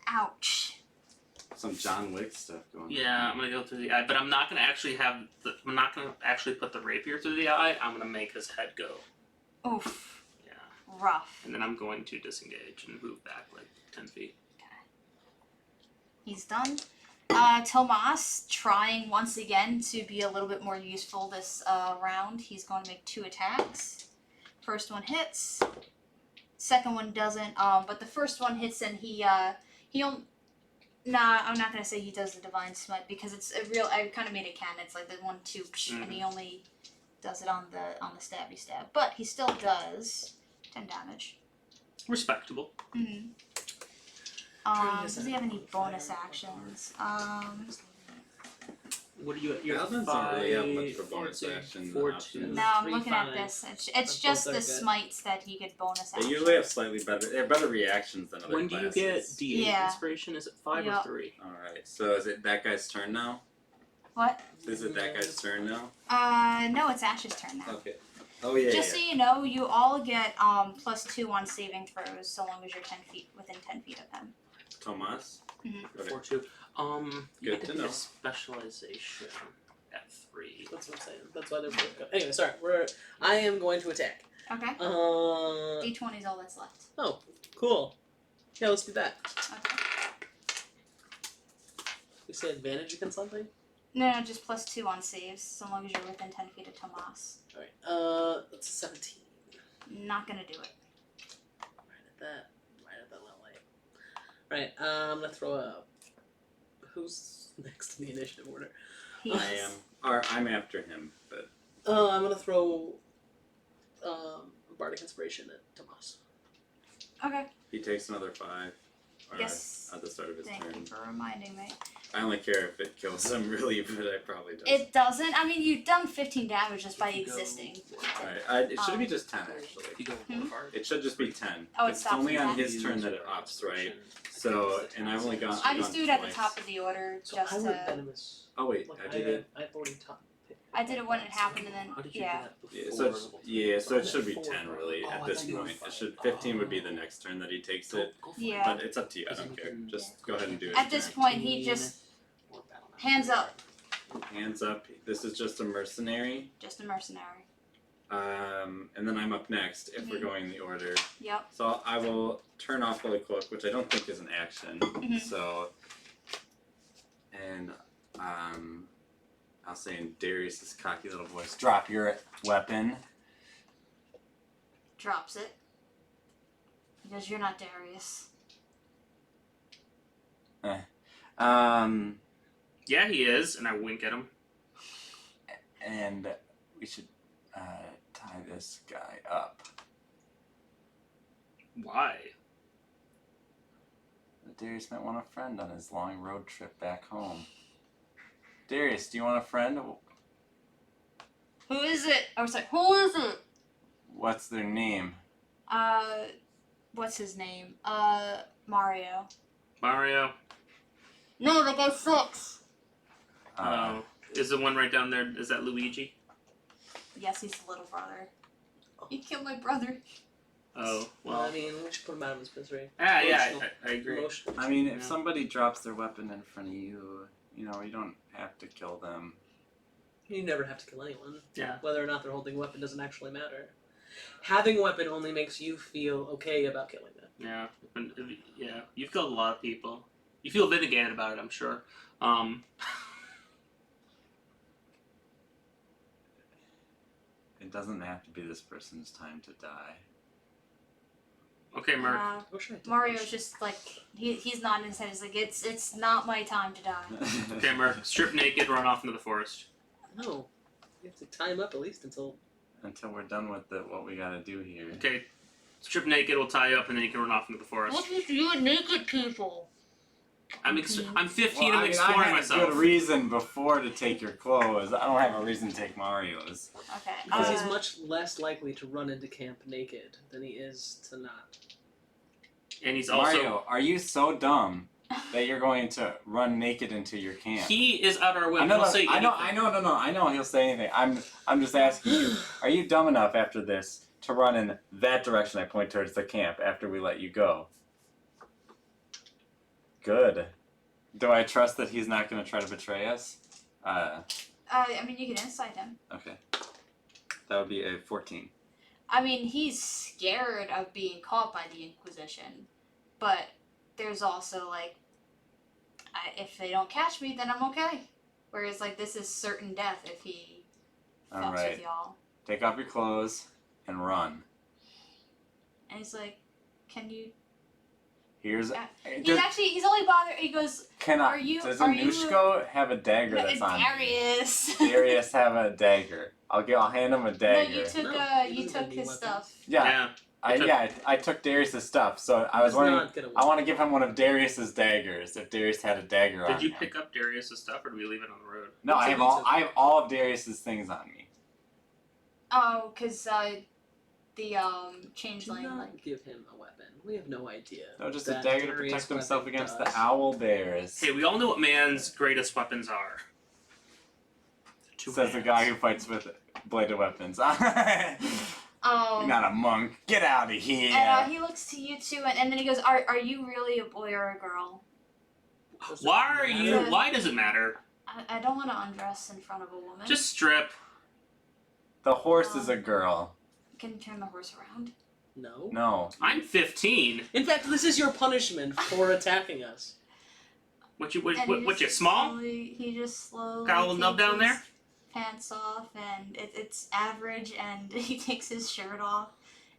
Ouch. Some John Wick stuff going on. Yeah, I'm gonna go through the eye, but I'm not gonna actually I'm not gonna actually put the rapier through the eye. I'm gonna make his head go. Oof. Yeah, Rough. and then I'm going to disengage and move back like 10 feet. He's done. Tomas trying once again to be a little bit more useful this round. He's going to make 2 attacks. First one hits. Second one doesn't. But the first one hits and Nah, I'm not gonna say he does the divine smite because it's a real. I kind of made it canon. It's like the 1-2, and he only does it on the stabby stab. But he still does 10 damage. Respectable. Mm-hmm. Does he have any bonus actions? What are you at? You're Paladins don't really have much for bonus action options. No, I'm looking at this. It's That's just both the are good. smites that he could bonus They action. usually have slightly better. They have better reactions than other When do you classes. get D8 Yeah. inspiration? Is it 5 Yeah. or 3? All right. So is it that guy's turn now? What? Is it that guy's turn now? No, it's Ash's turn now. Okay. Oh yeah. Just so you know, you all get +2 on saving throws so long as you're 10 feet within 10 feet of them. Tomas. Mhm. Okay. 4-2. You Good get to to know. get a specialization at 3. That's what I'm saying. That's why they're both good. Anyway, sorry. I am going to attack. Okay. D20 is all that's left. Oh, cool. Yeah, let's do that. Okay. You say advantage against something? No, just +2 on saves so long as you're within 10 feet of Tomas. Alright. That's a 17. Not gonna do it. Right at that level 8. Right, I'm gonna throw a. Who's next in the initiative order? He I am. Or I'm after him, but I'm gonna throw Bardic Inspiration at Tomas. Okay. he takes another 5. Or Yes. At the start of his Thank turn. you for reminding me. I only care if it kills them, really, but I probably don't. It doesn't. I mean, you've done 15 damage just by If you go existing. Alright, it should be just 10 actually. If you go Hmm? more hard. It should just be 10. Oh, it it's stops only at on 10? his turn that it ups, right? So, and I've only gone. I just do it at the twice. top of the order So just I went to. venomous. Oh wait, Like, I did it. I've already taught. I did it when it happened, and then How did you yeah. do that before? Yeah, so so I'm it should at be 4. 10 really Oh, at I this thought you were point. It five. should 15 would be the next turn that he takes it, Go for Yeah. but it's up to you. I don't care. Just go ahead and do it. At this point, he just Or battle master. hands up, Hands up. This is just a mercenary. just a mercenary. And then I'm up next if we're going in the order. Yep. So I will turn off Holy Cloak, which I don't think is an action. Mhm. So, and I'll say in Darius's cocky little voice, drop your weapon. Drops it. Because you're not Darius. Yeah, he is, and I wink at him. And we should tie this guy up. Why? Darius might want a friend on his long road trip back home. Darius, do you want a friend? Who is it? I was like, who is it? What's their name? What's his name? Mario. Mario. No, the guy sucks. Oh, is the one right down there? Is that Luigi? Yes, he's the little brother. He killed my brother. Oh, Well, well. I mean, we should put him out of his misery. Yeah, Emotional. I agree. Emotional. I mean, if Yeah. somebody drops their weapon in front of you, you know, you don't have to kill them. You never have to kill anyone. Yeah. Whether or not they're holding a weapon doesn't actually matter. Having a weapon only makes you feel okay about killing them. Yeah, yeah. You've killed a lot of people. You feel vindicated about it, I'm sure. It doesn't have to be this person's time to die. Okay, Merc. Or should I do Mario's this? just like he's not in his head. He's like it's not my time to die. Okay, Merc. Strip naked, run off into the forest. No. You have to tie him up at least until. Until we're done with what we gotta do here. Okay, strip naked, we'll tie you up, and then you can run off into the forest. What's with you and naked people? I'm 15, Well, I'm I exploring had myself. a good reason before to take your clothes. I don't have a reason to take Mario's. Okay. Because he's much less likely to run into camp naked than he is to not. And he's also... Mario, are you so dumb that you're going to run naked into your camp? He is out our way. I know, He'll say I know, anything. I know he'll say anything. I'm just asking you, are you dumb enough after this to run in that direction I point towards the camp after we let you go? Good. Do I trust that he's not going to try to betray us? I mean, you can insight him. Okay. That would be a 14. I mean, he's scared of being caught by the Inquisition, but there's also like, if they don't catch me, then I'm okay. Whereas like this is certain death if he fucks Alright. with y'all. Take off your clothes and run. And he's like, can you? Here's... Yeah. Does, He's only bothered. He goes, can I, are you- does are you- Anushko have a dagger no, that's on me? Darius. Darius have a dagger. I'll hand him a No, dagger. you took No, he you doesn't took need his weapons. stuff. Yeah, I took Darius's stuff, so I was He's wondering. not gonna I want to give him one of Darius's daggers. If Darius had a dagger on Did you him. pick up Darius' stuff, or did we leave it on the road? No, I He have took- I have all of Darius's things on me. Oh, cause the Do changeling not like give him a weapon. We have no idea. No, just a that dagger to Darius' protect himself weapon against does. the owl bears. Hey, we all know what man's greatest weapons are. Two Says the hands. guy who fights with bladed weapons. You're not a monk. Get out of here. And he looks to you two, and then he goes, "Are you really a boy or a girl?" Does it Why are matter? you? Why does it matter? I don't want to undress in front of a woman. Just strip. The horse is a girl. Can you turn the horse around? No. No. I'm 15. In fact, this is your punishment for attacking us. What you And what you small? He just slowly Got a little nub takes down his there? pants off, and it's average, and he takes his shirt off,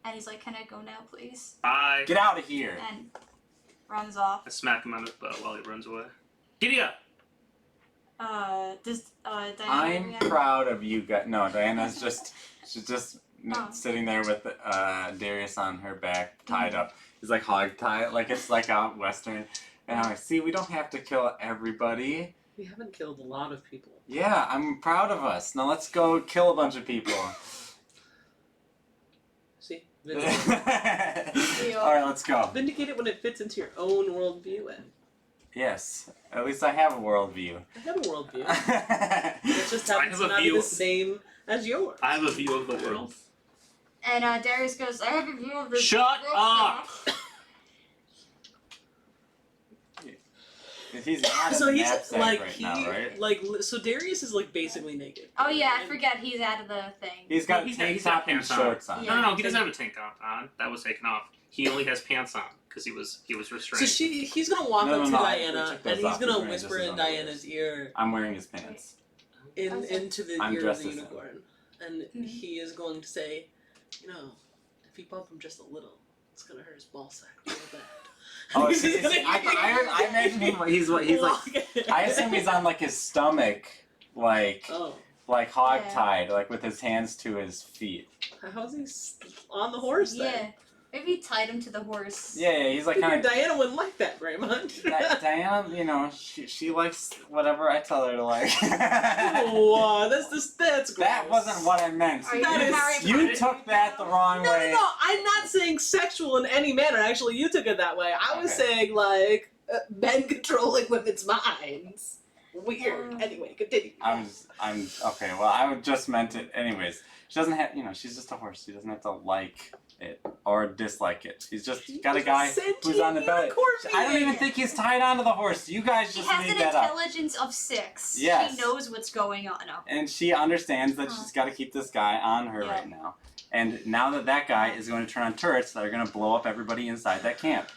and he's like, "Can I go now, please?" Bye. Get out of here. And runs off. I smack him on the butt while he runs away. Giddy up! Does Diana I'm react? proud of you guys. No, Diana's she's just Oh. sitting there with Darius on her back, tied up. He's like hog tied, like it's like a western. See, we don't have to kill everybody. We haven't killed a lot of people. Yeah, I'm proud of us. Now let's go kill a bunch of people. See? Alright, let's go. Vindicate it when it fits into your own worldview, and Yes, at least I have a worldview. I have a worldview. It just happens I to have a not be view. the same as yours. I have a view of the world. And Darius goes, I have a view of the Shut world up! stuff." He's not So in the he's knapsack like right he now, right? like so Darius is like basically naked. Oh yeah, I forget he's out of the thing. He's got He's a got- tank he's got top and pants on. shorts on. Yeah. No, he doesn't have a tank top on. That was taken off. He only has pants on because he was restrained. So he's gonna walk No, up to no, I Diana took those and he's off. He's gonna wearing whisper just his in underwear. Diana's ear I'm wearing his pants. into the I'm ear of dressed the as him. unicorn, and he is going to say, you know, if you bump him just a little, it's gonna hurt his ball sack real bad. Oh, I imagine he's like. I assume he's on like his stomach, like Oh, hog-tied, like with his hands to his feet. how's he on the horse then? Yeah. Maybe he tied him to the horse. Yeah, he's like Figured kind of. Diana wouldn't like that very much. Diana, you know, she likes whatever I tell her to like. Oh, that's gross. That wasn't what I meant. Are you That is- Harry You Potter? took that the wrong No, way. I'm not saying sexual in any manner. Actually, you took it that way. I was Okay. saying, like, men controlling women's minds. Weird. Anyway, continue. I'm okay. Well, I just meant it anyways. She doesn't have, she's just a horse. She doesn't have to like it or dislike it. She's just got a guy who's on the belly. I don't even think he's tied onto the horse. You guys She just has made an that up. intelligence of 6. Yes. She knows what's going on. No. And she understands that Huh. she's got to keep this guy on her Yeah. right now. And now that guy is going to turn on turrets that are going to blow up everybody inside that camp.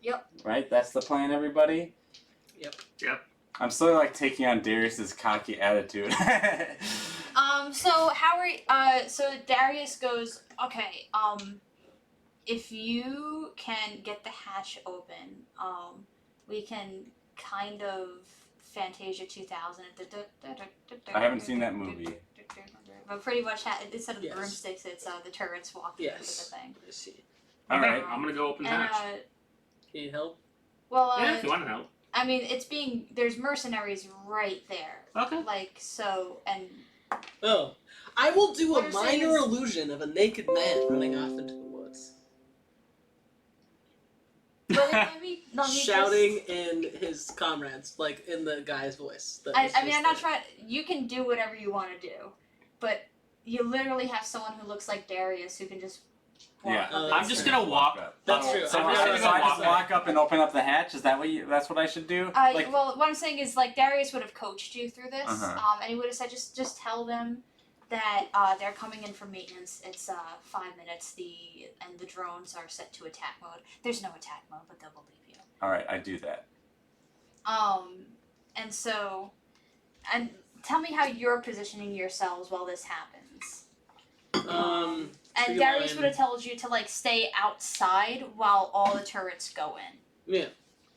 Yep. Right? That's the plan, everybody? Yep. I'm still like taking on Darius's cocky attitude. So Darius goes, okay, if you can get the hatch open, we can kind of Fantasia 2000. I haven't seen that movie. But pretty much, instead of the Yes. broomsticks, it's the turrets walking Yes. through the thing. I see. Alright. I'm gonna go open the And, hatch. Can you help? Yeah, if you want to help. I mean, there's mercenaries right there. Okay. Like, so, and Oh. I will do What a I'm saying minor is- illusion of a naked man running off into the woods. but maybe let me Shouting in his comrades, like in the guy's voice. that was I mean, just I'm not there. trying. You can do whatever you want to do, but you literally have someone who looks like Darius who can just. Walk Yeah. up I'm and- I'm just gonna walk. up. That's Yeah. true. So, I'm I just gonna just go walk walk up and open up the hatch? Is that that's what I should do? Well, what I'm saying is, like, Darius would have coached you through this, Uh-huh. and he would have said, just tell them that they're coming in for maintenance. It's 5 minutes. And the drones are set to attack mode. There's no attack mode, but they'll believe you. Alright, I do that. And so, and tell me how you're positioning yourselves while this happens. And Tree Darius line. would have told you to like stay outside while all the turrets go in.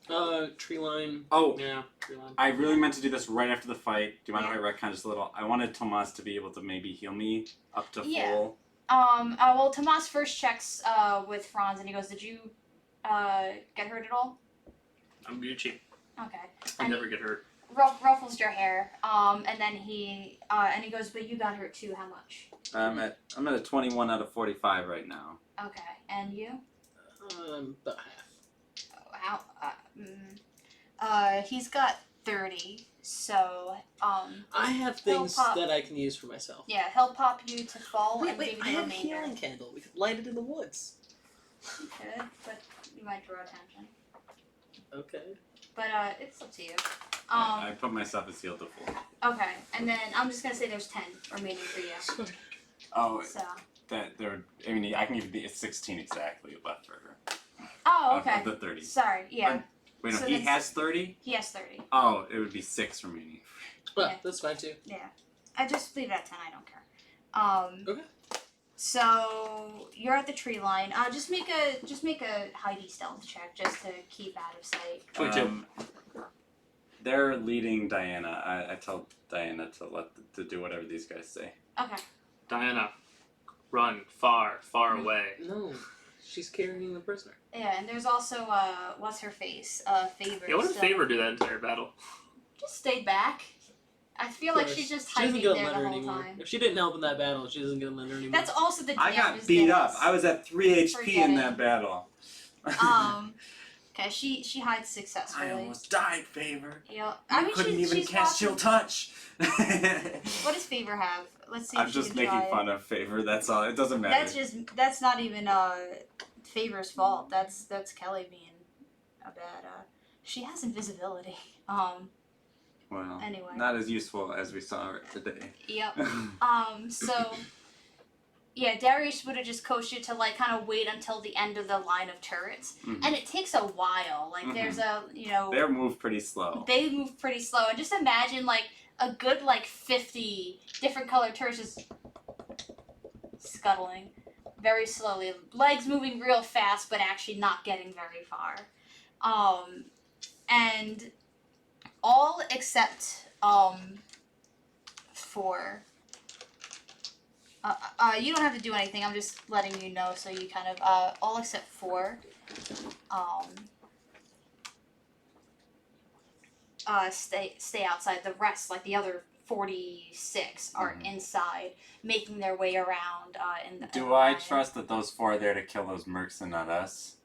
Yeah. Tree line. Oh, Yeah. Tree line. I really meant to do this right after the fight. Do you mind Yeah. if I retcon just a little? I wanted Tomas to be able to maybe heal me up to Yeah. full. Well, Tomas first checks with Franz and he goes, "Did you get hurt at all?" I'm Gucci. Okay. I And never get hurt. ruffles your hair. And then he goes, "But you got hurt too. How much?" I'm at a 21 out of 45 right now. Okay. And you? About half. He's got 30. So I have things pop. that I can use for myself. yeah, he'll pop you to fall and Wait, give I you the have a remainder. healing candle. We could light it in the woods. You could, but you might draw attention. Okay. But it's up to you. I put myself as healed to full. Okay, and then I'm just gonna say there's 10 remaining for you. Oh, So. that there. I mean, I can give you 16 exactly left for her. Oh, Of okay. the 30. Sorry. Yeah, Wait, no, So he that's- has 30. he has 30. Oh, it would be 6 remaining. Well, Yeah. that's fine too. Yeah, I just leave it at 10. I don't care. Okay. So you're at the tree line. Just make a Heidi stealth check just to keep out of sight. 22. They're leading Diana. I tell Diana to do whatever these guys say. Okay. Diana, run far, far away. No. She's carrying the prisoner. Yeah, and there's also what's her face? Favor. Yeah, what did still. Favor do that entire battle? Just stayed back. I feel like she's just She doesn't hiding get a there the letter whole anymore. time. If she didn't help in that battle, she doesn't get a letter anymore. That's also the I DM got just beat did up. this. I was at 3 HP Forget in it. that battle. Okay, she hides successfully. I almost died, Favor. Yeah, I I mean couldn't even she's cast watching. Chill Touch. What does Favor have? Let's see. I'm if she just can making try fun it. of Favor. That's all. It doesn't matter. That's not even Favor's fault. That's Kelly being a bad. She has invisibility. Well, Anyway. not as useful as we saw her today. Yep. So, yeah, Darius would have just coached you to, like, kind of wait until the end of the line of turrets. Mhm. And it takes a while. Like, there's a, They move pretty slow. They move pretty slow. And just imagine, like, a good, like, 50 different colored turrets just scuttling very slowly. Legs moving real fast, but actually not getting very far. And all except, for... you don't have to do anything. I'm just letting you know, so you kind of all except for stay outside. The rest, like the other 46, are inside, making their way around. Do I trust that those 4 are there to kill those mercs and not us?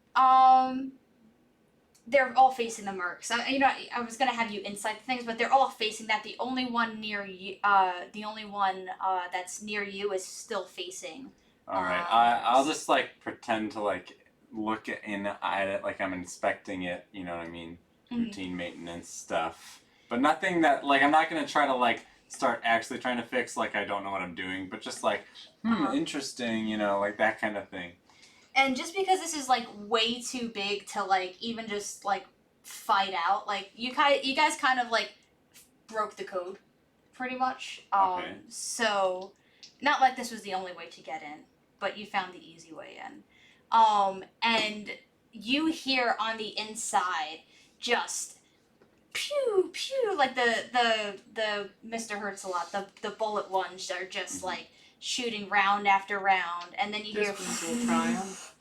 They're all facing the mercs. I was gonna have you inside things, but they're all facing that. The only one near you, that's near you is still facing. All right, I'll just like pretend to like look at it like I'm inspecting it. You know what I mean? Routine maintenance stuff, but nothing that like I'm not gonna try to like start actually trying to fix. Like I don't know what I'm doing, but just like interesting. You know, like that kind of thing. And just because this is like way too big to like even just like fight out, like you guys kind of like broke the code, pretty much. Okay. So not like this was the only way to get in, but you found the easy way in. And you hear on the inside just pew pew, like the Mr. Hurts a lot. The bullet ones are just like shooting round after round, and then you hear triumph.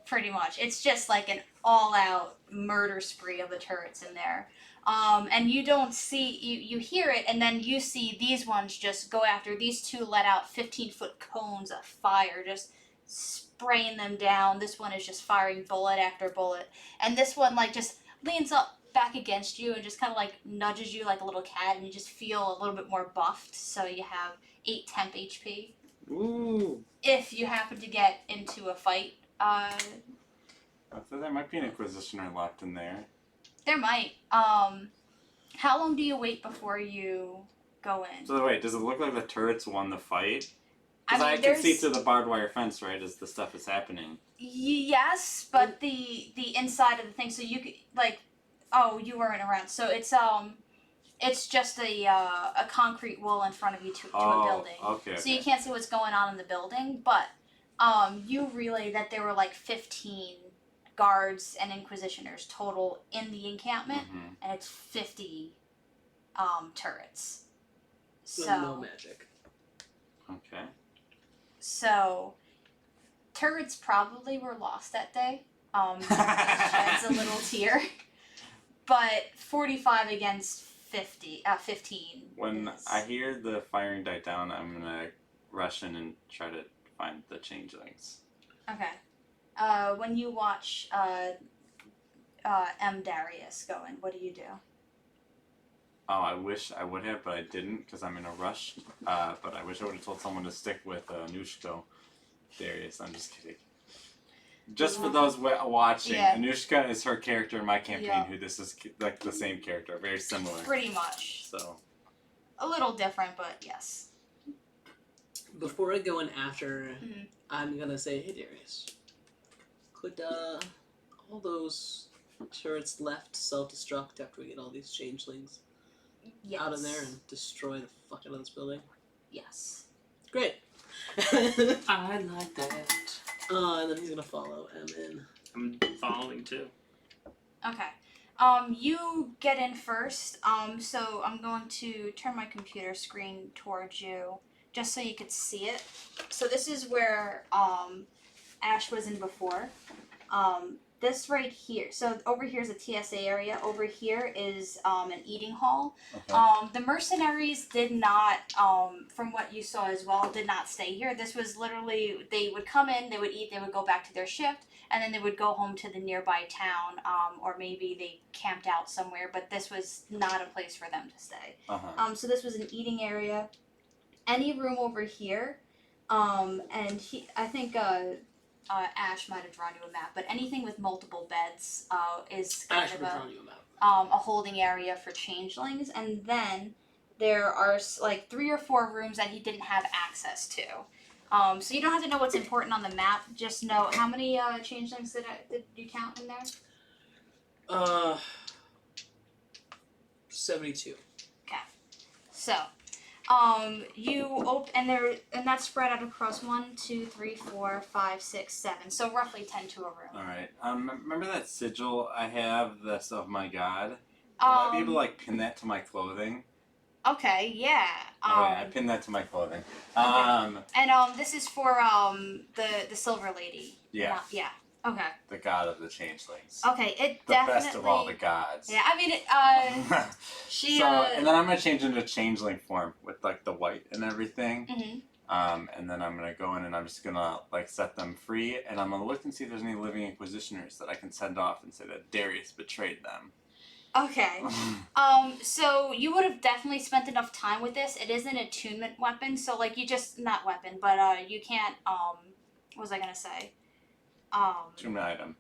pretty much. It's just like an all-out murder spree of the turrets in there. And you don't see, you hear it, and then you see these ones just go after. These 2 let out 15-foot cones of fire, just spraying them down. This one is just firing bullet after bullet. And this one, like, just leans up back against you and just kind of, like, nudges you like a little cat, and you just feel a little bit more buffed, so you have 8 temp HP. Ooh. If you happen to get into a fight, I thought there might be an Inquisitioner left in there. there might. How long do you wait before you go in? So wait, does it look like the turrets won the fight? I Because mean, I can there's see through the barbed wire fence, right, as the stuff is happening. yes, but the inside of the thing. So you could like, oh, you weren't around. So it's just a concrete wall in front of you to a building. Okay. So you can't see what's going on in the building, but you relay that there were like 15 guards and inquisitioners total in the encampment, and it's 50 turrets. With So no magic. Okay. So turrets probably were lost that day. Sheds a little tear, but 45 against 15. When is... I hear the firing die down, I'm gonna rush in and try to find the changelings. Okay. When you watch M. Darius go in, what do you do? Oh, I wish I would have, but I didn't because I'm in a rush. But I wish I would have told someone to stick with Anushka Darius. I'm just kidding. Just for those watching, Yeah. Anushka is her character in my campaign, Yeah. who this is like the same character, very similar. Pretty much. So. A little different, but yes. Before I go in after, Mhm. I'm gonna say, hey Darius, could all those turrets left self-destruct after we get all these changelings Yes. out of there and destroy the fuck out of this building? Yes. Great. I like that. And then he's gonna follow M in. I'm following too. Okay. You get in first. So I'm going to turn my computer screen towards you just so you could see it. So this is where Ash was in before. This right here. So over here is a TSA area. Over here is an eating hall. Okay. The mercenaries did not, from what you saw as well, did not stay here. This was literally, they would come in, they would eat, they would go back to their shift, and then they would go home to the nearby town, or maybe they camped out somewhere, but this was not a place for them to stay. So this was an eating area. Any room over here, and I think Ash might have drawn you a map, but anything with multiple beds is kind Ash of would draw you a map. a holding area for changelings, and then there are like 3 or 4 rooms that he didn't have access to. So you don't have to know what's important on the map. Just know how many changelings did you count in there? 72. So, and that's spread out across 1, 2, 3, 4, 5, 6, 7. So roughly 10 to a room. All right. Remember that sigil I have that's of my god? Will I be able to like pin that to my clothing? Okay, yeah. I pinned that to my clothing. And this is for the Silver Lady. Yeah. Yeah. Okay. The god of the changelings. Okay. It The definitely. best of all the gods. Yeah. I mean, she. And then I'm gonna change into changeling form with like the white and everything. Mhm. And then I'm gonna go in and I'm just gonna like set them free, and I'm gonna look and see if there's any living inquisitioners that I can send off and say that Darius betrayed them. Okay. So you would have definitely spent enough time with this. It is an attunement weapon, so like you just not weapon, but you can't. What was I gonna say? Attunement item.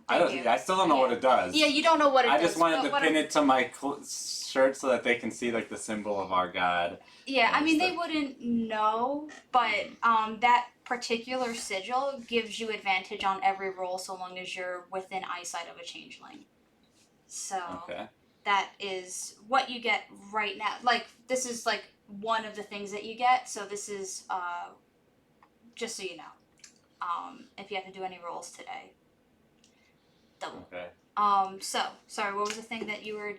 Thank you. I still don't know what it does. Yeah, you don't know what it I does. just wanted but to what pin it to my shirt so that they can see like the symbol of our god. Yeah, I mean, they Understood. wouldn't know, but that particular sigil gives you advantage on every roll so long as you're within eyesight of a changeling. So Okay. that is what you get right now. Like, this is like one of the things that you get, so this is just so you know. If you have to do any rolls today. Double. Okay. So, sorry, what was the thing that you were...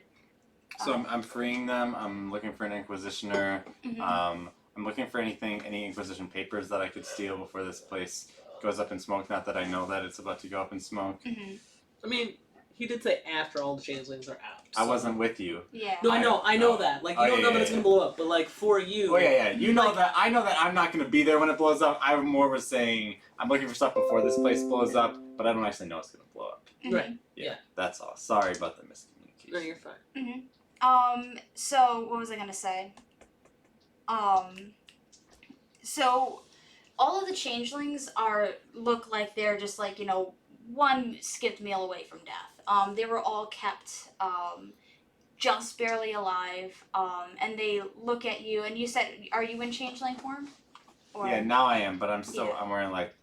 So I'm freeing them. I'm looking for an inquisitioner. Mhm. I'm looking for any inquisition papers that I could steal before this place goes up in smoke. Not that I know that it's about to go up in smoke. Mm-hmm. I mean, he did say after all the changelings are out. I so- wasn't with you. Yeah. No, I know Oh. that. Like, you Oh, don't know yeah, that it's yeah, gonna blow up, but like for you. Oh yeah. You know like- that. I know that I'm not gonna be there when it blows up. I more was saying I'm looking for stuff before this place blows up, but I don't actually know it's gonna blow up. Mhm. Right. Yeah. Yeah. That's all. Sorry about the miscommunication. No, you're fine. So what was I gonna say? So all of the changelings look like they're just like, one skipped meal away from death. They were all kept, just barely alive, and they look at you, and you said, are you in changeling form? Or... Yeah, now I am, but I'm still. Yeah. I'm wearing like.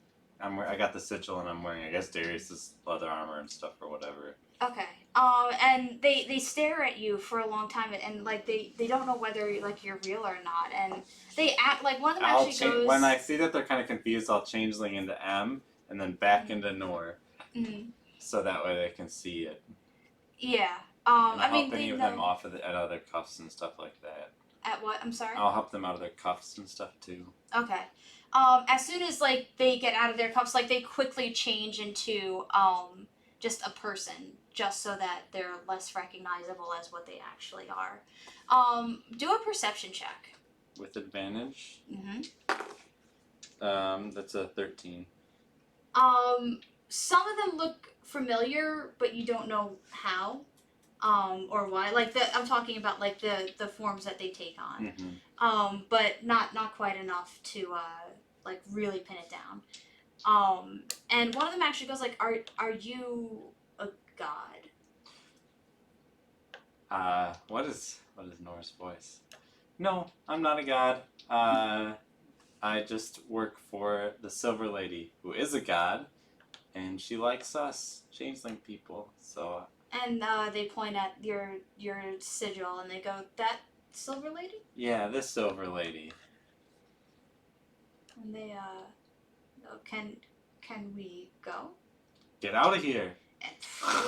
I got the sigil and I'm wearing, I guess, Darius's leather armor and stuff or whatever. Okay. And they stare at you for a long time, and like they don't know whether like you're real or not, and they act like one of them actually goes. When I see that they're kind of confused, I'll changeling into M and then back into Nor, Mhm. so that way they can see it. Yeah. And I I'll mean, help any they of know them off of out of their cuffs and stuff like that. at what? I'm sorry. I'll help them out of their cuffs and stuff too. Okay. As soon as like they get out of their cuffs, like they quickly change into just a person, just so that they're less recognizable as what they actually are. Do a perception check. With advantage. Mm-hmm. That's a 13. Some of them look familiar, but you don't know how, or why. Like I'm talking about like the forms that they take on. Mm-hmm. But not quite enough to like really pin it down. And one of them actually goes like, "Are you a god?" What is Nor's voice? No, I'm not a god. I just work for the Silver Lady, who is a god, and she likes us changeling people. So. And they point at your sigil and they go, "That Silver Lady?" Yeah, this Silver Lady. And they go, can we go? Get out of here.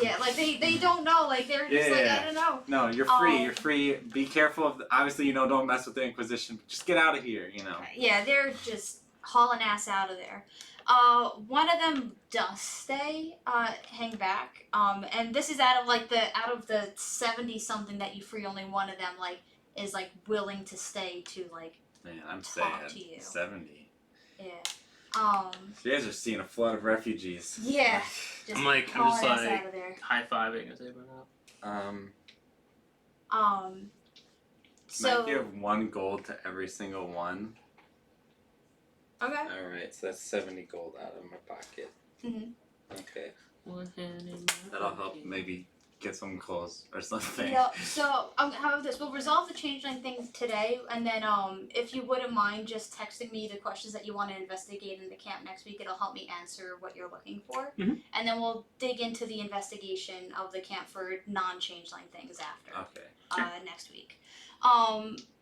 Yeah, like they don't know, like they're just like, Yeah. I don't know. No, you're free. You're free. Be careful of. Obviously, don't mess with the Inquisition. But just get out of here. Yeah, they're just hauling ass out of there. One of them does stay, hang back. And this is out of the 70 something that you free, only one of them is willing to stay to Man, I'm talk sad. to you. 70. Yeah. You guys are seeing a flood of refugees. Yeah. Just I'm just hauling ass like out of there. high-fiving as they run out. Can So I give 1 gold to every single one? okay. Alright, so that's 70 gold out of my pocket. Mhm. Okay. That'll help maybe get some clothes or something. Yeah, so how about this? We'll resolve the changeling thing today, and then if you wouldn't mind just texting me the questions that you want to investigate in the camp next week, it'll help me answer what you're looking for. Mhm. And then we'll dig into the investigation of the camp for non-changeling things after Okay. next week.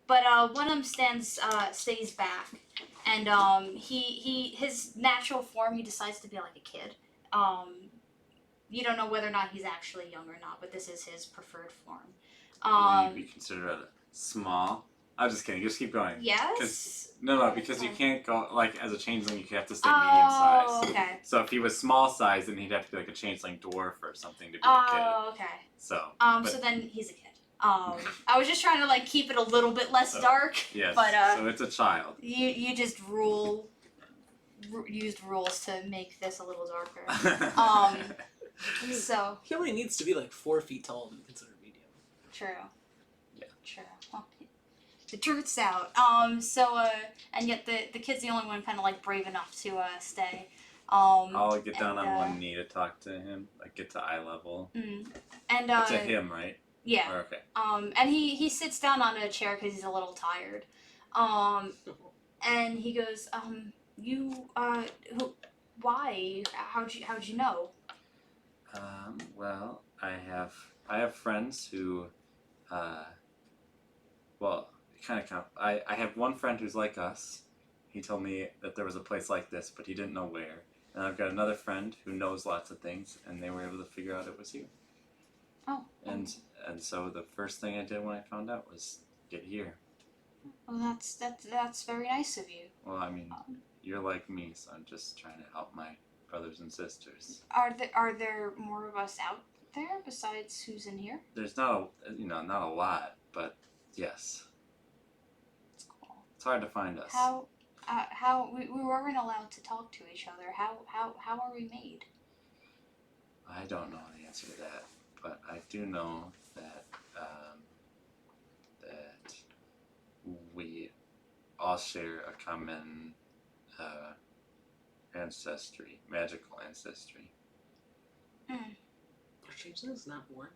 But one of them stays back, and his natural form, he decides to be like a kid. You don't know whether or not he's actually young or not, but this is his preferred form. Will you be considered a small? I'm just kidding. Just keep going. Yes. No, because you can't go as a changeling. You have to stay medium Oh, size. okay. So if he was small size, then he'd have to be like a changeling dwarf or something to be a Oh, okay. kid. So. So then he's a kid. I was just trying to keep it a little bit less dark. Yes. But so it's a child. you just used rules to make this a little darker. I mean, So he only needs to be 4 feet tall to be considered medium. true. Yeah. True. Well, the truth's out. And yet the kid's the only one kind of brave enough to stay. I'll get down and, on one knee to talk to him, get to eye level. And It's a him, right? yeah. Or, okay. And he sits down on a chair because he's a little tired. And he goes, why? How'd you know? Well, I have friends who, well, kind of count. I have one friend who's like us. He told me that there was a place like this, but he didn't know where. And I've got another friend who knows lots of things, and they were able to figure out it was you. Oh. And so the first thing I did when I found out was get here. Well, that's very nice of you. Well, I mean, you're like me, so I'm just trying to help my brothers and sisters. Are there more of us out there besides who's in here? There's not a lot, but yes. It's cool. It's hard to find us. How we weren't allowed to talk to each other. How are we made? I don't know the answer to that, but I do know that that we all share a common ancestry, magical ancestry. Are changelings not born?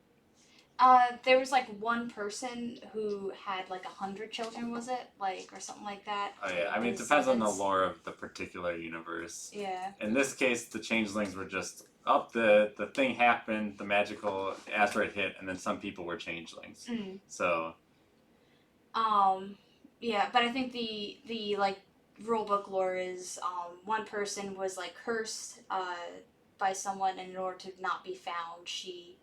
There was one person who had 100 children, was it? Or something like that. Oh yeah, I mean it The depends on the sevens. lore of the particular universe. Yeah. In this case, the changelings were just the thing happened, the magical asteroid hit, and then some people were changelings. So. Yeah, but I think the rulebook lore is one person was cursed by someone, and in order to not be found, she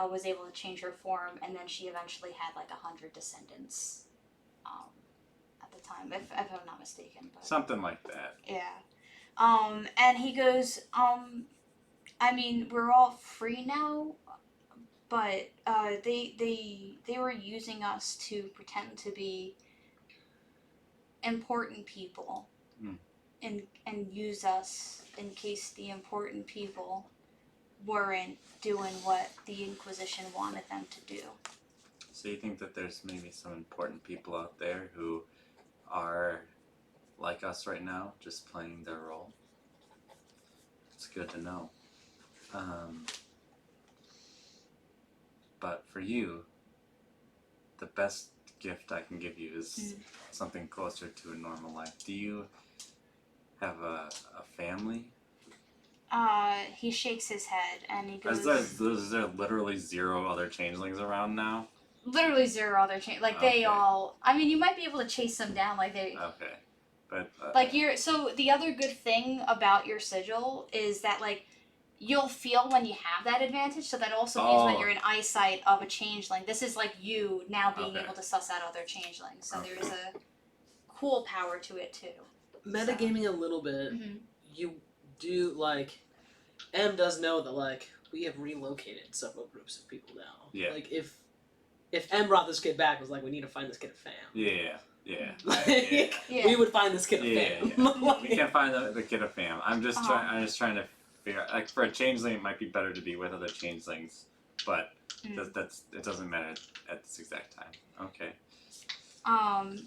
was able to change her form, and then she eventually had 100 descendants at the time, if I'm not mistaken. But Something like that. yeah. And he goes, I mean, we're all free now, but they were using us to pretend to be important people, and use us in case the important people weren't doing what the Inquisition wanted them to do. So you think that there's maybe some important people out there who are like us right now, just playing their role? It's good to know. But for you, the best gift I can give you is something closer to a normal life. Do you have a family? He shakes his head and he goes, Is there literally 0 other changelings around now? literally 0 other change. They Okay. all. I mean, you might be able to chase them down. Okay, but You're. So the other good thing about your sigil is that you'll feel when you have that advantage. So that also means when you're in eyesight of a changeling. This is you now being able to suss out other changelings. So there's a cool power to it too. metagaming a little bit, Mhm. you do, like, M does know that, like, we have relocated several groups of people now. Yeah. Like, if M brought this kid back, it was like, we need to find this kid a fam. Yeah. Like, Yeah. we would find this kid a Yeah, fam. yeah. Like, We can find the kid a fam. I'm just Uh-huh. trying to figure out, like, for a changeling it might be better to be with other changelings, but Mm. it doesn't matter at this exact time. Okay.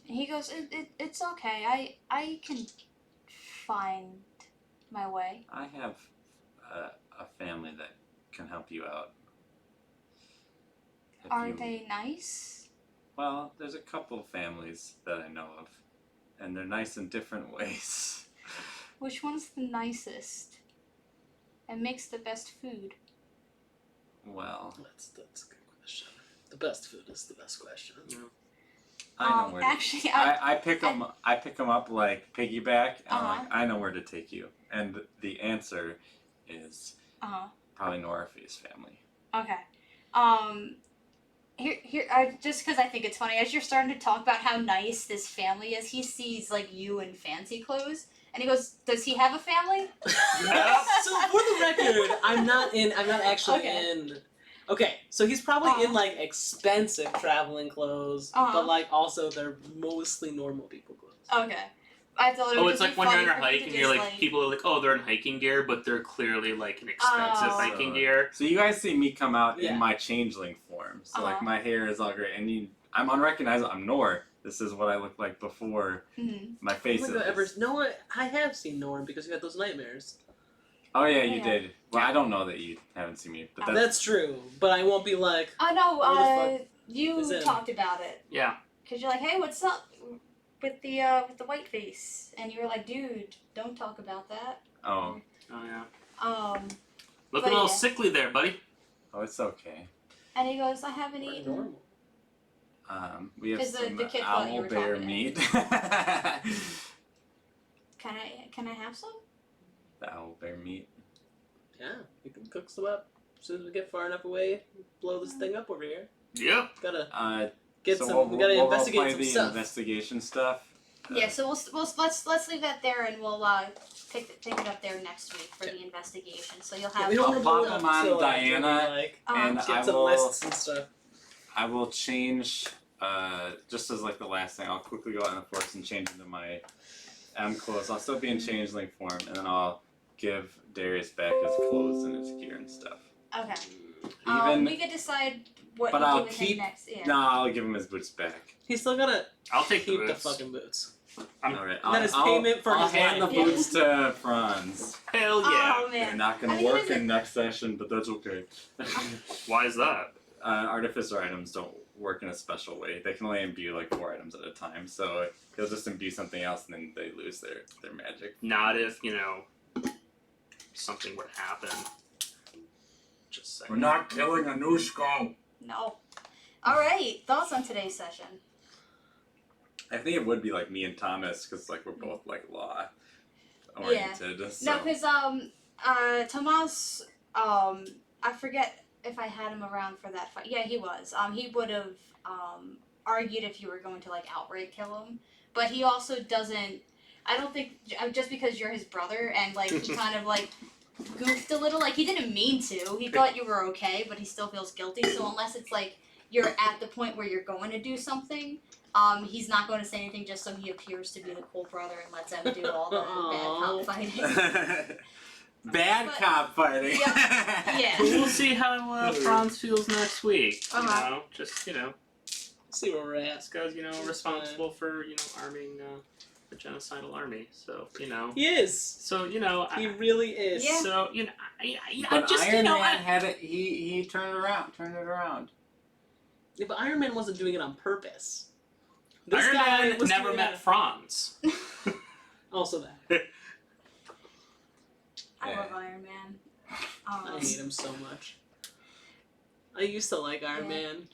He goes, it's okay. I can find my way. I have a family that can help you out. If Are you- they nice? Well, there's a couple families that I know of, and they're nice in different ways. Which one's the nicest? And makes the best food? Well, that's a good question. The best food is the best question. I know where. Actually, I pick them up like piggyback, and I'm Uh-huh. like, I know where to take you, and the answer is probably Norafe's family. Okay. Just because I think it's funny, as you're starting to talk about how nice this family is, he sees like you in fancy clothes, and he goes, "Does he have a family?" So for the record, I'm not actually Okay. in. Okay, so he's probably Uh-huh. in like expensive traveling clothes, but like also they're mostly normal people clothes. Okay. I thought it Oh, would it's just like be when you're funny on your for him hike to and you're just, like, people are like, oh, they're in hiking gear, but they're clearly like an expensive Oh. hiking gear. So you guys see me come out Yeah. in my changeling form. So like Uh-huh. my hair is all great, and I'm unrecognizable. I'm Nor. This is what I look like before Mhm. my face is. No, I have seen Norm because you had those nightmares. Oh yeah, you Yeah. did. Well, I don't know that you haven't seen me, but That's true, but I won't be like. No, Where the you is it? talked about it. Yeah. Cause you're like, hey, what's up with the white face? And you were like, dude, don't talk about that. Oh, Oh yeah. But Looking a little yeah. sickly there, buddy. it's okay. And he goes, I haven't Pretty eaten. normal. We have Is the some kid thought you owl were bear talking to meat. Can I have some? The owl bear meat. Yeah, we can cook some up as soon as we get far enough away. Blow this thing up over here. Yeah. Gotta get So some. We gotta we'll investigate roleplay some the stuff. investigation stuff. Yeah, so let's leave that there, and we'll pick it up there next week for the investigation. So you'll have we don't I'll wanna pop blow it them up on till after Diana, we, like, and Uh-huh. I get some will. lists and stuff. I will change. Just as like the last thing, I'll quickly go out in the forest and change into my M clothes. I'll still be in changeling form, and then I'll give Darius back his clothes and his gear and stuff. Okay. Even We could decide what But you I'll do with him keep- next. Yeah. no, I'll give him his boots back. He's still gotta I'll take keep the the boots. fucking boots. All right, That is I'll payment for I'll his hand the life. Yeah. boots to Franz. Hell yeah. Oh They're man. not gonna I mean, work even- in next session, but that's okay. Why is that? Artificer items don't work in a special way. They can only imbue like 4 items at a time, so he'll just imbue something else and then they lose their magic. Not if, something would happen. Just saying. We're not killing a new skull. No. All right. Thoughts on today's session? I think it would be like me and Thomas, because like we're both like law oriented. So. No, because Tomas, I forget if I had him around for that fight. Yeah, he was. He would have argued if you were going to like outright kill him, but he also doesn't. I don't think just because you're his brother and like he kind of like goofed a little. Like he didn't mean to. He thought you were okay, but he still feels guilty. So unless it's like you're at the point where you're going to do something. He's not going to say anything just so he appears to be the cool brother and lets them do all the bad cop fighting. Bad But- cop fighting. Yeah. We'll see how Franz feels next week. Uh-huh. Just, See where we're at. this guy's, responsible for, arming the genocidal army. So, He is. So, He really is. Yeah. So, I But just, Iron Man I, had it. He turned it around. Yeah, but Iron Man wasn't doing it on purpose. This Iron guy Man was never doing met it- Franz. Also that. I love Iron Man. I hate him so much. I used to like Iron Yeah. Man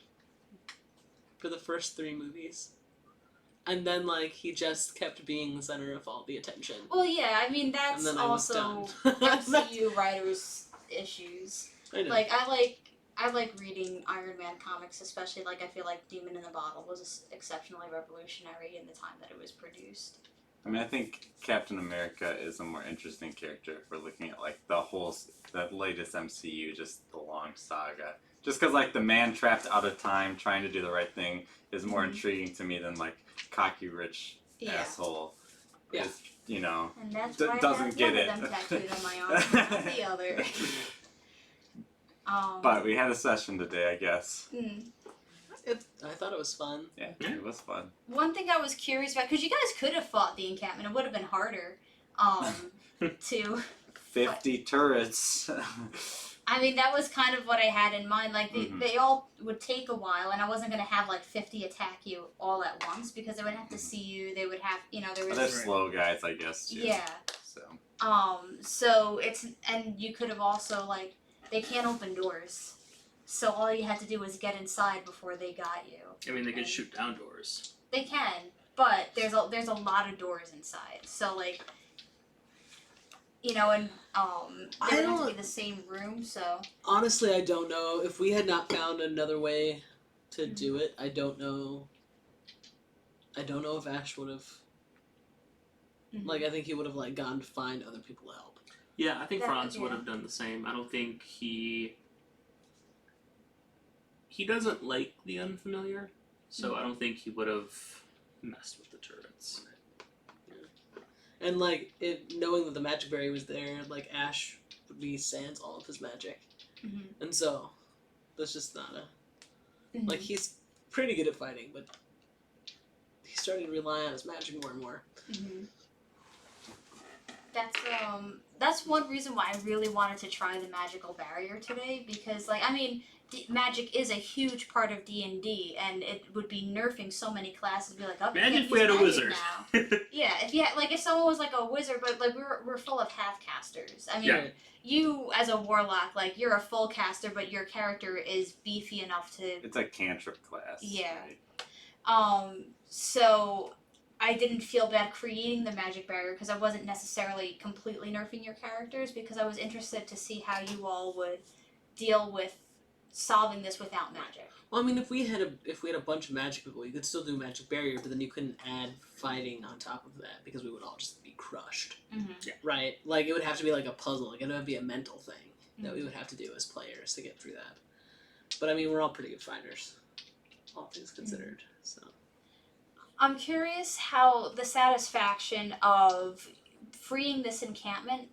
for the first 3 movies. And then, like, he just kept being the center of all the attention. Well, yeah, I mean And that's then I was also done. MCU writers' issues. I know. Like I like reading Iron Man comics, especially like I feel like Demon in the Bottle was exceptionally revolutionary in the time that it was produced. I mean, I think Captain America is a more interesting character if we're looking at like the latest MCU, just the long saga. Just because like the man trapped out of time trying to do the right thing is more intriguing to me than like cocky rich asshole. Yeah. Is, you know, And that's d- why doesn't I have get one it. of them tattooed on my arm, not the other. But we had a session today, I guess. I thought it was fun. Yeah, it was fun. One thing I was curious about, because you guys could have fought the encampment, it would have been harder to... 50 turrets. I mean, that was kind of what I had in mind. Like, they all would take a while, and I wasn't going to have, like, 50 attack you all at once, because they would have to see you, they would have, you know, there was... They're slow guys, I guess, too. Yeah. So. So it's... And you could have also, like, they can't open doors. So all you had to do was get inside before they got you. I mean, they could shoot down doors. They can, but there's a lot of doors inside. So, like... You know, and they would have to be the same room, so... Honestly, I don't know. If we had not found another way to do it, I don't know if Ash would have... Like, I think he would have, like, gone to find other people to help. Yeah, I think That- Franz yeah. would have done the same. I don't think he doesn't like the unfamiliar, so I don't think he would have messed with the turrets. And, like, knowing that the magic barrier was there, like, Ash would be sans all of his magic. And so, that's just not a... Like, he's pretty good at fighting, but he's starting to rely on his magic more and more. That's one reason why I really wanted to try the magical barrier today, because, like, I mean, magic is a huge part of D&D, and it would be nerfing so many classes. Be like, oh, Imagine if we had a wizard. Now. Yeah, if someone was like a wizard, but like we're full of half casters. I mean, Yeah. you as a warlock, like you're a full caster, but your character is beefy enough to. It's a cantrip class. Yeah. Right? So I didn't feel bad creating the magic barrier because I wasn't necessarily completely nerfing your characters, because I was interested to see how you all would deal with solving this without magic. Well, I mean, if we had a bunch of magic people, you could still do magic barrier, but then you couldn't add fighting on top of that because we would all just be crushed. Yeah. Right? Like, it would have to be like a puzzle. Like, it would be a mental thing that we would have to do as players to get through that. But I mean, we're all pretty good fighters, all things considered. So. I'm curious how the satisfaction of freeing this encampment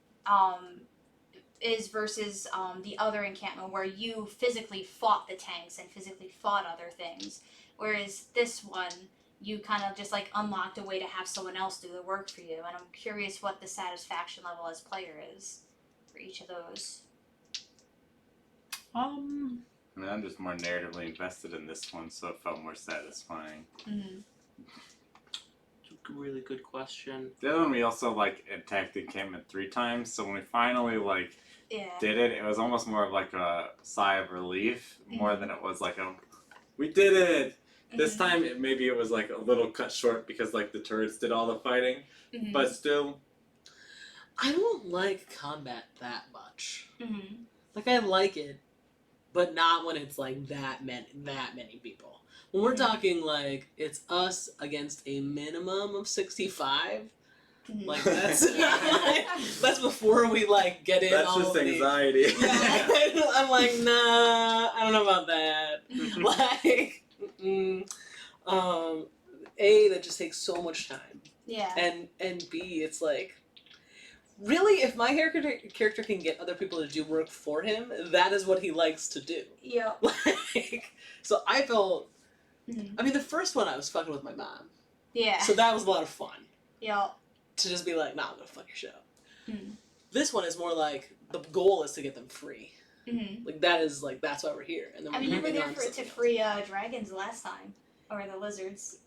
is versus the other encampment where you physically fought the tanks and physically fought other things, whereas this one you kind of just like unlocked a way to have someone else do the work for you, and I'm curious what the satisfaction level as player is for each of those. I mean, I'm just more narratively invested in this one, so it felt more satisfying. Really good question. The other one, we also like attacked the encampment 3 times, so when we finally like did it, it was almost more of like a sigh of relief more than it was like a we did it. This time maybe it was like a little cut short because like the turrets did all the fighting, but still. I don't like combat that much. Like, I like it, but not when it's like that many people. When we're talking like it's us against a minimum of 65, like that's that's before we like get in. That's all just of anxiety. Yeah, I'm like, nah, I don't know about that. Like, A, that just takes so much time. Yeah. And B, it's like, really, if my character can get other people to do work for him, that is what he likes to do. Yeah. Like, so I felt. I mean, the first one I was fucking with my mom. Yeah. So that was a lot of fun. Yeah. To just be like, nah, I'm gonna fuck your shit up. This one is more like, the goal is to get them free. Like, that's why we're here. And then I mean, you were there on to something free dragons last time. Or the lizards.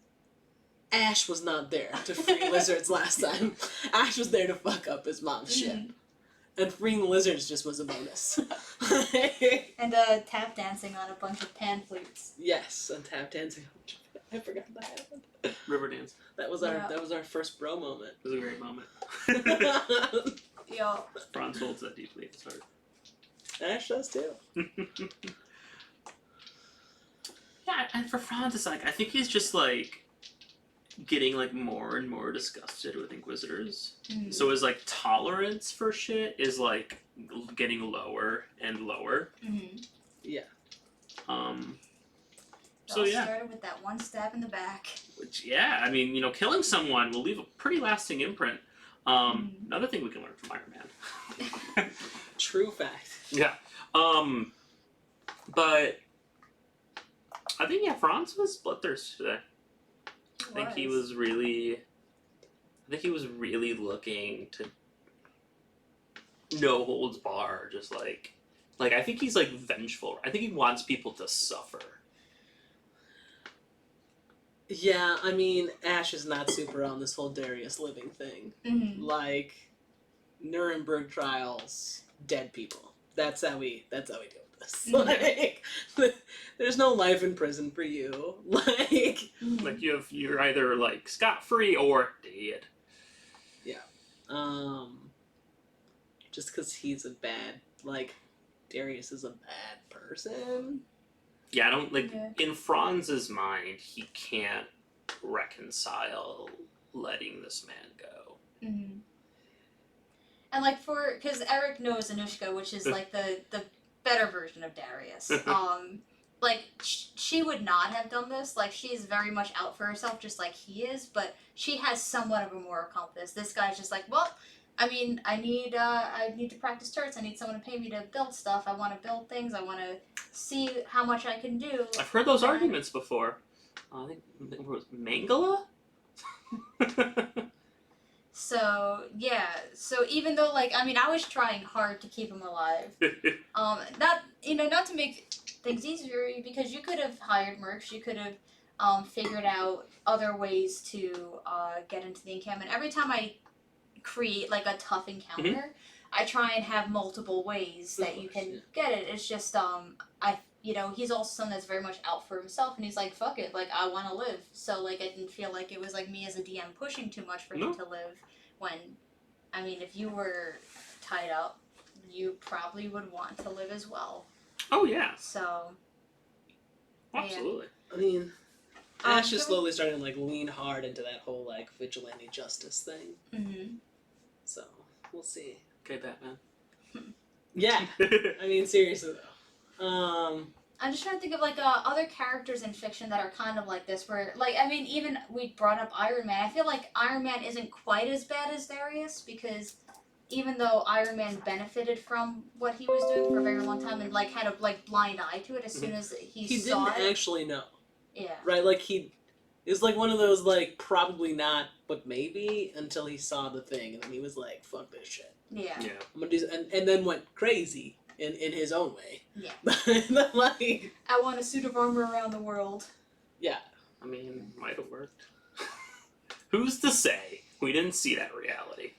Ash was not there to free lizards last time. Ash was there to fuck up his mom's shit. And freeing the lizards just was a bonus. And tap dancing on a bunch of pan flutes. Yes, and tap dancing. I forgot that happened. River dance. That was our first bro moment. It was a great moment. Yeah. Franz holds that deeply at his heart. Ash does too. Yeah, and for Franz, it's like, I think he's just like, getting like more and more disgusted with Inquisitors. Mm. So his like tolerance for shit is like getting lower and lower. Mm-hmm. So yeah, Started with that one stab in the back. which yeah, I mean, you know, killing someone will leave a pretty lasting imprint. Another thing we can learn from Iron Man. True fact. Yeah. But I think yeah, Franz was bloodthirsty today. I think he was really looking to no holds bar, just like I think he's like vengeful. I think he wants people to suffer. Yeah, I mean, Ash is not super on this whole Darius living thing. Mm-hmm. Like, Nuremberg trials, dead people. That's how we deal with this. Like, there's no life in prison for you. Like, Like you're either like scot free or dead. just because he's a bad, like, Darius is a bad person. Yeah, I don't like Yeah. in Franz's mind he can't reconcile letting this man go. Mm-hmm. And like because Eric knows Anushka, which is like the better version of Darius. Like she would not have done this. Like she's very much out for herself, just like he is. But she has somewhat of a moral compass. This guy's just like, well, I mean, I need to practice turrets. I need someone to pay me to build stuff. I want to build things. I want to see how much I can do. I've heard those arguments before. I think it was Mangala. So yeah. So even though like I mean I was trying hard to keep him alive. Not to make things easier because you could have hired mercs. You could have figured out other ways to get into the encampment. Every time I create like a tough encounter, I try and have multiple ways that you can get it. It's just he's also someone that's very much out for himself, and he's like, fuck it, like I want to live. So like I didn't feel like it was like me as a DM pushing too much for him to live. When, I mean, if you were tied up, you probably would want to live as well. Oh yeah. So. Absolutely. I mean, Ash is can slowly starting to like lean hard into that whole like vigilante justice thing. Mm-hmm. So we'll see. Okay, Batman. Yeah, I mean seriously though. I'm just trying to think of like other characters in fiction that are kind of like this, where like I mean even we brought up Iron Man. I feel like Iron Man isn't quite as bad as Darius because even though Iron Man benefited from what he was doing for a very long time and like had a like blind eye to it as soon as he saw didn't it. actually know. Yeah. Right, like it was like one of those like probably not, but maybe until he saw the thing and then he was like, "Fuck this shit." Yeah. Yeah. I'm gonna do, and then went crazy in his own way. Yeah. Like, I want a suit of armor around the world. yeah. I mean, might have worked. Who's to say? We didn't see that reality.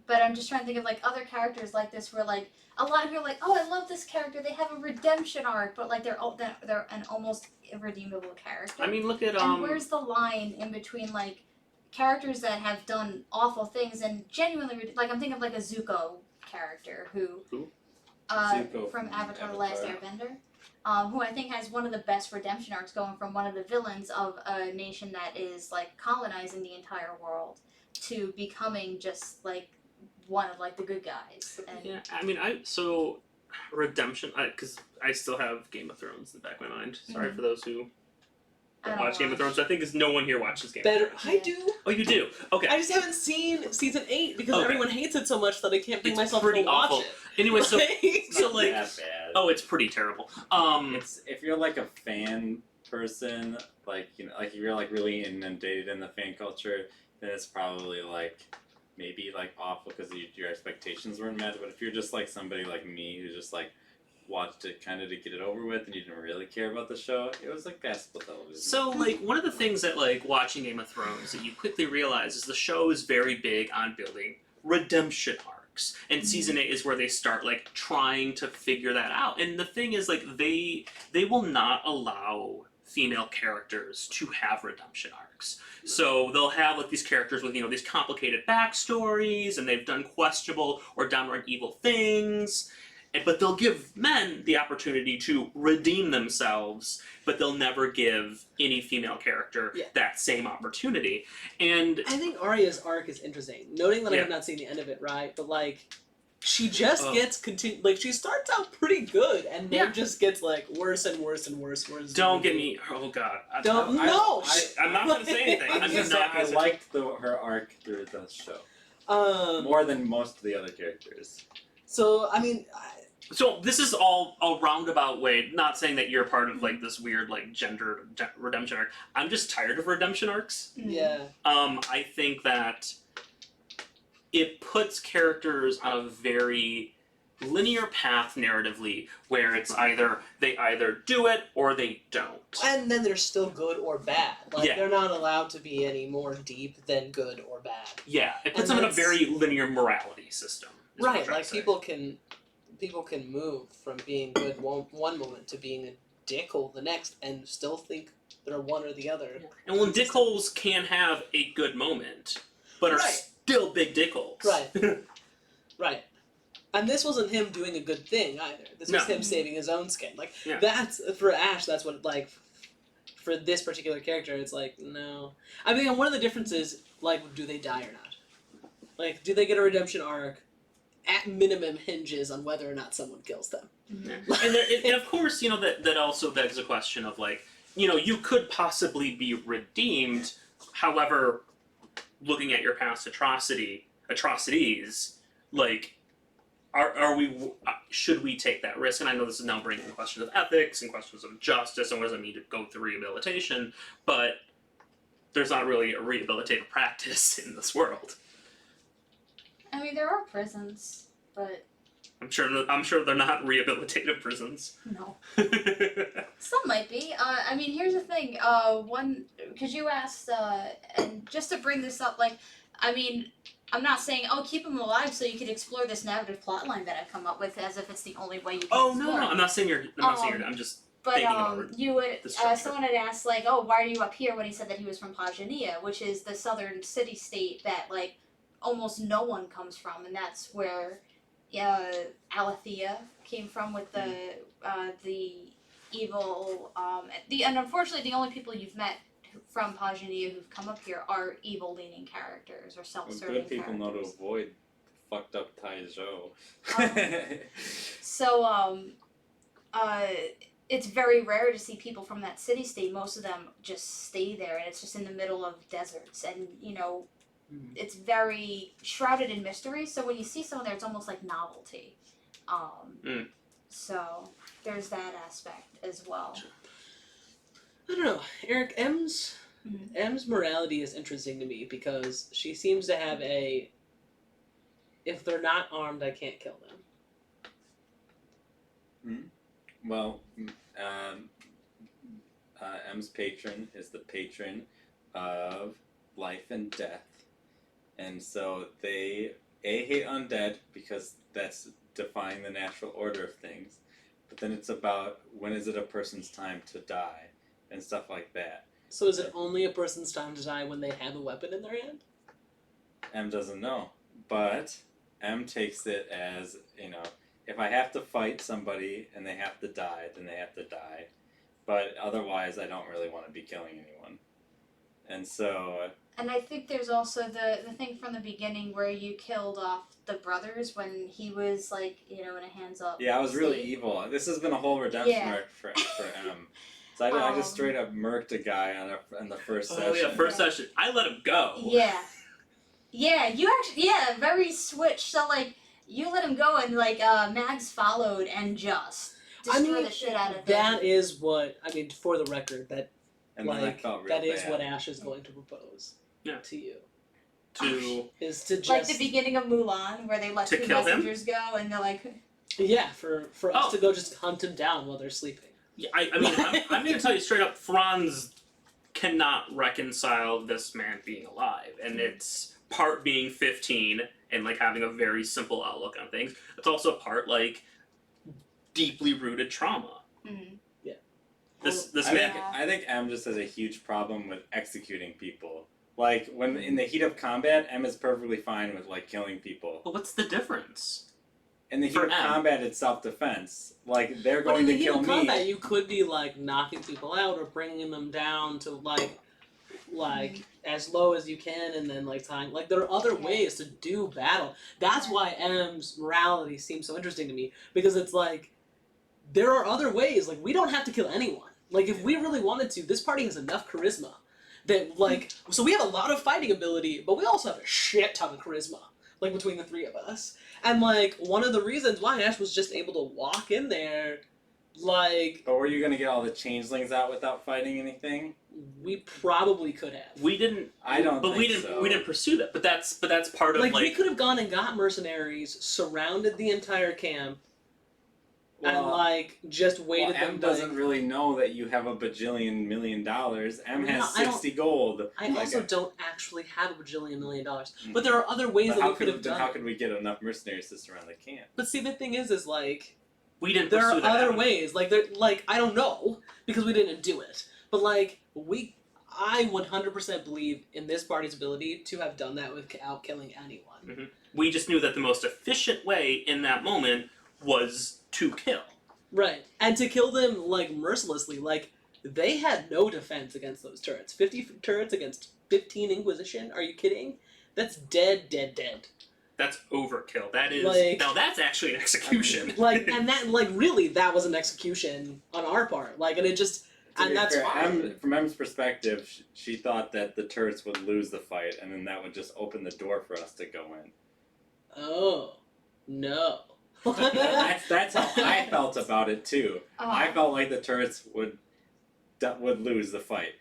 But I'm just trying to think of like other characters like this where like a lot of people are like, oh, I love this character. They have a redemption arc, but like they're an almost irredeemable character. I mean, look at And where's the line in between like characters that have done awful things and genuinely like I'm thinking of like a Zuko character who Zuko from from Avatar: The Last Avatar. Airbender, who I think has one of the best redemption arcs, going from one of the villains of a nation that is like colonizing the entire world to becoming just like one of like the good guys. And yeah. I mean, redemption. Because I still have Game of Thrones in the back of my mind. Sorry for those who don't watch Game of Thrones. I think is no one here watches Game Better. of Thrones. I do. Oh, you do? Okay. I just haven't seen season 8 because Okay. everyone hates it so much that I can't bring It's myself pretty to watch awful. it. Anyway, so Not like, that bad. oh, it's pretty terrible. It's if you're like a fan person, like like if you're like really inundated in the fan culture, then it's probably like maybe like awful because your expectations weren't met. But if you're just like somebody like me who just like watched it kind of to get it over with and you didn't really care about the show, it was like passable television. So, like, one of the things that, like, watching Game of Thrones that you quickly realize is the show is very big on building redemption arcs. And season 8 is where they start, like, trying to figure that out. And the thing is, like, they will not allow female characters to have redemption arcs. So they'll have, like, these characters with, these complicated backstories, and they've done questionable or downright evil things. but they'll give men the opportunity to redeem themselves, but they'll never give any female character Yeah. that same opportunity. And I think Arya's arc is interesting, noting that I Yeah. have not seen the end of it, right? But like, she just Oh. gets like she starts out pretty good, and then Yeah. just gets like worse and worse and worse. don't get me. Oh God. Don't I- no. I'm not gonna say anything. I'm I'm just just saying not I gonna say. liked her arc through the show More. more than most of the other characters. So I mean, So this is all a roundabout way. Not saying that you're part of like this weird like gender redemption arc. I'm just tired of redemption arcs. yeah. I think that it puts characters on a very linear path narratively, where it's they either do it or they don't. And then they're still good or bad. Like Yeah. they're not allowed to be any more deep than good or bad. Yeah, it puts And them in a that's- very linear morality system. is what I'm Right. trying Like to say. people can move from being good one moment to being a dickhole the next, and still think they're one or the other. And when dickholes can have a good moment, but are Right. still big dickholes. Right. Right. And this wasn't him doing a good thing either. This was No. him saving his own skin. Like Yeah. that's for Ash. That's what like for this particular character. It's like no. I mean, one of the differences, like, do they die or not? Like, do they get a redemption arc? At minimum, hinges on whether or not someone kills them. Yeah. And of course, that also begs the question of like, you could possibly be redeemed. However, looking at your past atrocities, like, should we take that risk? And I know this is now bringing questions of ethics and questions of justice and what does it mean to go through rehabilitation, but there's not really a rehabilitative practice in this world. I mean, there are prisons, but I'm sure they're not rehabilitative prisons. no. Some might be. I mean, here's the thing. Because you asked, and just to bring this up, like, I mean, I'm not saying, keep them alive so you could explore this narrative plotline that I've come up with as if it's the only way you can Oh explore no, it. I'm not saying you're. I'm just. But thinking about you would the structure. someone had asked like, oh, why are you up here? When he said that he was from Pajania, which is the southern city-state that like almost no one comes from, and that's where Alethea came from with the evil. And unfortunately, the only people you've met from Pajania who've come up here are evil-leaning characters or Well, self-serving good people know to characters. avoid fucked up Taizo. So it's very rare to see people from that city state. Most of them just stay there, and it's just in the middle of deserts, and it's very shrouded in mystery. So when you see someone there, it's almost like novelty. So there's that aspect as well. I don't know, Eric. M's Mhm. M's morality is interesting to me because she seems to have a. If they're not armed, I can't kill them. Well, M's patron is the patron of life and death, and so they hate undead because that's defying the natural order of things, but then it's about when is it a person's time to die and stuff like that. So is it only a person's time to die when they have a weapon in their hand? M doesn't know, but M takes it as, if I have to fight somebody and they have to die, then they have to die. But otherwise, I don't really want to be killing anyone. And so... And I think there's also the thing from the beginning where you killed off the brothers when he was like, in a hands up. Yeah, I was really state. evil. This has been a whole redemption Yeah. arc for M. So I just straight up murked a guy in the first session. Oh yeah, first session. I let him go. Yeah. Yeah, you actually, very switch. So, like, you let him go and, like, Mags followed and just destroyed the shit out of him. That is what, for the record, that And then I felt real that is bad. what Ash is going to propose Yeah. to you. Is to just... Like the beginning of Mulan, where they let To two kill him? messengers go and they're like... Yeah, for us Oh. to go just hunt him down while they're sleeping. Yeah, I mean, I'm going to tell you straight up, Franz cannot reconcile this man being alive, and it's part being 15 and like having a very simple outlook on things. It's also part like deeply rooted trauma. Mm. This I man. think M just has a huge problem with executing people. Like, when in the heat of combat, M is perfectly fine with, like, killing people. Well, what's the difference? In the heat For of M. combat, it's self-defense. Like, they're But going in to the heat kill of me. combat, you could be like knocking people out or bringing them down to like as low as you can, and then like tying. Like there are other Yeah. ways to do battle. That's why M's morality seems so interesting to me, because it's like there are other ways. Like we don't have to kill anyone. Like if we really wanted to, this party has enough charisma that like so we have a lot of fighting ability, but we also have a shit ton of charisma. Like between the three of us, and like one of the reasons why Ash was just able to walk in there, like But were you going to get all the changelings out without fighting anything? we probably could have. We didn't. I don't But think we didn't. so. We didn't pursue that. But that's part of Like we could have gone and got mercenaries, surrounded the entire camp, and Well, like just waited well, M them. doesn't really know that you have a bajillion $1 million. M No, has I don't- 60 gold. I Like also a- don't actually have a bajillion $1 million, Mhm. but there are other ways But that how we could have then done. how could we get enough mercenaries to surround the camp? But see, the thing is like we didn't there pursue are that other avenue. ways. Like there, like I don't know because we didn't do it. But like I 100% believe in this party's ability to have done that without killing anyone. We just knew that the most efficient way in that moment was to kill. Right, and to kill them like mercilessly. Like they had no defense against those turrets. 50 turrets against 15 Inquisition. Are you kidding? That's dead. That's overkill. That is Like- now that's actually an execution. Like, and that like really that was an execution on our part. Like, and it just To and be that's fair, fine. From M's perspective, she thought that the turrets would lose the fight, and then that would just open the door for us to go in. Oh no. That's how I felt about it too. I felt like the turrets would lose the fight,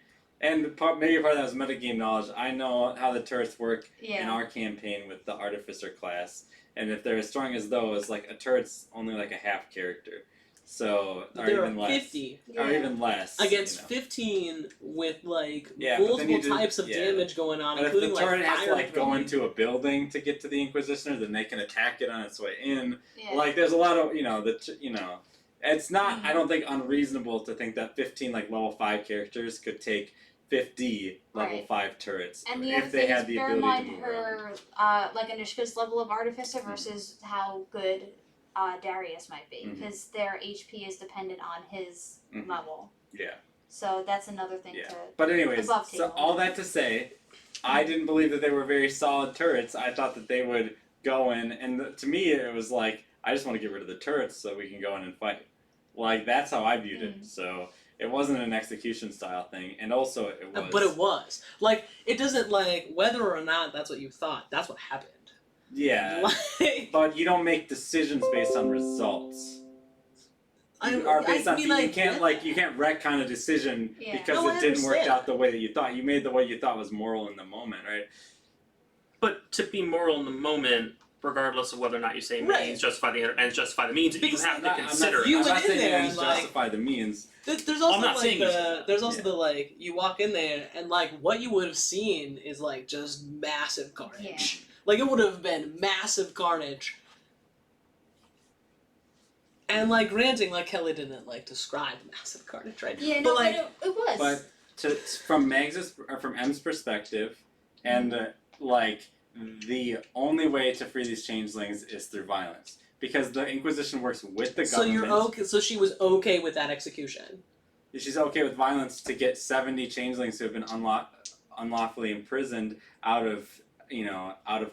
and maybe part of that was metagame knowledge. I know how the turrets work in our campaign with the artificer class, and if they're as strong as those, like a turret's only like a half character, so or There even are less, 50 or even less against you know. 15 with like Yeah, but then multiple you do- types of yeah. damage going on, But if including the turret like has fire to like go throwing. into a building to get to the Inquisitioner, then they can attack it on its way in. Yeah. Like there's a lot of it's not. Mhm. I don't think unreasonable to think that 15 like level 5 characters could take 50 level Right. 5 turrets And the if other they thing had is, the bear in ability to mind move around. her, like Anishka's level of Artificer versus how good Darius might be, Mhm. because their HP is dependent on his Mhm. level. Yeah. So that's another thing Yeah. to. But anyways, Above so table. all that to say, I didn't believe that they were very solid turrets. I thought that they would go in, and to me it was like, I just want to get rid of the turrets so we can go in and fight. Like that's how I viewed it. So it wasn't an execution style thing, and also it was. But it was like it doesn't like whether or not that's what you thought. That's what happened. Yeah. Like, But you don't make decisions based on results. Or based on you can't you can't retcon a decision Yeah. because No, I it didn't work understand. out the way that you thought. You made the way you thought was moral in the moment, right? But to be moral in the moment, regardless of whether or not you say Right. means justify the ends justify the means, Because you have to I'm consider. You I'm went not in saying there that and, ends like- justify the means. there's also I'm not like saying you the there's also Yeah. the like you walk in there and like what you would have seen is like just massive carnage. Like it would have been massive carnage. And like granting, like Kelly didn't like describe massive carnage, right? Yeah, But, no, like, but it was. But from M's perspective, and like the only way to free these changelings is through violence, because the Inquisition works with the so government. you're okay. So she was okay with that execution. She's okay with violence to get 70 changelings who have been unlawfully imprisoned out of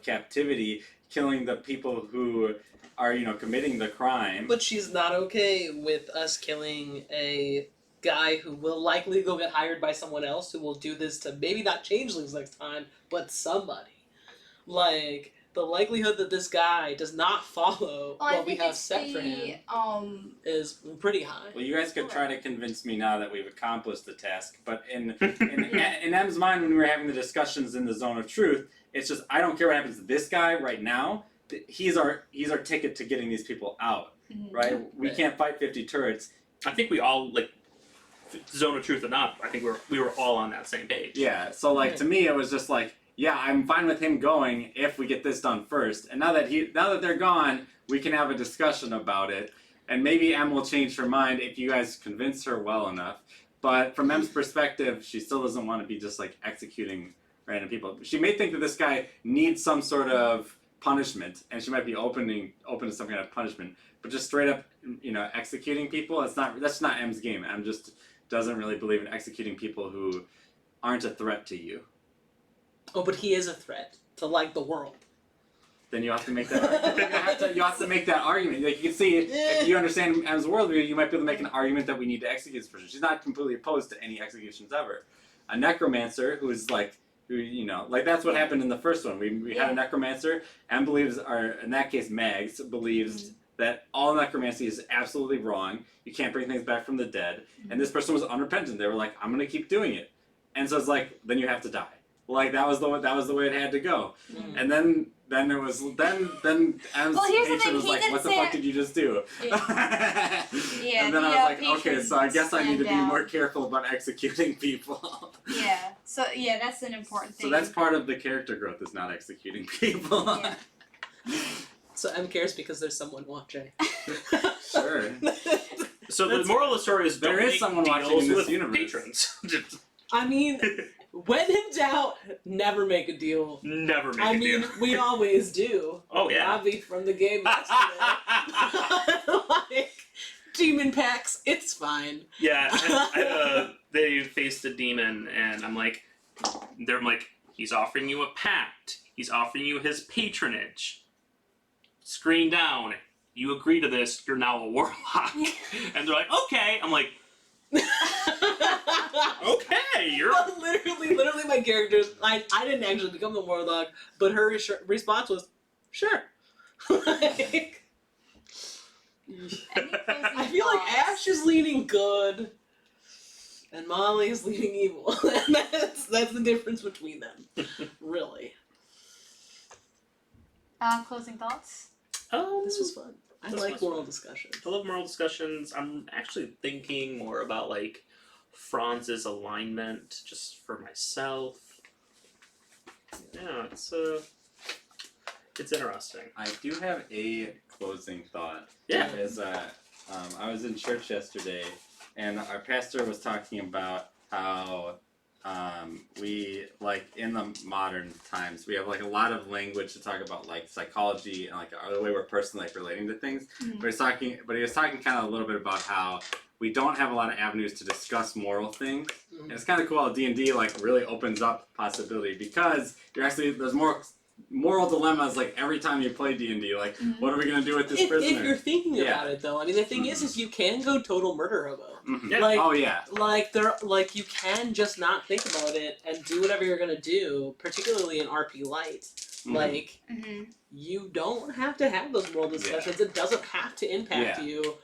captivity, killing the people who are committing the crime. But she's not okay with us killing a guy who will likely go get hired by someone else who will do this to maybe not changelings next time, but somebody. Like the likelihood that this guy does not follow well, I what we think have it's set for him is pretty high. Well, you guys could try to convince me now that we've accomplished the task, but in M's mind, when we were having the discussions in the zone of truth, it's just I don't care what happens to this guy right now. He's our ticket to getting these people out, right? We Right. can't fight 50 turrets. I think we all zone of truth or not. I think we were all on that same page. Yeah. So Right. to me, it was just like, yeah, I'm fine with him going if we get this done first. And now that they're gone, we can have a discussion about it. And maybe M will change her mind if you guys convince her well enough. But from M's perspective, she still doesn't want to be just like executing random people. She may think that this guy needs some sort of punishment, and she might be open to some kind of punishment, but just straight up, executing people, that's not M's game. M just doesn't really believe in executing people who aren't a threat to you. Oh, but he is a threat to like the world. Then you have to make that argument. You have to make that argument. Like, you can see, if you understand M's worldview, you might be able to make an argument that we need to execute this person. She's not completely opposed to any executions ever. A necromancer who's like, that's what happened in the first one. We had a necromancer. M believes, or in that case, Mags believes that all necromancy is absolutely wrong. You can't bring things back from the dead. And this person was unrepentant. They were like, I'm gonna keep doing it. And so it's like, then you have to die. Like, that was the way it had to go. And then it was M's patron was like, what the fuck did you just do? Yeah. And then I was like, okay, so I guess I need to be more careful about executing people. Yeah. So yeah, that's an important thing. So that's part of the character growth, is not executing people. Yeah. So M cares because there's someone watching. Sure. So the moral of the story is There don't is make someone watching deals in this with universe. patrons. I mean, when in doubt, never make a deal. Never make a deal. We always do. Oh yeah. Robbie from the game yesterday. Like, demon packs, it's fine. Yeah, they faced a demon, and I'm like, he's offering you a pact. He's offering you his patronage. Screen down. You agree to this, you're now a warlock. And they're like, okay. I'm like, okay, you're... Well, literally my characters, I didn't actually become the warlock, but her response was, sure. Like, I feel like Ash is leaning good, and Molly is leaning evil. And that's the difference between them. Really. Closing thoughts? This was fun. I This like was moral fun. discussions. I love moral discussions. I'm actually thinking more about, like, Franz's alignment, just for myself. Yeah, it's interesting. I do have a closing thought. Yeah. I was in church yesterday, and our pastor was talking about how we, like, in the modern times, we have, like, a lot of language to talk about, like, psychology and, like, the way we're personally, like, relating to things. But he was talking kind of a little bit about how we don't have a lot of avenues to discuss moral things. And it's kind of cool how D&D, like, really opens up possibility, because there's more moral dilemmas, like, every time you play D&D. Like, what are we going to do with this prisoner? If you're thinking about it, though, I mean, the thing is you can go total murder hobo. Yeah. Like, oh, yeah. Like, you can just not think about it and do whatever you're gonna do, particularly in RP Light. Like, you don't have to have those moral discussions. It doesn't have to impact you.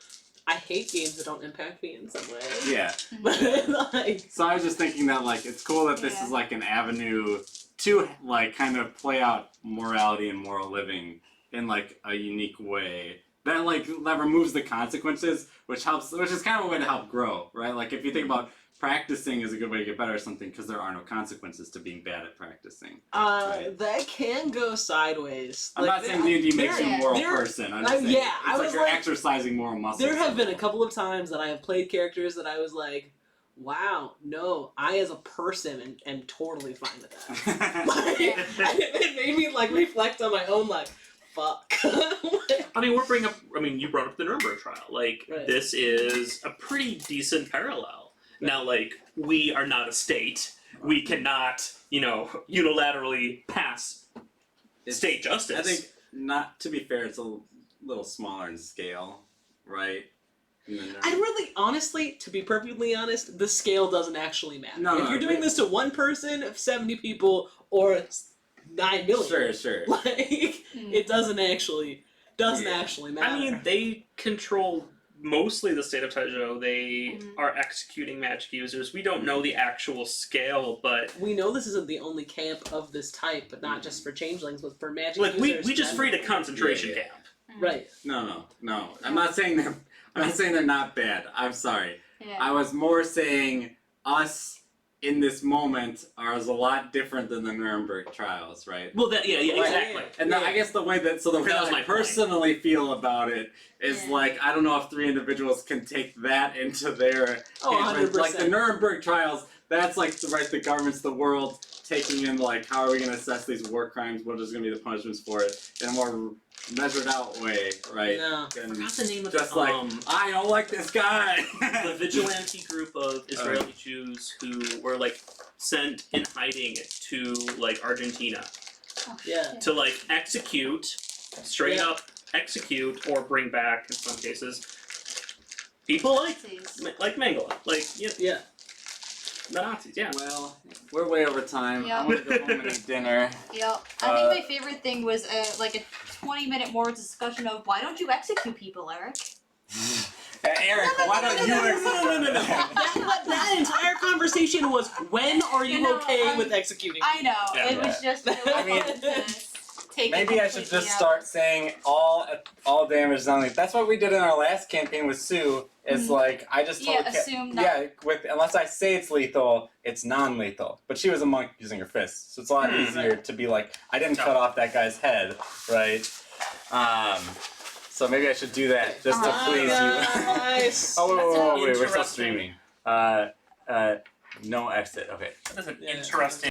I hate games that don't impact me in some way. Yeah. But, like... So I was just thinking that, like, it's cool that this is, like, an avenue to, like, kind of play out morality and moral living in, like, a unique way. That removes the consequences, which is kind of a way to help grow, right? Like, if you think about practicing is a good way to get better at something, because there are no consequences to being bad at practicing. Right? That can go sideways. I'm not saying D&D makes you a moral person. I'm just saying you're exercising moral muscles. There have been a couple of times that I have played characters that I was like, wow, no, I as a person am totally fine with that. Like, it made me, like, reflect on my own, like, fuck. I mean, you brought up the Nuremberg trial. Like, this is a pretty decent parallel. Now, like, we are not a state. We cannot, unilaterally pass state justice. I think, not to be fair, it's a little smaller in scale, right? I really, honestly, to be perfectly honest, the scale doesn't actually matter. If you're doing this to one person, 70 people, or 9 million. Sure. Like, it doesn't actually matter. I mean, they control mostly the state of Taizhou. They are executing magic users. We don't know the actual scale, but... We know this isn't the only camp of this type, but not just for changelings, but for magic like, users. we just freed a concentration camp. Right. No. I'm not saying they're not bad. I'm sorry. Yeah. I was more saying us in this moment is a lot different than the Nuremberg trials, right? Well, exactly. And I guess the way that I personally feel about it is like, I don't know if 3 individuals can take that into their... 100%. Like the Nuremberg trials, that's like the government's the world taking in like how are we going to assess these war crimes? What is going to be the punishments for it in a more measured out way, right? Yeah. And Forgot the name of just the, like I don't like this guy. the vigilante group of Israeli Jews who were like sent in hiding to like Argentina Oh, Yeah. shit. to like execute, straight up execute or bring back in some cases people like Mengele, like Yeah. the Nazis, yeah. Well, we're way over time. Yeah. I want to go home and eat dinner. Yep. I think my favorite thing was like a 20-minute more discussion of why don't you execute people, Eric? Eric, why don't you? No. That entire conversation was when are you, You know, okay with executing? I know. Yeah. It was just really I mean, fun to take Maybe it I should completely just out. start saying all damage is non-lethal. That's what we did in our last campaign with Sue. Is like I just told Yeah, assume that. yeah, with unless I say it's lethal, it's non-lethal. But she was a monk using her fists, so it's a lot easier to be like I didn't cut off that guy's head, right? So maybe I should do that just to please you. Nice. Oh wait, we're still Interesting. streaming. No exit. Okay. That is an Yeah. interesting